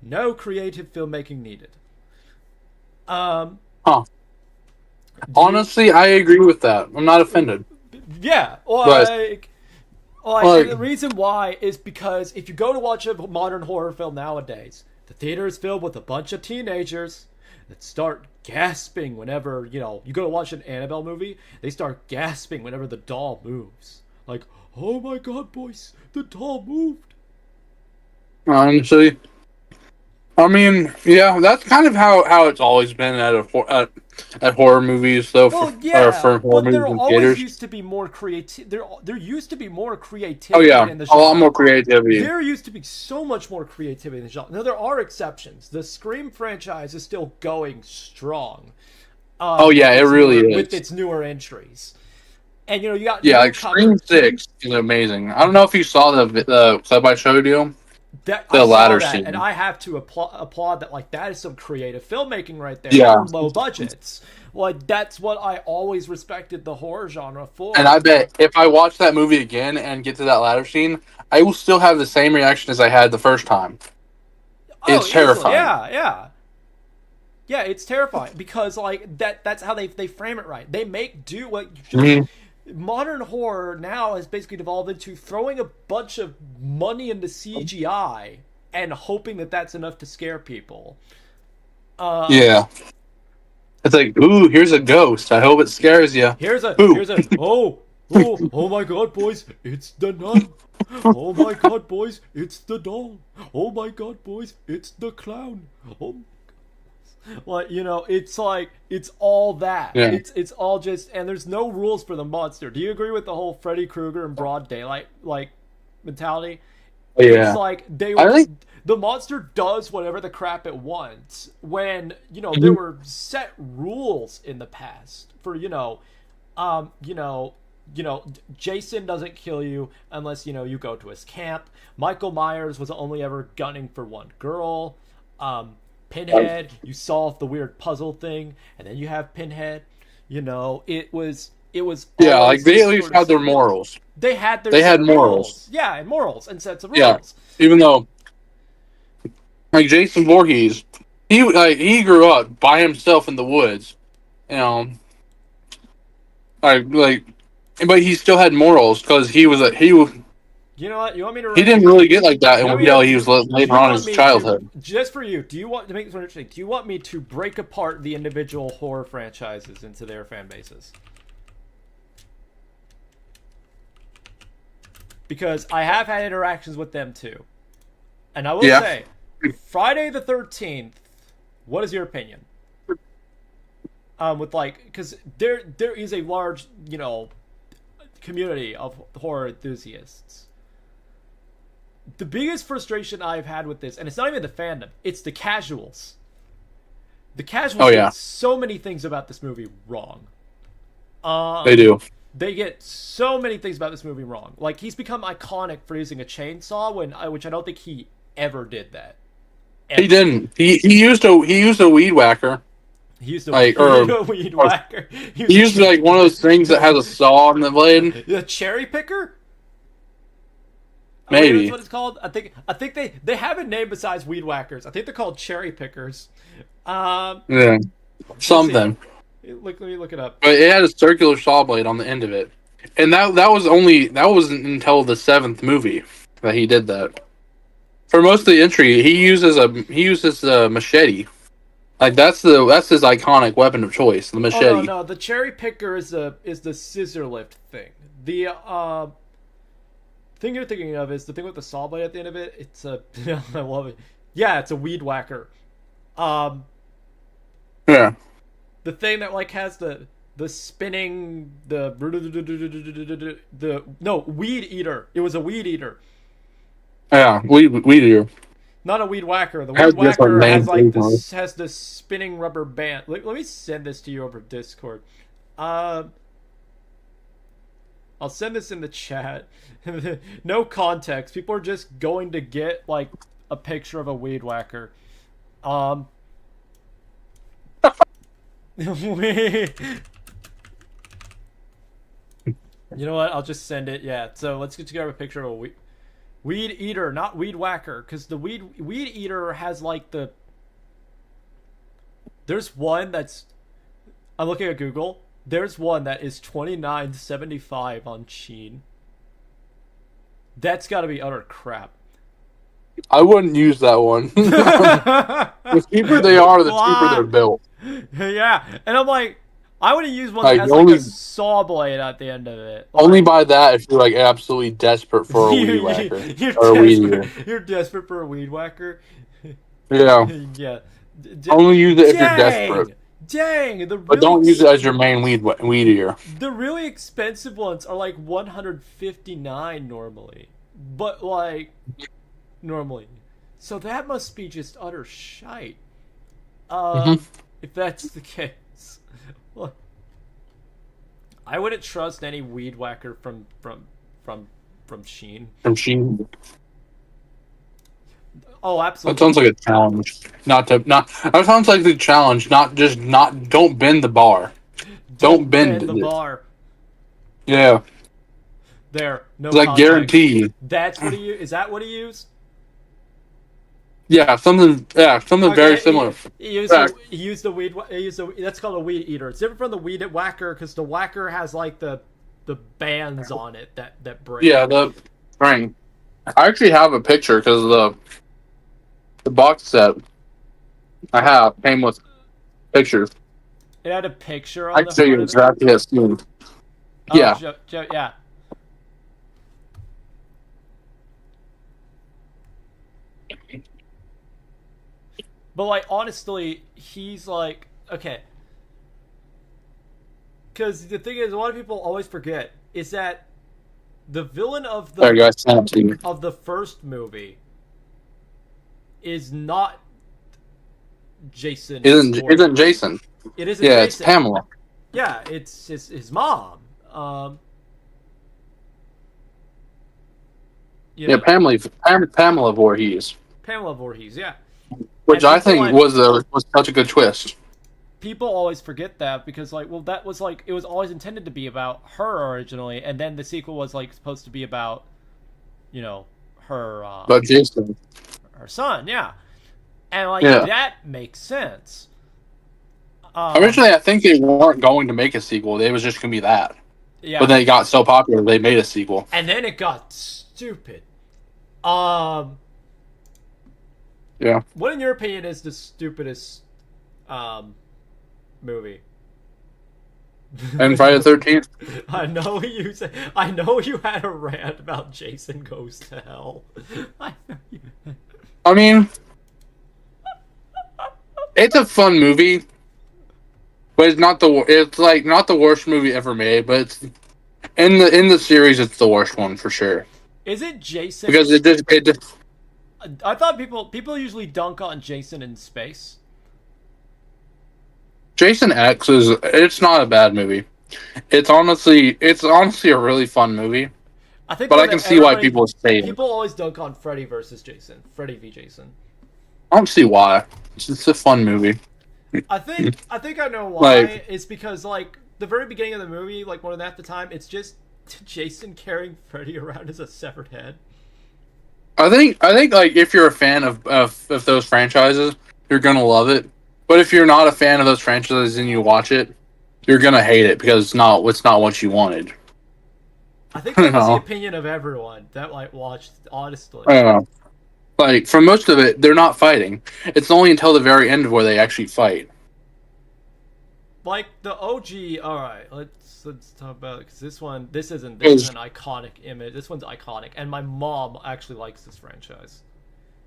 No creative filmmaking needed. Huh. Honestly, I agree with that. I'm not offended. Yeah, But and the reason why is because if you go to watch a modern horror film nowadays, the theater is filled with a bunch of teenagers that start gasping whenever, you go to watch an Annabelle movie, they start gasping whenever the doll moves. Like, oh my God, boys, the doll moved. honestly, I mean, yeah, that's kind of how it's always been at horror movies, though. Well, Or yeah, for horror but movies there in always theaters. used to be more creative. There used to be more Oh creativity yeah, in the a lot genre. more creativity. There used to be so much more creativity in the genre. Now there are exceptions. The Scream franchise is still going strong. Oh yeah, it really is. With its newer entries, and you got Yeah, like newcomers. Scream 6 is amazing. I don't know if you saw the clip I showed you. That The I saw ladder that, scene. and I have to applaud that. Like that is some creative filmmaking right there. Yeah. For low budgets. Like that's what I always respected the horror genre for. And I bet if I watch that movie again and get to that ladder scene, I will still have the same reaction as I had the first time. It's terrifying. Yeah. Yeah, it's terrifying because like that's how they frame it right. They make do what modern horror now has basically devolved into throwing a bunch of money into CGI and hoping that that's enough to scare people. Yeah. It's like, ooh, here's a ghost. I hope it scares you. Here's a Ooh. oh my God, boys, it's the nun. Oh my God, boys, it's the doll. Oh my God, boys, it's the clown. Oh. Like, it's like it's all that. Yeah. It's all just, and there's no rules for the monster. Do you agree with the whole Freddy Krueger in broad daylight like mentality? Yeah. It's like I think the monster does whatever the crap it wants. When there were set rules in the past for Jason doesn't kill you unless you go to his camp. Michael Myers was only ever gunning for one girl. Pinhead, you solve the weird puzzle thing, and then you have Pinhead. It was yeah, like they at least had their morals. They had morals. Yeah, and morals and sets of rules. Yeah, even though like Jason Voorhees, he grew up by himself in the woods, like, but he still had morals because he was. You know what? You want me to? He didn't really get like that until he was later on in his childhood. Just for you, do you want to make this more interesting? Do you want me to break apart the individual horror franchises into their fan bases? Because I have had interactions with them too, and I will say, Friday the 13th. What is your opinion? Because there is a large community of horror enthusiasts. The biggest frustration I've had with this, and it's not even the fandom, it's the casuals. The casuals get so many things about this movie wrong. They do. They get so many things about this movie wrong. Like, he's become iconic for using a chainsaw, which I don't think he ever did that. He didn't. He used a weed whacker. He used a, Like, a weed or- whacker. He used like one of those things that has a saw on the blade. The cherry picker. Maybe. That's what it's called. I think they have a name besides weed whackers. I think they're called cherry pickers. Yeah, something. Let me look it up. But it had a circular saw blade on the end of it, and that wasn't until the 7th movie that he did that. For most of the entry, he uses a machete. Like that's his iconic weapon of choice, the machete. Oh no, the cherry picker is the scissor lift thing. The thing you're thinking of is the thing with the saw blade at the end of it. It's a I love it. Yeah, it's a weed whacker. Yeah. The thing that like has the spinning the weed eater. It was a weed eater. Yeah, weed eater. Not a weed whacker. The Has weed whacker different has like names. this spinning rubber band. Let me send this to you over Discord. I'll send this in the chat. No context. People are just going to get like a picture of a weed whacker. You know what? I'll just send it. Yeah. So let's get together a picture of a weed eater, not weed whacker, because the weed eater has like the. There's one that's. I'm looking at Google. There's one that is $29.75 on Sheen. That's got to be utter crap. I wouldn't use that one. The cheaper they are, the cheaper they're built. Yeah, and I'm like, I would have used one Like, that has only- like a saw blade at the end of it. Only buy that if you're like absolutely desperate for a weed whacker or a weed eater. You're desperate for a weed whacker. Yeah. Yeah. Only use it if you're desperate. Dang, But don't use it as your main weed eater. The really expensive ones are like $159 normally, but like normally, so that must be just utter shite. If that's the case, well, I wouldn't trust any weed whacker from Sheen. From Sheen. Oh, That absolutely. sounds like a challenge. That sounds like the challenge. Don't bend the bar. Don't bend the it. bar. Yeah. There, no. It's like context. guaranteed. That's what he used. Is that what he used? Yeah, something very similar. He used the weed. That's called a weed eater. It's different from the weed whacker because the whacker has like the bands on it that break. Yeah, the ring. I actually have a picture because the box set I have came with pictures. It had a picture on I the can show you front of it. exactly how it's doing. Oh, Yeah. Yeah. But like honestly, he's like okay. Because the thing is, a lot of people always forget is that the villain of There you go. I sent it to you. of the first movie is not Jason. Isn't Jason? It isn't Yeah, Jason. it's Pamela. Yeah, it's his mom. You Yeah, know, Pamela Voorhees, Pamela Voorhees. Yeah, which And I people think like- was such a good twist. people always forget that because like, well, that was like it was always intended to be about her originally, and then the sequel was like supposed to be about, you know, her But Jason, her son. Yeah, and like Yeah. that makes sense. originally I think they weren't going to make a sequel. It was just going to be that. Yeah, But then it got so popular they made a sequel. and then it got stupid. Yeah. What in your opinion is the stupidest movie? And Friday the 13th. I know you had a rant about Jason Goes to Hell. I know you. I mean, it's a fun movie, but it's not the worst movie ever made. But it's in the series, it's the worst one for sure Is it Jason? because it just I thought people usually dunk on Jason in space. Jason X it's not a bad movie. It's honestly a really fun movie. I think, But though, I can that see why everybody- people say it. People always dunk on Freddy versus Jason. Freddy v Jason. I don't see why. It's a fun movie. I think I know why. Like- It's because like the very beginning of the movie, like more than half the time, it's just Jason carrying Freddy around as a severed head. I think like if you're a fan of those franchises, you're gonna love it. But if you're not a fan of those franchises and you watch it, you're gonna hate it because it's not what you wanted. I think that was the No. opinion of everyone that like watched. Honestly, I don't know. Like for most of it, they're not fighting. It's only until the very end where they actually fight. like the OG. All right, let's talk about it because this is an iconic image. This one's iconic, and my mom actually likes this franchise.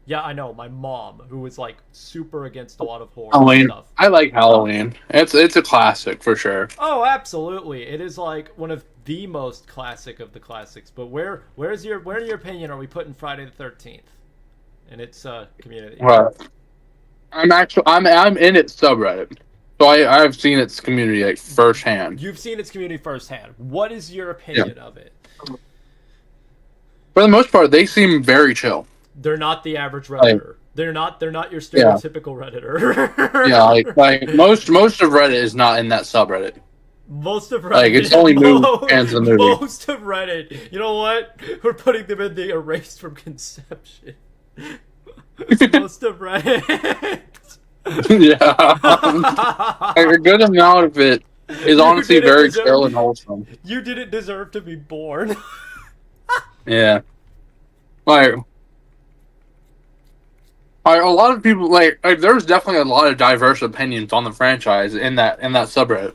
Yeah, I know my mom, who was like super against a lot of horror Halloween. stuff. I like Halloween. It's a classic for sure. Oh, absolutely! It is like one of the most classic of the classics. But where in your opinion are we putting Friday the 13th in its community? Right. I'm in its subreddit, so I've seen its community like firsthand. You've seen its community firsthand. What is your opinion of it? For the most part, they seem very chill. They're not the average redditor. They're not your stereotypical redditor. Yeah, like most of Reddit is not in that subreddit. Most of Reddit. Like, it's only new fans of the movie. Most of Reddit. You know what? We're putting them in the erased from conception. Most of Reddit. Yeah, like a good amount of it is honestly very chill and wholesome. You didn't deserve to be born. Yeah, like a lot of people like there's definitely a lot of diverse opinions on the franchise in that subreddit,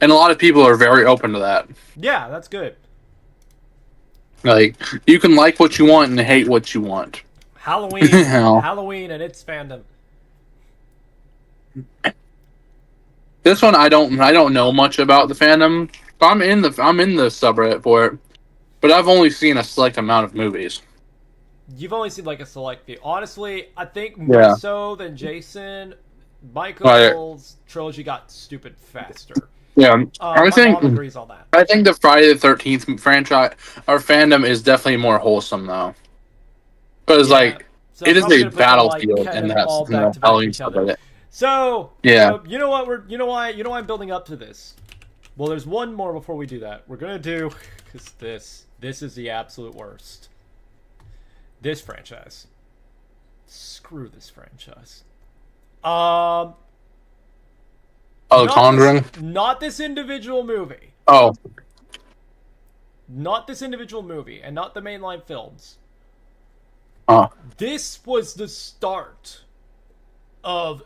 and a lot of people are very open to that. Yeah, that's good. Like you can like what you want and hate what you want. Halloween, Halloween, and its fandom. This one I don't know much about the fandom. I'm in the subreddit for it, but I've only seen a select amount of movies. You've only seen like a select few. Honestly, I think more Yeah. so than Jason, Michael's trilogy got stupid faster. Yeah, My mom agrees on that. I think the Friday the 13th franchise or fandom is definitely more wholesome though, because Yeah. like So it I'm is probably a gonna put them, battlefield like, kind in of that all back to back Halloween each other. subreddit. So Yeah. you know what you know why I'm building up to this. Well, there's one more before we do that. We're gonna do because this is the absolute worst. This franchise. Screw this franchise. Oh, Not Conjuring. not this individual movie. Oh, Not this individual movie, and not the mainline films. oh, This was the start of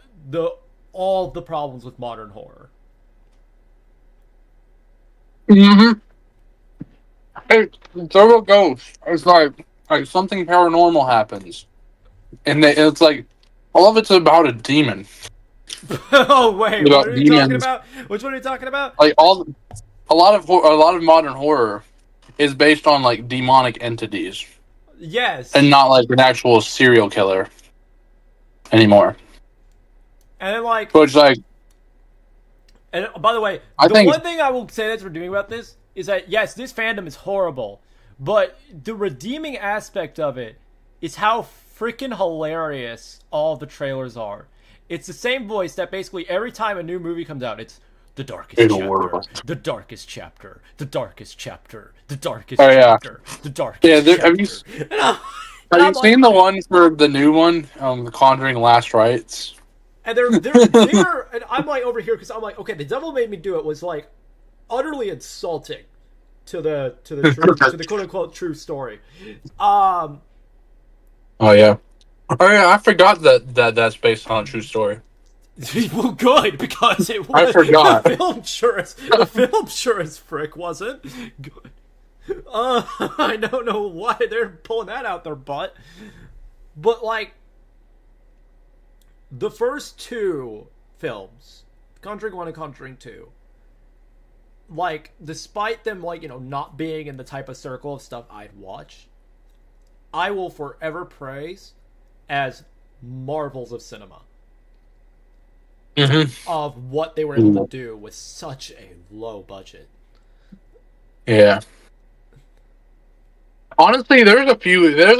all the problems with modern horror. mm-hmm. Hey, Zero Ghost. It's like something paranormal happens, and it's like all of it's about a demon. Oh wait, About what are you talking demons. about? Which one are you talking about? Like a lot of modern horror is based on like demonic entities Yes. and not like an actual serial killer anymore. And then like, Which like and by the way, I the think- one thing I will say that's redeeming about this is that yes, this fandom is horrible, but the redeeming aspect of it is how freaking hilarious all the trailers are. It's the same voice that basically every time a new movie comes out, it's the darkest It'll chapter, work. the darkest chapter, the darkest chapter, the darkest Oh, yeah. chapter, the darkest Yeah, chapter. have you I'm seen the one for the new one, The Conjuring Last Rites? And they're and I'm like over here because I'm like, okay, the devil made me do it was like utterly insulting to the true, to the quote unquote true story. Oh yeah. Oh yeah, I forgot that's based on a true story. Well, good because it was. I forgot. The film sure as frick wasn't good. I don't know why they're pulling that out their butt, but like the first two films, Conjuring 1 and Conjuring 2, like despite them like not being in the type of circle of stuff I'd watch, I will forever praise as marvels of cinema. Mm-hmm. Of what they were able to do with such a low budget. Yeah. Honestly, there's a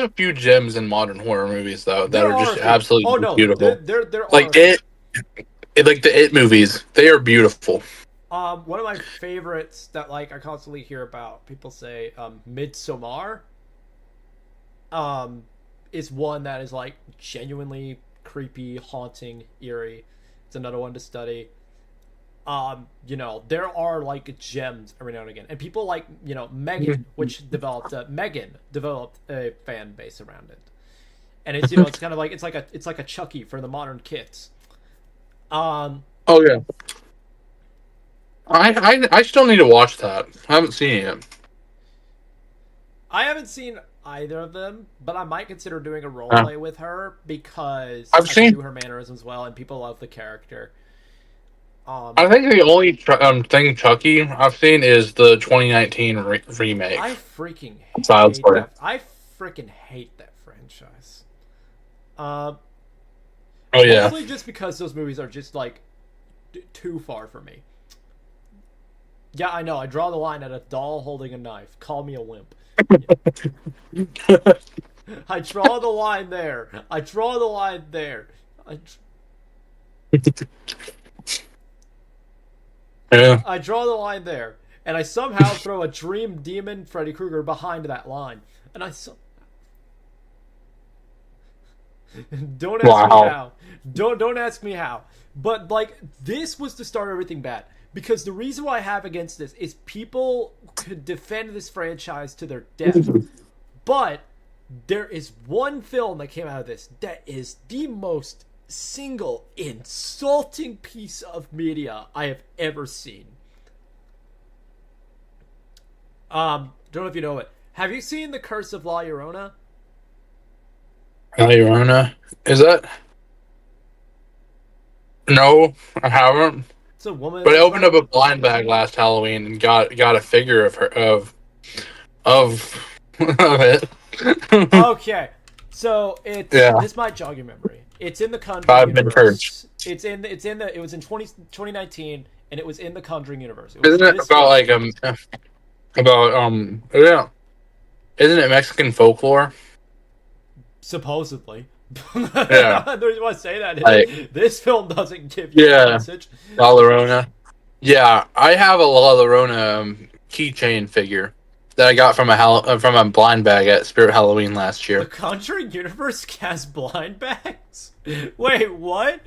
few gems in modern horror movies though that There are are just a few. Oh absolutely no, beautiful. there are. Like like the It movies, they are beautiful. One of my favorites that like I constantly hear about people say, Midsommar, um, is one that is like genuinely creepy, haunting, eerie. It's another one to study. There are like gems every now and again, and people like Megan, which Megan developed a fan base around it, and it's kind of like it's like a Chucky for the modern kids. Um, Oh yeah, I still need to watch that. I haven't seen it yet. I haven't seen either of them, but I might consider doing a role Uh, play with her because I've I can seen. do her mannerisms well, and people love the character. I think the only thing Chucky I've seen is the 2019 I remake. freaking Child's hate Play. that. I freaking hate that franchise. Um, Oh yeah. Mostly just because those movies are just like too far for me. Yeah, I know. I draw the line at a doll holding a knife. Call me a wimp. I draw the line there. I draw the line there. Yeah. I draw the line there, and I somehow throw a dream demon Freddy Krueger behind that line, and don't ask me Wow. how. Don't ask me how. But like this was to start everything bad. Because the reason why I have against this is people could defend this franchise to their death. But there is one film that came out of this that is the most single insulting piece of media I have ever seen. Don't know if you know it. Have you seen The Curse of La Llorona? La Llorona. Is that? No, I haven't. It's a woman. But I opened up a blind bag last Halloween and got a figure of her of of it. Okay, so it's Yeah. this might jog your memory. It's in the Conjuring I've been universe. It was in 2019 and it was in the Conjuring universe. It was Isn't it this about film. like yeah? Isn't it Mexican folklore? Supposedly. Yeah. I don't even want to say that. Like, This film doesn't give you yeah. that message. La Llorona. Yeah, I have a La Llorona keychain figure that I got from from a blind bag at Spirit Halloween last The year. Conjuring universe has blind bags? Wait, what?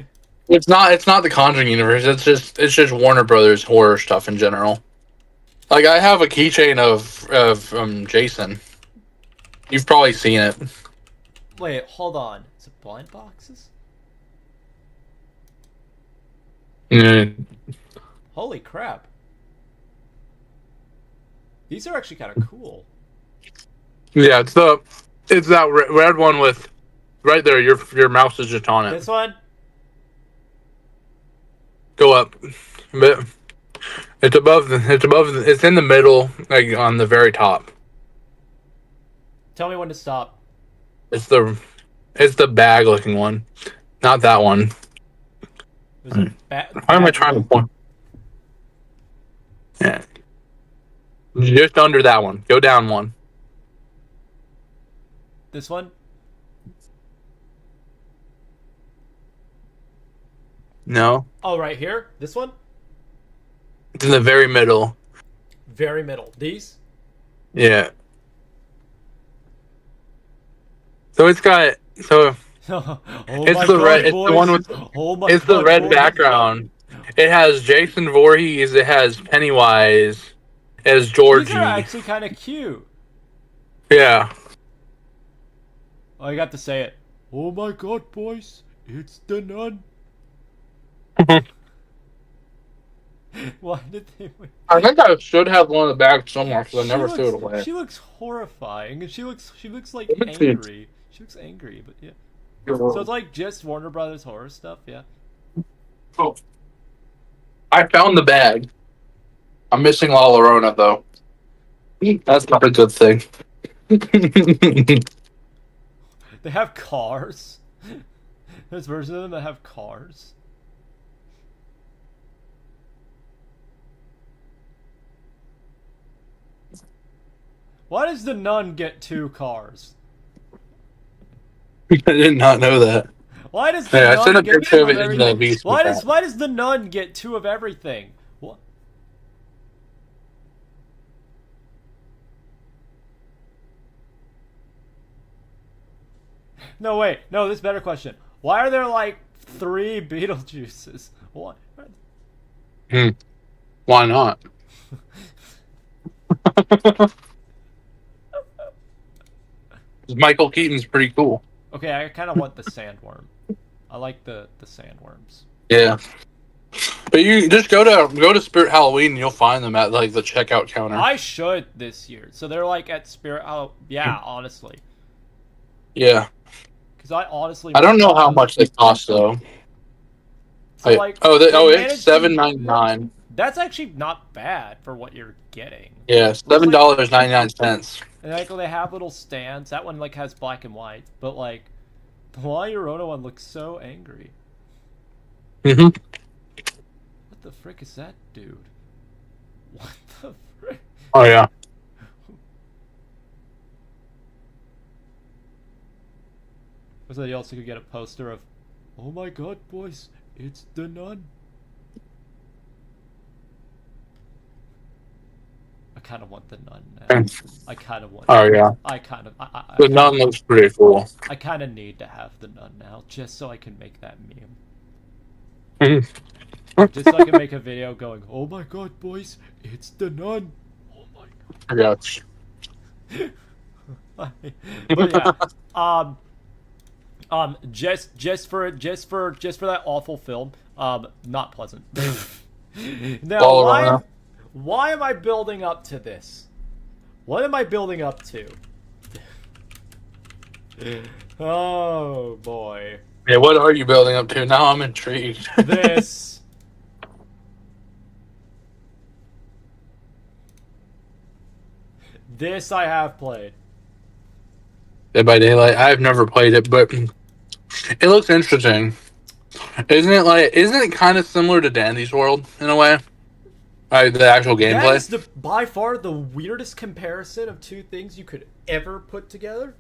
It's not the Conjuring universe. It's just Warner Brothers horror stuff in general. Like I have a keychain of Jason. You've probably seen it. Wait, hold on. Is it blind boxes? Mm. Holy crap. These are actually kind of cool. Yeah, it's that red one with right there. Your mouse is just on it. This one? Go up, but it's in the middle, like on the very top. Tell me when to stop. It's the bag looking one, not that one. There's Why am I trying to point? Yeah, just under that one. Go down one. This one? No, Oh, right here? This one? it's in the very middle. Very middle. These? Yeah. So it's got Oh it's my the God, red. It's boys. the one with Oh my it's God, the red boys. background. It has Jason Voorhees. It has Pennywise. It has Georgie. These are actually kind of cute. Yeah. Oh, I got to say it. Oh my God, boys. It's the nun. Why did they... I think I should have one of the bags somewhere because I never threw it away. She looks horrifying, and she looks like Let me see. angry. She looks angry, but yeah. So it's like just Warner Brothers horror stuff, yeah. Oh. I found the bag. I'm missing La Llorona though. That's not a good thing. They have cars. There's versions of them that have cars. Why does the nun get 2 cars? I did not know that. Why does the Hey, I nun sent a get picture 2 of of it in the everything? beast. Why does the nun get 2 of everything? What? No, wait. No, this is a better question. Why are there like 3 Beetlejuices? What? Why not? Michael Keaton's pretty cool. Okay, I kind of want the sandworm. I like the sandworms. Yeah. But you just go to Spirit Halloween and you'll find them at like the checkout counter. I should this year. So they're like at Spirit. Oh, yeah, honestly. Yeah. Because I honestly. I don't know how much they cost though. So, like, it's $7.99. That's actually not bad for what you're getting. Yeah, $7.99. And like they have little stands. That one like has black and white, but like the La Llorona one looks so angry. Mm-hmm. What the frick is that dude? What the frick? Oh yeah. So you also could get a poster of, oh my god, boys, it's the nun. I kind of want the nun now. I kind of want. Oh yeah. I kind of. The nun looks pretty cool. I kind of need to have the nun now, just so I can make that meme. Just so I can make a video going, oh my god, boys, it's the nun. Oh my god. I got But yeah, just for that awful film, not pleasant. Now, why am I building up to this? What am I building up to? Oh boy. Yeah, what are you building up to? Now I'm intrigued. This. This I have played. Dead by Daylight. I've never played it, but it looks interesting. Isn't it kind of similar to Dandy's World in a way? The actual gameplay? That is by far the weirdest comparison of 2 things you could ever put together.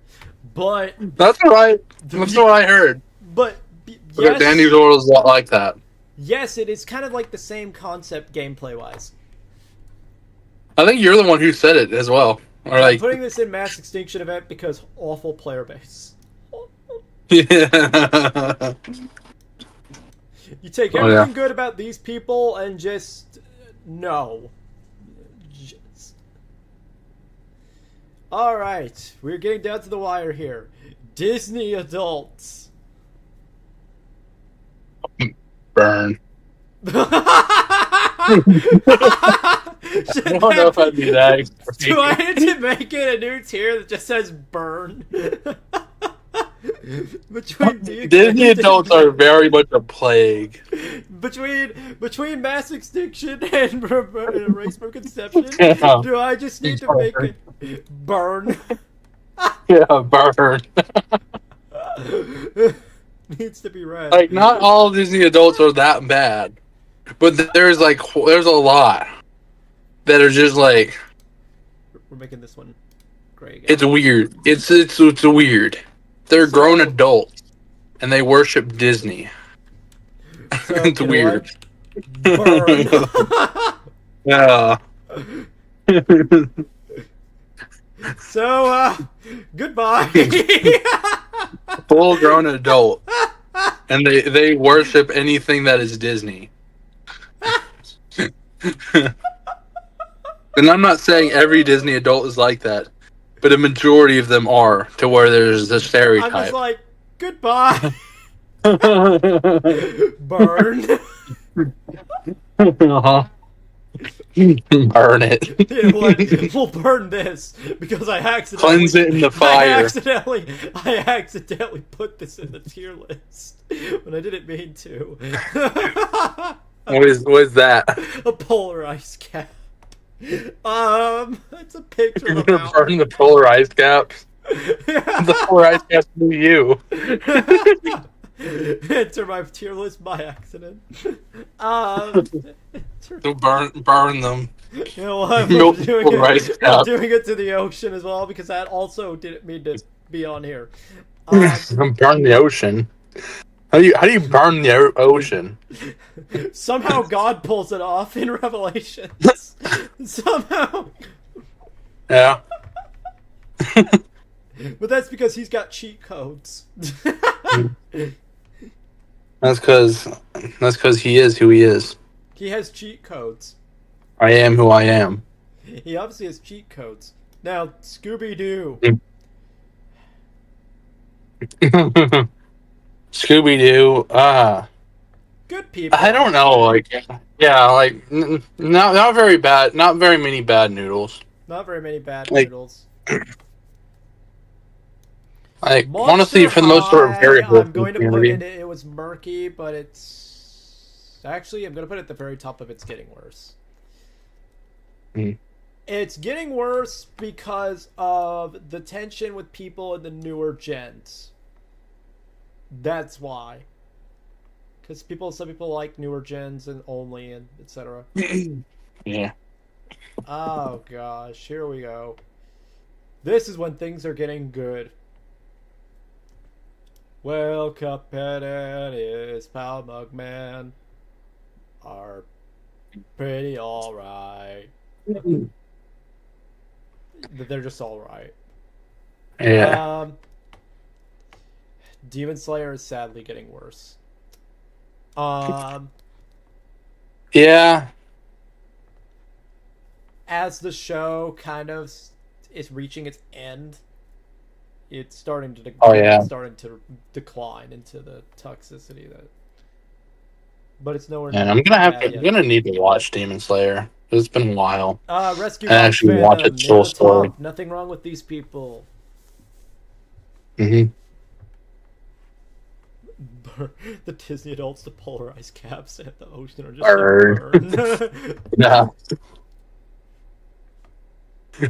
But That's what I heard. But yes, Dandy's World is a lot like that. Yes, it is kind of like the same concept gameplay-wise. I think you're the one who said it as well. Or I'm like putting this in Mass Extinction event because awful player base. Yeah. You take everything good about these people and just no. Just. All right, we're getting down to the wire here. Disney adults. Burn. I don't know if I'd be that. Do I need to make it a new tier that just says burn? Disney adults are very much a plague. Between Mass Extinction and Race from Conception, Yeah. do I just need to make it burn? Yeah, burn. Needs to be red. Like, not all Disney adults are that bad, but there's a lot that are just like. We're making this one gray again. It's weird. It's weird. They're grown adults, and they worship Disney. So, It's weird. Burn. Yeah. So, goodbye. Full grown adult. And they worship anything that is Disney. And I'm not saying every Disney adult is like that, but a majority of them are, to where there's a stereotype. I'm just like, goodbye. Burn. Uh-huh. Burn it. You know what? We'll burn this because I accidentally Cleanse it in the fire. I accidentally put this in the tier list when I didn't mean to. What is that? A polarized cap. It's a picture You're of a gonna mountain. burn the polarized caps. The polarized caps to you. Enter my tier list by accident. So burn them. You know what? Multiple rice I'm cups. doing it to the ocean as well because that also didn't mean to be on here. Burn the ocean. How do you burn the ocean? Somehow God pulls it off in Revelations. Somehow. Yeah. But that's because he's got cheat codes. That's because he is who he is. He has cheat codes. I am who I am. He obviously has cheat codes. Now, Scooby-Doo. Scooby-Doo. Good people. I don't know. Like, yeah, like not very bad. Not very many bad noodles. Not very many bad Like- noodles. Like, Monster honestly, for the most part, High, very good. I'm going to put it was murky, but it's... Actually, I'm going to put it at the very top of It's Getting Worse. Mm. It's getting worse because of the tension with people in the newer gens. That's why. Because some people like newer gens and only and etc. Yeah. Oh gosh, here we go. This is when things are getting good. Well, Cuphead and his pal Mugman are pretty alright. They're just alright. Yeah. Demon Slayer is sadly getting worse. Yeah. As the show kind of is reaching its end, it's starting to decline into the toxicity that. But it's nowhere. And I'm gonna need to watch Demon Slayer. It's been a while. Rescue And actually Rock watch Venom, its full near the story. top. Nothing wrong with these people. Mm-hmm. The Disney adults, the polarized caps at the ocean are just Burn. burn. Yeah.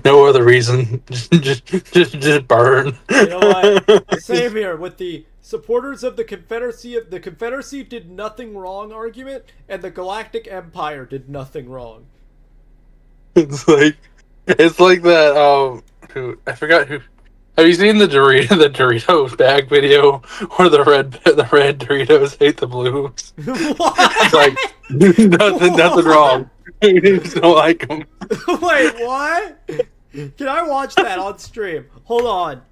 No other reason. just burn. You know what? Same here with the supporters of the Confederacy. The Confederacy did nothing wrong argument, and the Galactic Empire did nothing wrong. It's like that. I forgot who. Have you seen the Doritos bag video where the red Doritos hate the blues? What? It's like nothing wrong. You just don't like them. Wait, what? Can I watch that on stream? Hold on.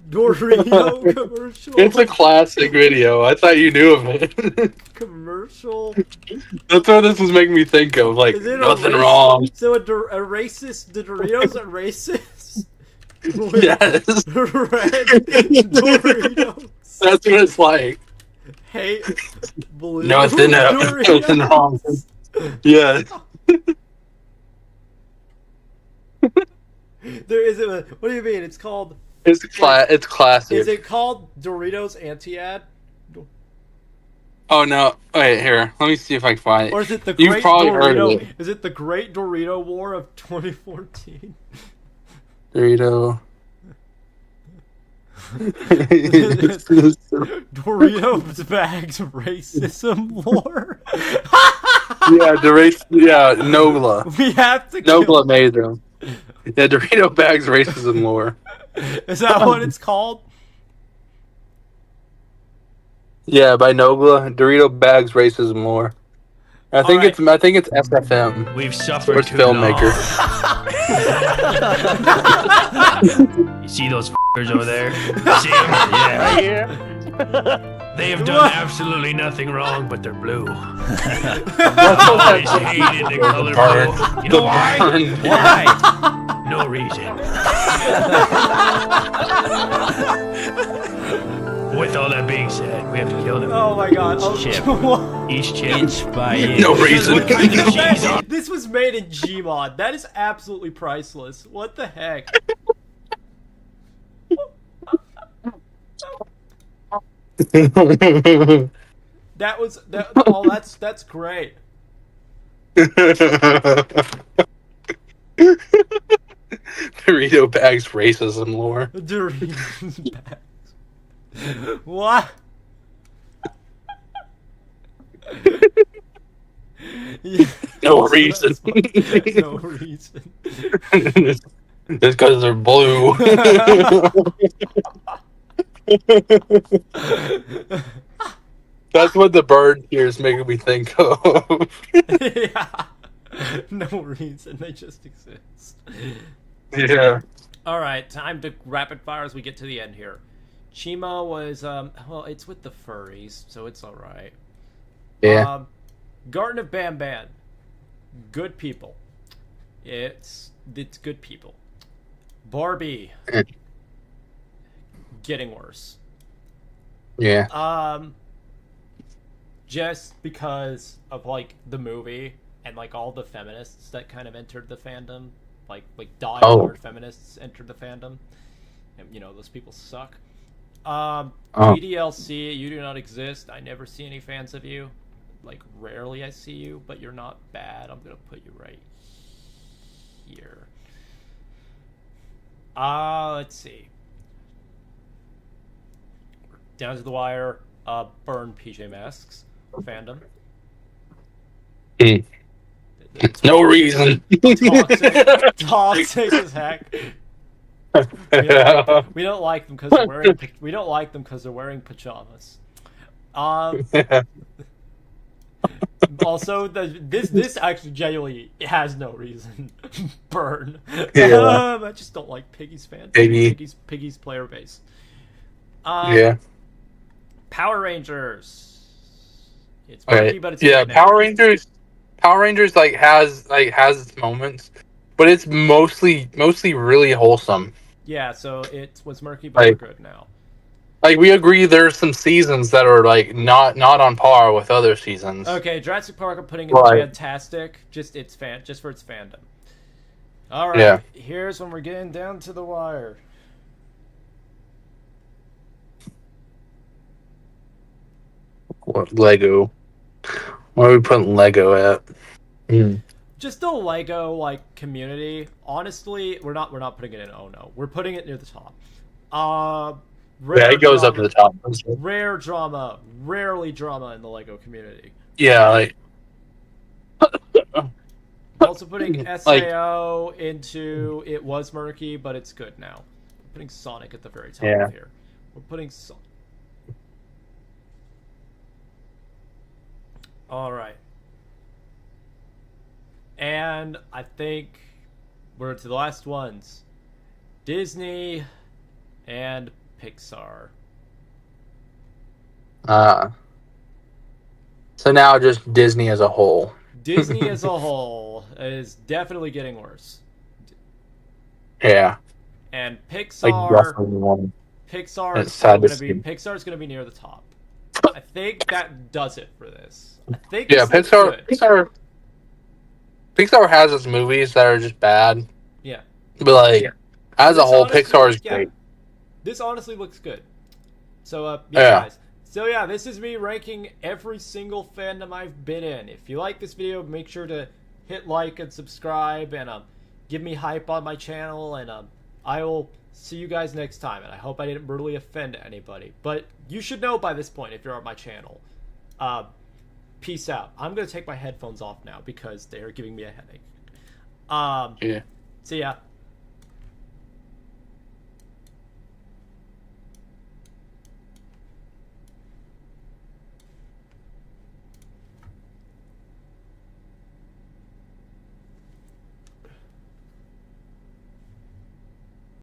Dorito commercial. It's a classic video. I thought you knew of it. Commercial. That's what this was making me think of. Like, Is it nothing a wrong. So a racist? The Doritos are racist? Yes. Red Doritos. That's what it's like. Hate blue Nothing wrong. Yeah. There is a. What do you mean? It's called. It's classic. Is it called Doritos Anti-Ad? Oh no! Wait, here. Let me see if I can find it. Or is it the You've Great probably heard of Dorito? it. Is it the Great Dorito War of 2014? Dorito. Doritos bags racism war. Nogla. We have to. Nogla made them. Yeah, Dorito bags racism lore. Is that what it's called? Yeah, by Nogla, Dorito bags racism lore. I think it's SFM. We've Or suffered it's too filmmaker. long. You see those f***ers over there? See them? Yeah. They have done absolutely nothing wrong, but they're blue. I've always hated the color blue. You know why? Why? No reason. With all that being said, we have to kill them. Oh my god. Chip. Each chip. Inch by inch. No reason. What kind of cheese on? This was made in Gmod. That is absolutely priceless. What the heck? That's great. Dorito bags racism lore. Doritos bags. What? Yeah. No reason. There's no reason. It's because they're blue. That's what the bird here is making me think of. Yeah. No reason. They just exist. Yeah. All right, time to rapid fire as we get to the end here. Chima was well, it's with the furries, so it's all right. Yeah. Garden of Bamban, good people. It's good people. Barbie, getting worse. Yeah. Just because of like the movie and like all the feminists that kind of entered the fandom, like die-hard feminists entered the fandom, and you know those people suck. GDLC, you do not exist. I never see any fans of you. Like rarely I see you, but you're not bad. I'm gonna put you right here. Let's see. Down to the wire. Burn PJ Masks fandom. No reason. Toxic as heck. We don't like them because they're wearing pajamas. Also, this actually genuinely has no reason. Burn. Yeah. I just don't like Piggy's fans. Piggy's player base. Yeah. Power Rangers. It's Okay. murky, but it's Yeah. good now. Power Rangers like has its moments, but it's mostly really wholesome. Yeah, so it was murky, but we're good now. Like we agree, there's some seasons that are like not on par with other seasons. Okay, Jurassic Park, I'm putting it Right. fantastic. Just for its fandom. All right, Yeah. Here's when we're getting down to the wire. What Lego? Where are we putting Lego at? Just the Lego like community. Honestly, we're not putting it in. Oh no, we're putting it near the top. Yeah, it goes up to the top. Rare drama, rarely drama in the Lego community. Yeah, like Also putting SAO into it was murky, but it's good now. We're putting Sonic at the very top Yeah. here. We're putting Sonic. All right. And I think we're to the last ones. Disney and Pixar. So now just Disney as a whole. Disney as a whole is definitely getting worse. Yeah. And Like Pixar, definitely one. Pixar It's is sad to Pixar's going to be near the top. I think that does it for this. I think Yeah, this looks good. Pixar has its movies that are just bad. Yeah. But like as a This whole, honestly- Pixar is yeah. great. This honestly looks good. So Yeah. guys. So yeah, this is me ranking every single fandom I've been in. If you like this video, make sure to hit like and subscribe and give me hype on my channel, and I will see you guys next time. And I hope I didn't brutally offend anybody, but you should know by this point if you're on my channel. Peace out. I'm gonna take my headphones off now because they are giving me a headache. Yeah. See ya.